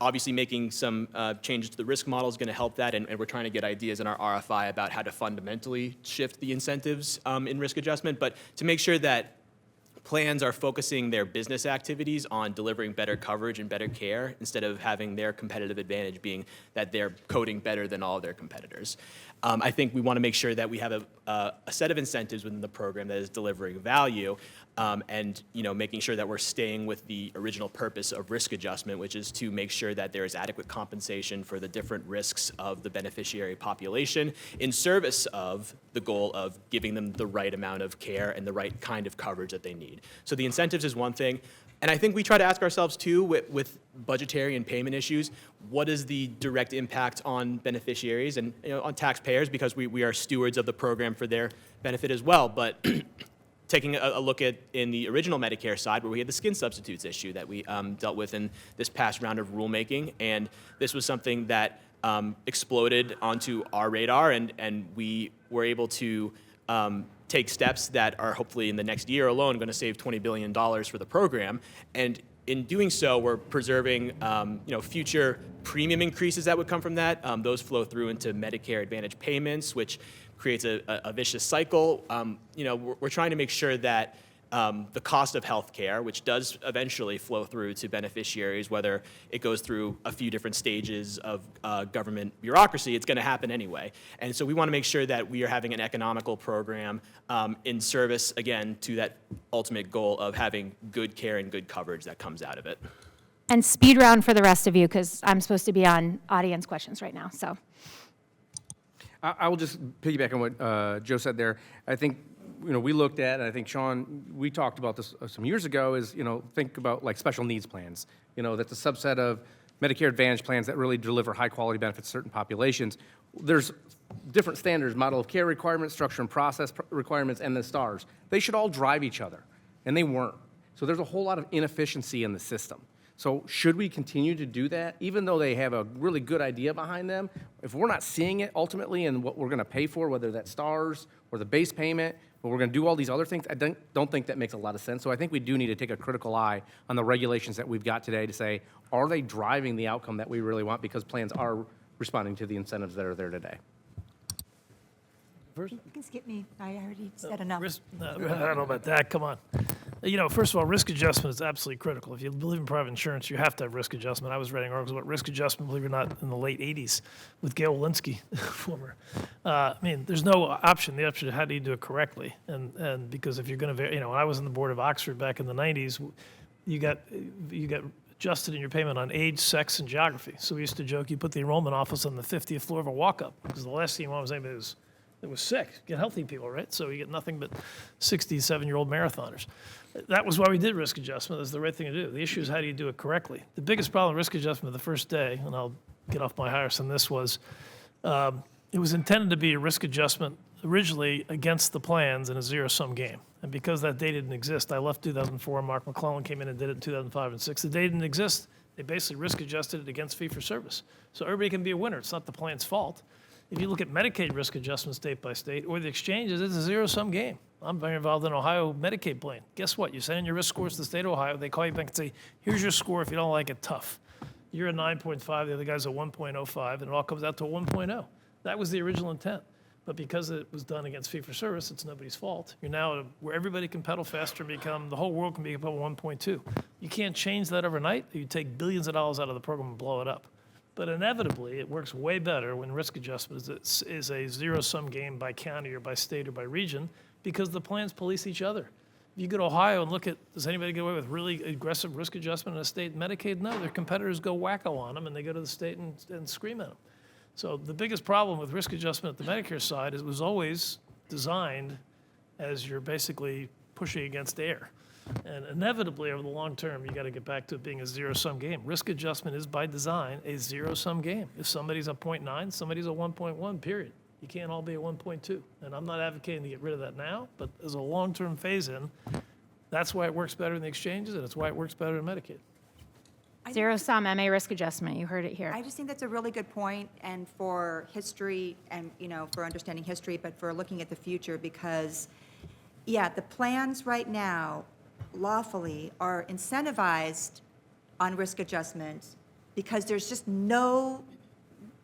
Obviously, making some changes to the risk model is going to help that, and we're trying to get ideas in our RFI about how to fundamentally shift the incentives in risk adjustment, but to make sure that plans are focusing their business activities on delivering better coverage and better care instead of having their competitive advantage being that they're coding better than all of their competitors. I think we want to make sure that we have a set of incentives within the program that is delivering value, and making sure that we're staying with the original purpose of risk adjustment, which is to make sure that there is adequate compensation for the different risks of the beneficiary population in service of the goal of giving them the right amount of care and the right kind of coverage that they need. So the incentives is one thing. And I think we try to ask ourselves, too, with budgetary and payment issues, what is the direct impact on beneficiaries and on taxpayers, because we are stewards of the program for their benefit as well. But taking a look at in the original Medicare side, where we had the skin substitutes issue that we dealt with in this past round of rulemaking, and this was something that exploded onto our radar, and we were able to take steps that are hopefully in the next year alone going to save $20 billion for the program. And in doing so, we're preserving future premium increases that would come from that. Those flow through into Medicare Advantage payments, which creates a vicious cycle. We're trying to make sure that the cost of health care, which does eventually flow through to beneficiaries, whether it goes through a few different stages of government bureaucracy, it's going to happen anyway. And so we want to make sure that we are having an economical program in service, again, to that ultimate goal of having good care and good coverage that comes out of it. And speed round for the rest of you, because I'm supposed to be on audience questions right now, so. I will just piggyback on what Joe said there. I think we looked at, and I think Sean, we talked about this some years ago, is think about like special needs plans. That's a subset of Medicare Advantage plans that really deliver high quality benefits to certain populations. There's different standards, model of care requirements, structure and process requirements, and the stars. They should all drive each other, and they weren't. So there's a whole lot of inefficiency in the system. So should we continue to do that, even though they have a really good idea behind them? If we're not seeing it ultimately in what we're going to pay for, whether that's stars or the base payment, but we're going to do all these other things, I don't think that makes a lot of sense. So I think we do need to take a critical eye on the regulations that we've got today to say, are they driving the outcome that we really want? Because plans are responding to the incentives that are there today. You can skip me. I already said enough. I don't know about that. Come on. First of all, risk adjustment is absolutely critical. If you believe in private insurance, you have to have risk adjustment. I was writing articles about risk adjustment, believe it or not, in the late 80s with Gail Walensky, former. There's no option. The option is how do you do it correctly? And because if you're going to, when I was on the board of Oxford back in the 90s, you got adjusted in your payment on age, sex, and geography. So we used to joke, you put the enrollment office on the 50th floor of a walk-up, because the last thing you want was anybody that was sick. Get healthy people, right? So you get nothing but 67-year-old marathoners. That was why we did risk adjustment. That's the right thing to do. The issue is how do you do it correctly? The biggest problem with risk adjustment the first day, and I'll get off my horse on this, was it was intended to be a risk adjustment originally against the plans in a zero-sum game. And because that data didn't exist, I left 2004, Mark McClellan came in and did it in 2005 and 2006. The data didn't exist. They basically risk adjusted it against fee-for-service. So everybody can be a winner. It's not the plan's fault. If you look at Medicaid risk adjustment state by state, or the exchanges, it's a zero-sum game. I'm very involved in Ohio Medicaid plan. Guess what? You send in your risk scores to the state of Ohio. They call you back and say, here's your score. If you don't like it, tough. You're a 9.5. The other guy's a 1.05, and it all comes out to a 1.0. That was the original intent. But because it was done against fee-for-service, it's nobody's fault. You're now at where everybody can pedal faster and become, the whole world can become 1.2. You can't change that overnight. You take billions of dollars out of the program and blow it up. But inevitably, it works way better when risk adjustment is a zero-sum game by county or by state or by region, because the plans police each other. If you go to Ohio and look at, does anybody get away with really aggressive risk adjustment in a state Medicaid? No, their competitors go wacko on them, and they go to the state and scream at them. So the biggest problem with risk adjustment at the Medicare side is it was always designed as you're basically pushing against air. And inevitably, over the long term, you got to get back to it being a zero-sum game. Risk adjustment is, by design, a zero-sum game. If somebody's a 0.9, somebody's a 1.1, period. You can't all be a 1.2. And I'm not advocating to get rid of that now, but as a long-term phase-in, that's why it works better in the exchanges, and it's why it works better in Medicaid. Zero-sum MA risk adjustment, you heard it here. I just think that's a really good point, and for history and, for understanding history, but for looking at the future, because, yeah, the plans right now lawfully are incentivized on risk adjustment because there's just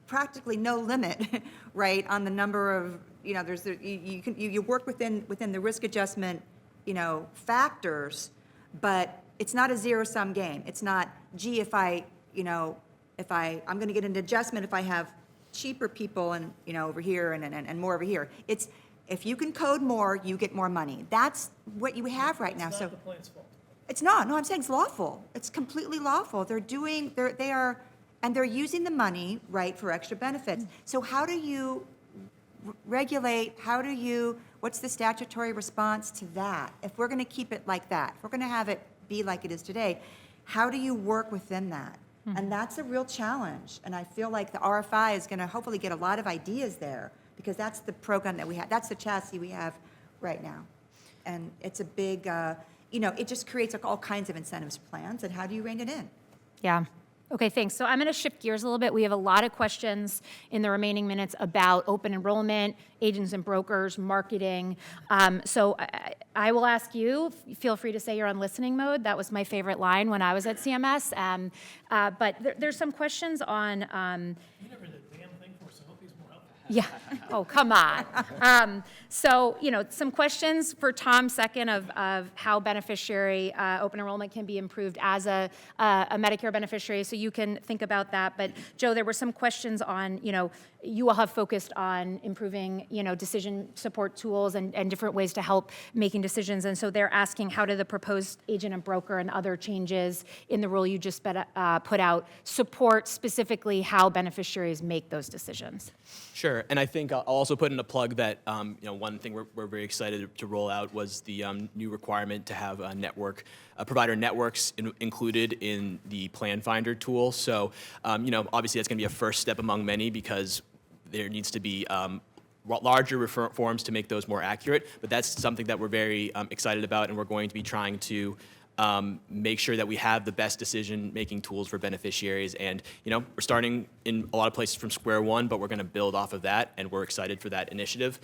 practically no limit, right, on the number of, you work within the risk adjustment, factors, but it's not a zero-sum game. It's not, gee, I'm going to get an adjustment if I have cheaper people and, over here and more over here. It's, if you can code more, you get more money. That's what you have right now. It's So not the plan's fault. it's not. No, I'm saying it's lawful. It's completely lawful. And they're using the money, right, for extra benefits. So how do you regulate, what's the statutory response to that? If we're going to keep it like that, if we're going to have it be like it is today, how do you work within that? And that's a real challenge. And I feel like the RFI is going to hopefully get a lot of ideas there, because that's the program that we have, that's the chassis we have right now. And it's a big, it just creates all kinds of incentives plans, and how do you rein it in? Yeah. Okay, thanks. So I'm going to shift gears a little bit. We have a lot of questions in the remaining minutes about open enrollment, agents and brokers, marketing. So I will ask you, feel free to say you're on listening mode. That was my favorite line when I was at CMS. But there's some questions on... You never did a damn thing for us. I hope he's more helpful. Yeah. Oh, come on. So, some questions for Tom second of how beneficiary open enrollment can be improved as a Medicare beneficiary. So you can think about that. But Joe, there were some questions on, you all have focused on improving, decision support tools and different ways to help making decisions. And so they're asking, how do the proposed agent and broker and other changes in the rule you just put out support specifically how beneficiaries make those decisions? Sure, and I think I'll also put in a plug that one thing we're very excited to roll out was the new requirement to have provider networks included in the Plan Finder tool. So, obviously that's going to be a first step among many, because there needs to be larger forms to make those more accurate. But that's something that we're very excited about, and we're going to be trying to make sure that we have the best decision-making tools for beneficiaries. And, we're starting in a lot of places from square one, but we're going to build off of that, and we're excited for that initiative.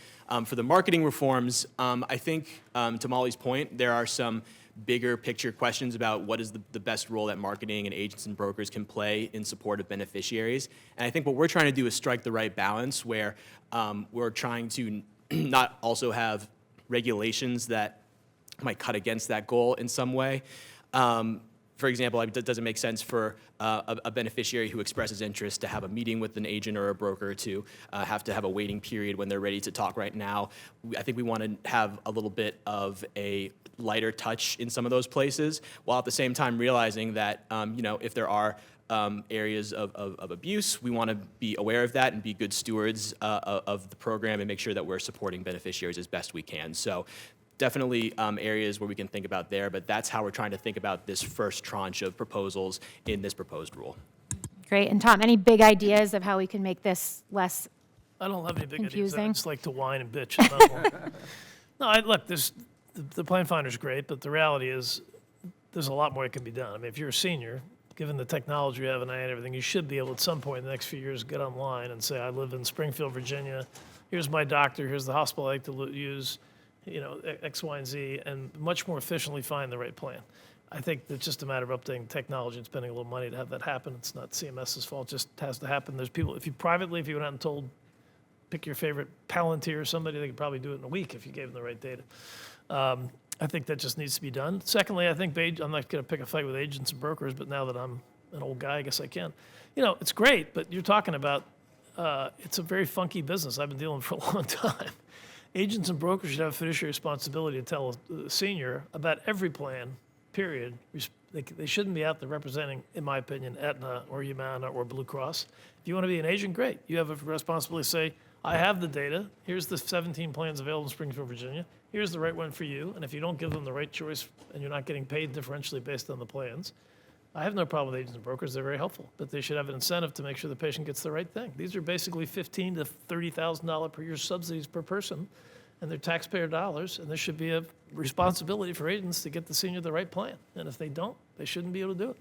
For the marketing reforms, I think, to Molly's point, there are some bigger picture questions about what is the best role that marketing and agents and brokers can play in support of beneficiaries. And I think what we're trying to do is strike the right balance where we're trying to not also have regulations that might cut against that goal in some way. For example, it doesn't make sense for a beneficiary who expresses interest to have a meeting with an agent or a broker to have a waiting period when they're ready to talk right now. I think we want to have a little bit of a lighter touch in some of those places, while at the same time realizing that, if there are areas of abuse, we want to be aware of that and be good stewards of the program and make sure that we're supporting beneficiaries as best we can. So definitely areas where we can think about there, but that's how we're trying to think about this first tranche of proposals in this proposed rule. Great. And Tom, any big ideas of how we can make this less I don't have any big confusing? ideas. I just like to whine and bitch. Look, the Plan Finder's great, but the reality is there's a lot more that can be done. I mean, if you're a senior, given the technology we have and everything, you should be able at some point in the next few years get online and say, I live in Springfield, Virginia. Here's my doctor. Here's the hospital I like to use, X, Y, and Z, and much more efficiently find the right plan. I think it's just a matter of updating technology and spending a little money to have that happen. It's not CMS's fault. It just has to happen. There's people, if you went out and told, pick your favorite Palantir or somebody, they could probably do it in a week if you gave them the right data. I think that just needs to be done. Secondly, I think I'm not going to pick a fight with agents and brokers, but now that I'm an old guy, I guess I can. It's great, but you're talking about, it's a very funky business. I've been dealing for a long time. Agents and brokers should have a fiduciary responsibility to tell a senior about every plan, period. They shouldn't be out there representing, in my opinion, Aetna or Humana or Blue Cross. If you want to be an agent, great. You have a responsibility to say, I have the data. Here's the 17 plans available in Springfield, Virginia. Here's the right one for you. And if you don't give them the right choice and you're not getting paid differentially based on the plans, I have no problem with agents and brokers. They're very helpful. But they should have an incentive to make sure the patient gets the right thing. These are basically $15,000 to $30,000 per year subsidies per person, and they're taxpayer dollars. And there should be a responsibility for agents to get the senior the right plan. And if they don't, they shouldn't be able to do it.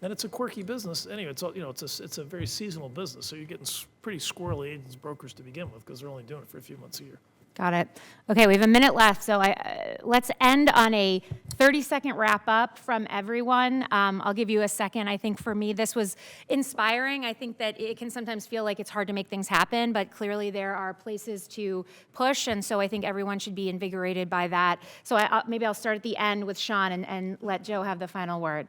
And it's a quirky business. Anyway, it's a very seasonal business. So you're getting pretty squirrely agents, brokers to begin with, because they're only doing it for a few months a year. Got it. Okay, we have a minute left, so let's end on a 30-second wrap-up from everyone. I'll give you a second. I think for me, this was inspiring. I think that it can sometimes feel like it's hard to make things happen, but clearly there are places to push, and so I think everyone should be invigorated by that. So maybe I'll start at the end with Sean and let Joe have the final word.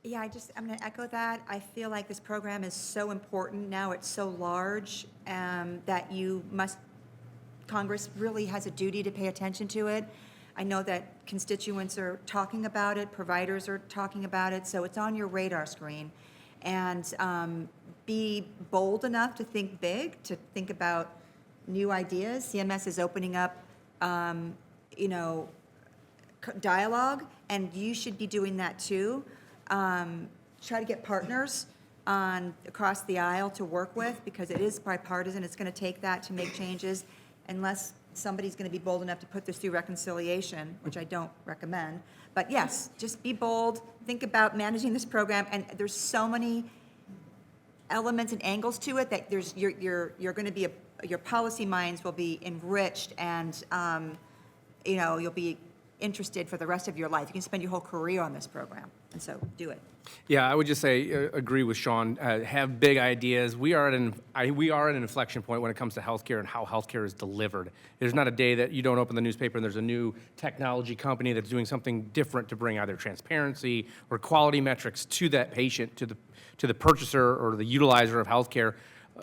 Yeah, I'm going to echo that. I feel like this program is so important now. It's so large that Congress really has a duty to pay attention to it. I know that constituents are talking about it, providers are talking about it, so it's on your radar screen. And be bold enough to think big, to think about new ideas. CMS is opening up, dialogue, and you should be doing that too. Try to get partners across the aisle to work with, because it is bipartisan. It's going to take that to make changes, unless somebody's going to be bold enough to put this through reconciliation, which I don't recommend. But yes, just be bold. Think about managing this program, and there's so many elements and angles to it that you're going to be your policy minds will be enriched, and you'll be interested for the rest of your life. You can spend your whole career on this program, and so do it. Yeah, I would just say, agree with Sean, have big ideas. We are at an inflection point when it comes to healthcare and how healthcare is delivered. There's not a day that you don't open the newspaper and there's a new technology company that's doing something different to bring either transparency or quality metrics to that patient, to the purchaser or the utilizer of healthcare.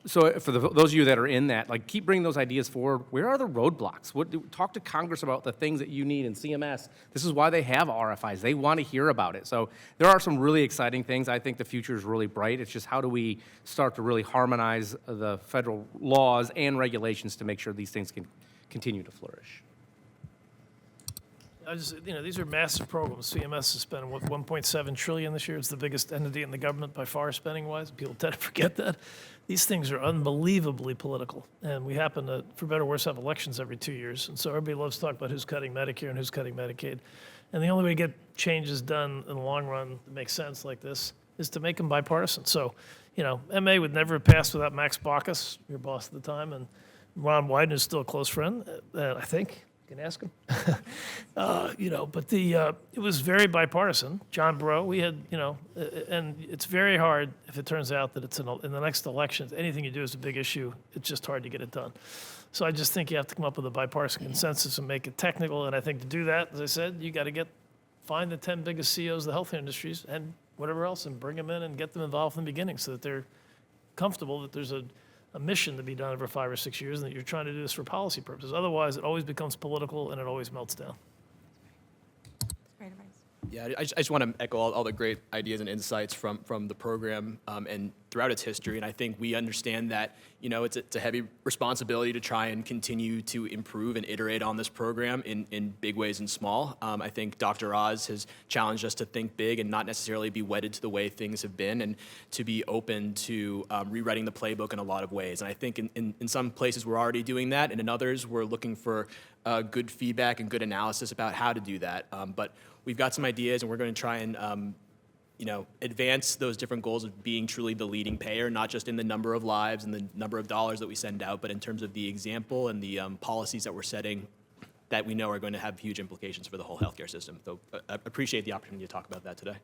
So for those of you that are in that, keep bringing those ideas forward. Where are the roadblocks? Talk to Congress about the things that you need in CMS. This is why they have RFIs. They want to hear about it. So there are some really exciting things. I think the future is really bright. It's just how do we start to really harmonize the federal laws and regulations to make sure these things can continue to flourish. These are massive programs. CMS is spending, $1.7 trillion this year. It's the biggest entity in the government by far, spending-wise. People tend to forget that. These things are unbelievably political, and we happen to, for better or worse, have elections every 2 years. And so everybody loves to talk about who's cutting Medicare and who's cutting Medicaid. And the only way to get changes done in the long run that make sense like this is to make them bipartisan. So, MA would never have passed without Max Baucus, your boss at the time, and Ron Wyden is still a close friend, I think. You can ask him. But it was very bipartisan. John Breaux, we had, and it's very hard if it turns out that it's in the next elections, anything you do is a big issue. It's just hard to get it done. So I just think you have to come up with a bipartisan consensus and make it technical. And I think to do that, as I said, you got to find the 10 biggest CEOs of the health industries and whatever else, and bring them in and get them involved from the beginning so that they're comfortable that there's a mission to be done over 5 or 6 years, and that you're trying to do this for policy purposes. Otherwise, it always becomes political, and it always melts down. Great advice. Yeah, I just want to echo all the great ideas and insights from the program and throughout its history. And I think we understand that, it's a heavy responsibility to try and continue to improve and iterate on this program in big ways and small. I think Dr. Oz has challenged us to think big and not necessarily be wedded to the way things have been, and to be open to rewriting the playbook in a lot of ways. And I think in some places we're already doing that, and in others we're looking for good feedback and good analysis about how to do that. But we've got some ideas, and we're going to try and advance those different goals of being truly the leading payer, not just in the number of lives and the number of dollars that we send out, but in terms of the example and the policies that we're setting that we know are going to have huge implications for the whole healthcare system. So I appreciate the opportunity to talk about that today.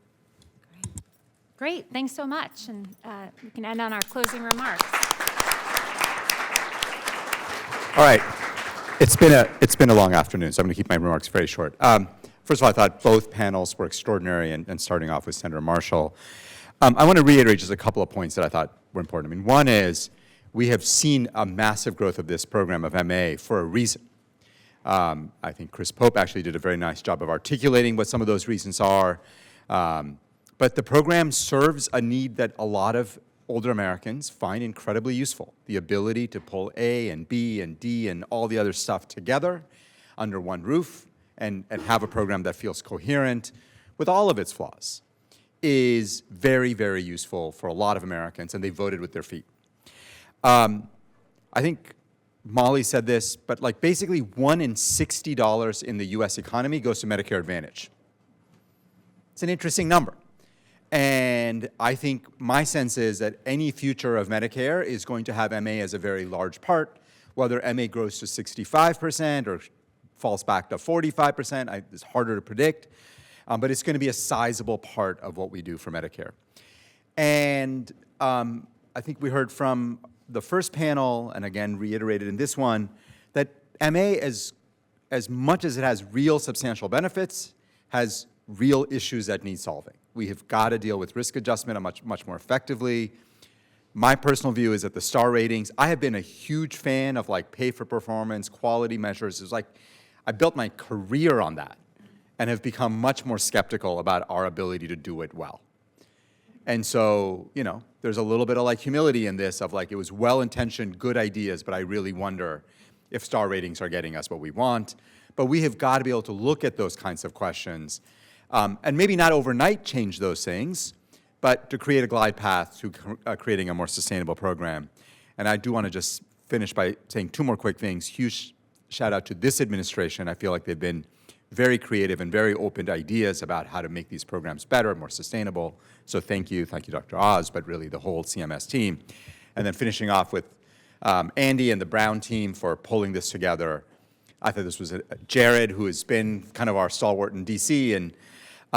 Great, thanks so much. And we can end on our closing remarks. All right. It's been a long afternoon, so I'm going to keep my remarks very short. First of all, I thought both panels were extraordinary, and starting off with Senator Marshall. I want to reiterate just a couple of points that I thought were important. One is we have seen a massive growth of this program of MA for a reason. I think Chris Pope actually did a very nice job of articulating what some of those reasons are. But the program serves a need that a lot of older Americans find incredibly useful, the ability to pull A and B and D and all the other stuff together under one roof and have a program that feels coherent with all of its flaws is very, very useful for a lot of Americans, and they voted with their feet. I think Molly said this, but basically $1 in $60 in the US economy goes to Medicare Advantage. It's an interesting number. And I think my sense is that any future of Medicare is going to have MA as a very large part. Whether MA grows to 65% or falls back to 45%, it's harder to predict, but it's going to be a sizable part of what we do for Medicare. And I think we heard from the first panel, and again reiterated in this one, that MA, as much as it has real substantial benefits, has real issues that need solving. We have got to deal with risk adjustment much more effectively. My personal view is that the star ratings, I have been a huge fan of like pay for performance, quality measures. It's like, I built my career on that and have become much more skeptical about our ability to do it well. And so, you know, there's a little bit of like humility in this of like, it was well-intentioned, good ideas, but I really wonder if star ratings are getting us what we want. But we have got to be able to look at those kinds of questions and maybe not overnight change those things, but to create a glide path to creating a more sustainable program. And I do want to just finish by saying two more quick things. Huge shout out to this administration. I feel like they've been very creative and very open to ideas about how to make these programs better, more sustainable. So thank you, Dr. Oz, but really the whole CMS team. And then finishing off with Andy and the Brown team for pulling this together. I thought this was Jared, who has been kind of our stalwart in DC. And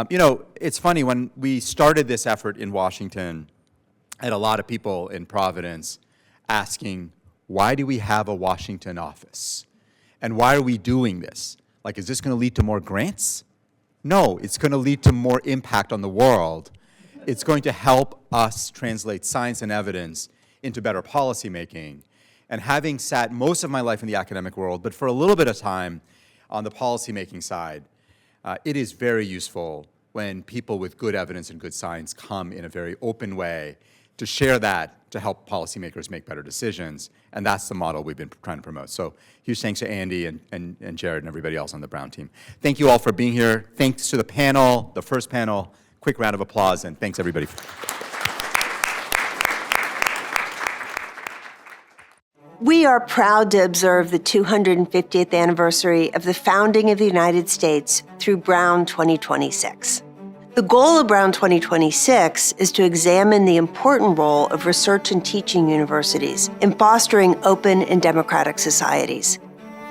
you know, it's funny, when we started this effort in Washington, I had a lot of people in Providence asking, why do we have a Washington office? And why are we doing this? Like, is this going to lead to more grants? No, it's going to lead to more impact on the world. It's going to help us translate science and evidence into better policymaking. And having sat most of my life in the academic world, but for a little bit of time on the policymaking side, it is very useful when people with good evidence and good science come in a very open way to share that to help policymakers make better decisions. And that's the model we've been trying to promote. So huge thanks to Andy and Jared and everybody else on the Brown team. Thank you all for being here. Thanks to the panel, the first panel. Quick round of applause, and thanks everybody. We are proud to observe the 250th anniversary of the founding of the United States through Brown 2026. The goal of Brown 2026 is to examine the important role of research and teaching universities in fostering open and democratic societies.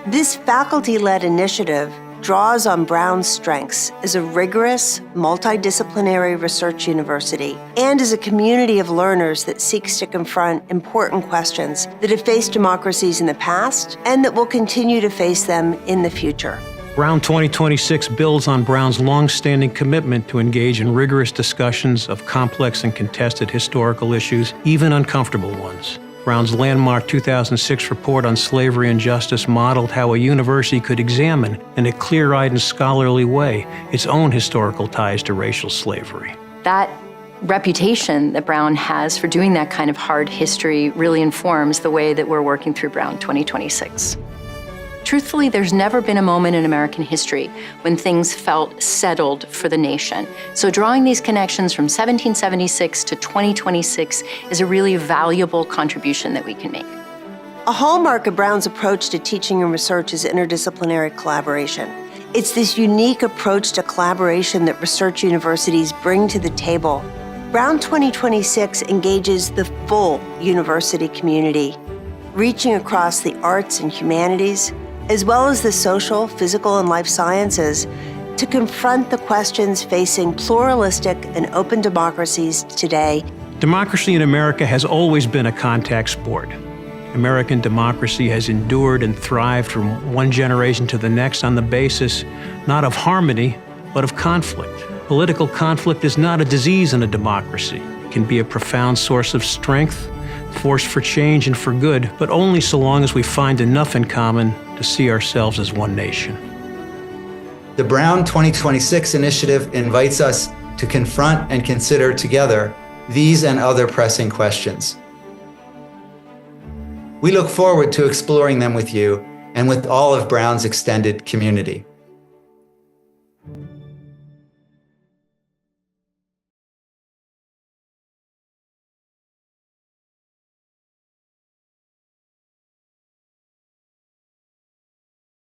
This faculty-led initiative draws on Brown's strengths as a rigorous, multidisciplinary research university and as a community of learners that seeks to confront important questions that have faced democracies in the past and that will continue to face them in the future. Brown 2026 builds on Brown's long-standing commitment to engage in rigorous discussions of complex and contested historical issues, even uncomfortable ones. Brown's landmark 2006 report on slavery and justice modeled how a university could examine, in a clear-eyed and scholarly way, its own historical ties to racial slavery. That reputation that Brown has for doing that kind of hard history really informs the way that we're working through Brown 2026. Truthfully, there's never been a moment in American history when things felt settled for the nation. So drawing these connections from 1776 to 2026 is a really valuable contribution that we can make. A hallmark of Brown's approach to teaching and research is interdisciplinary collaboration. It's this unique approach to collaboration that research universities bring to the table. Brown 2026 engages the full university community, reaching across the arts and humanities, as well as the social, physical, and life sciences, to confront the questions facing pluralistic and open democracies today. Democracy in America has always been a contact sport. American democracy has endured and thrived from one generation to the next on the basis not of harmony, but of conflict. Political conflict is not a disease in a democracy. It can be a profound source of strength, force for change and for good, but only so long as we find enough in common to see ourselves as one nation. The Brown 2026 initiative invites us to confront and consider together these and other pressing questions. We look forward to exploring them with you and with all of Brown's extended community.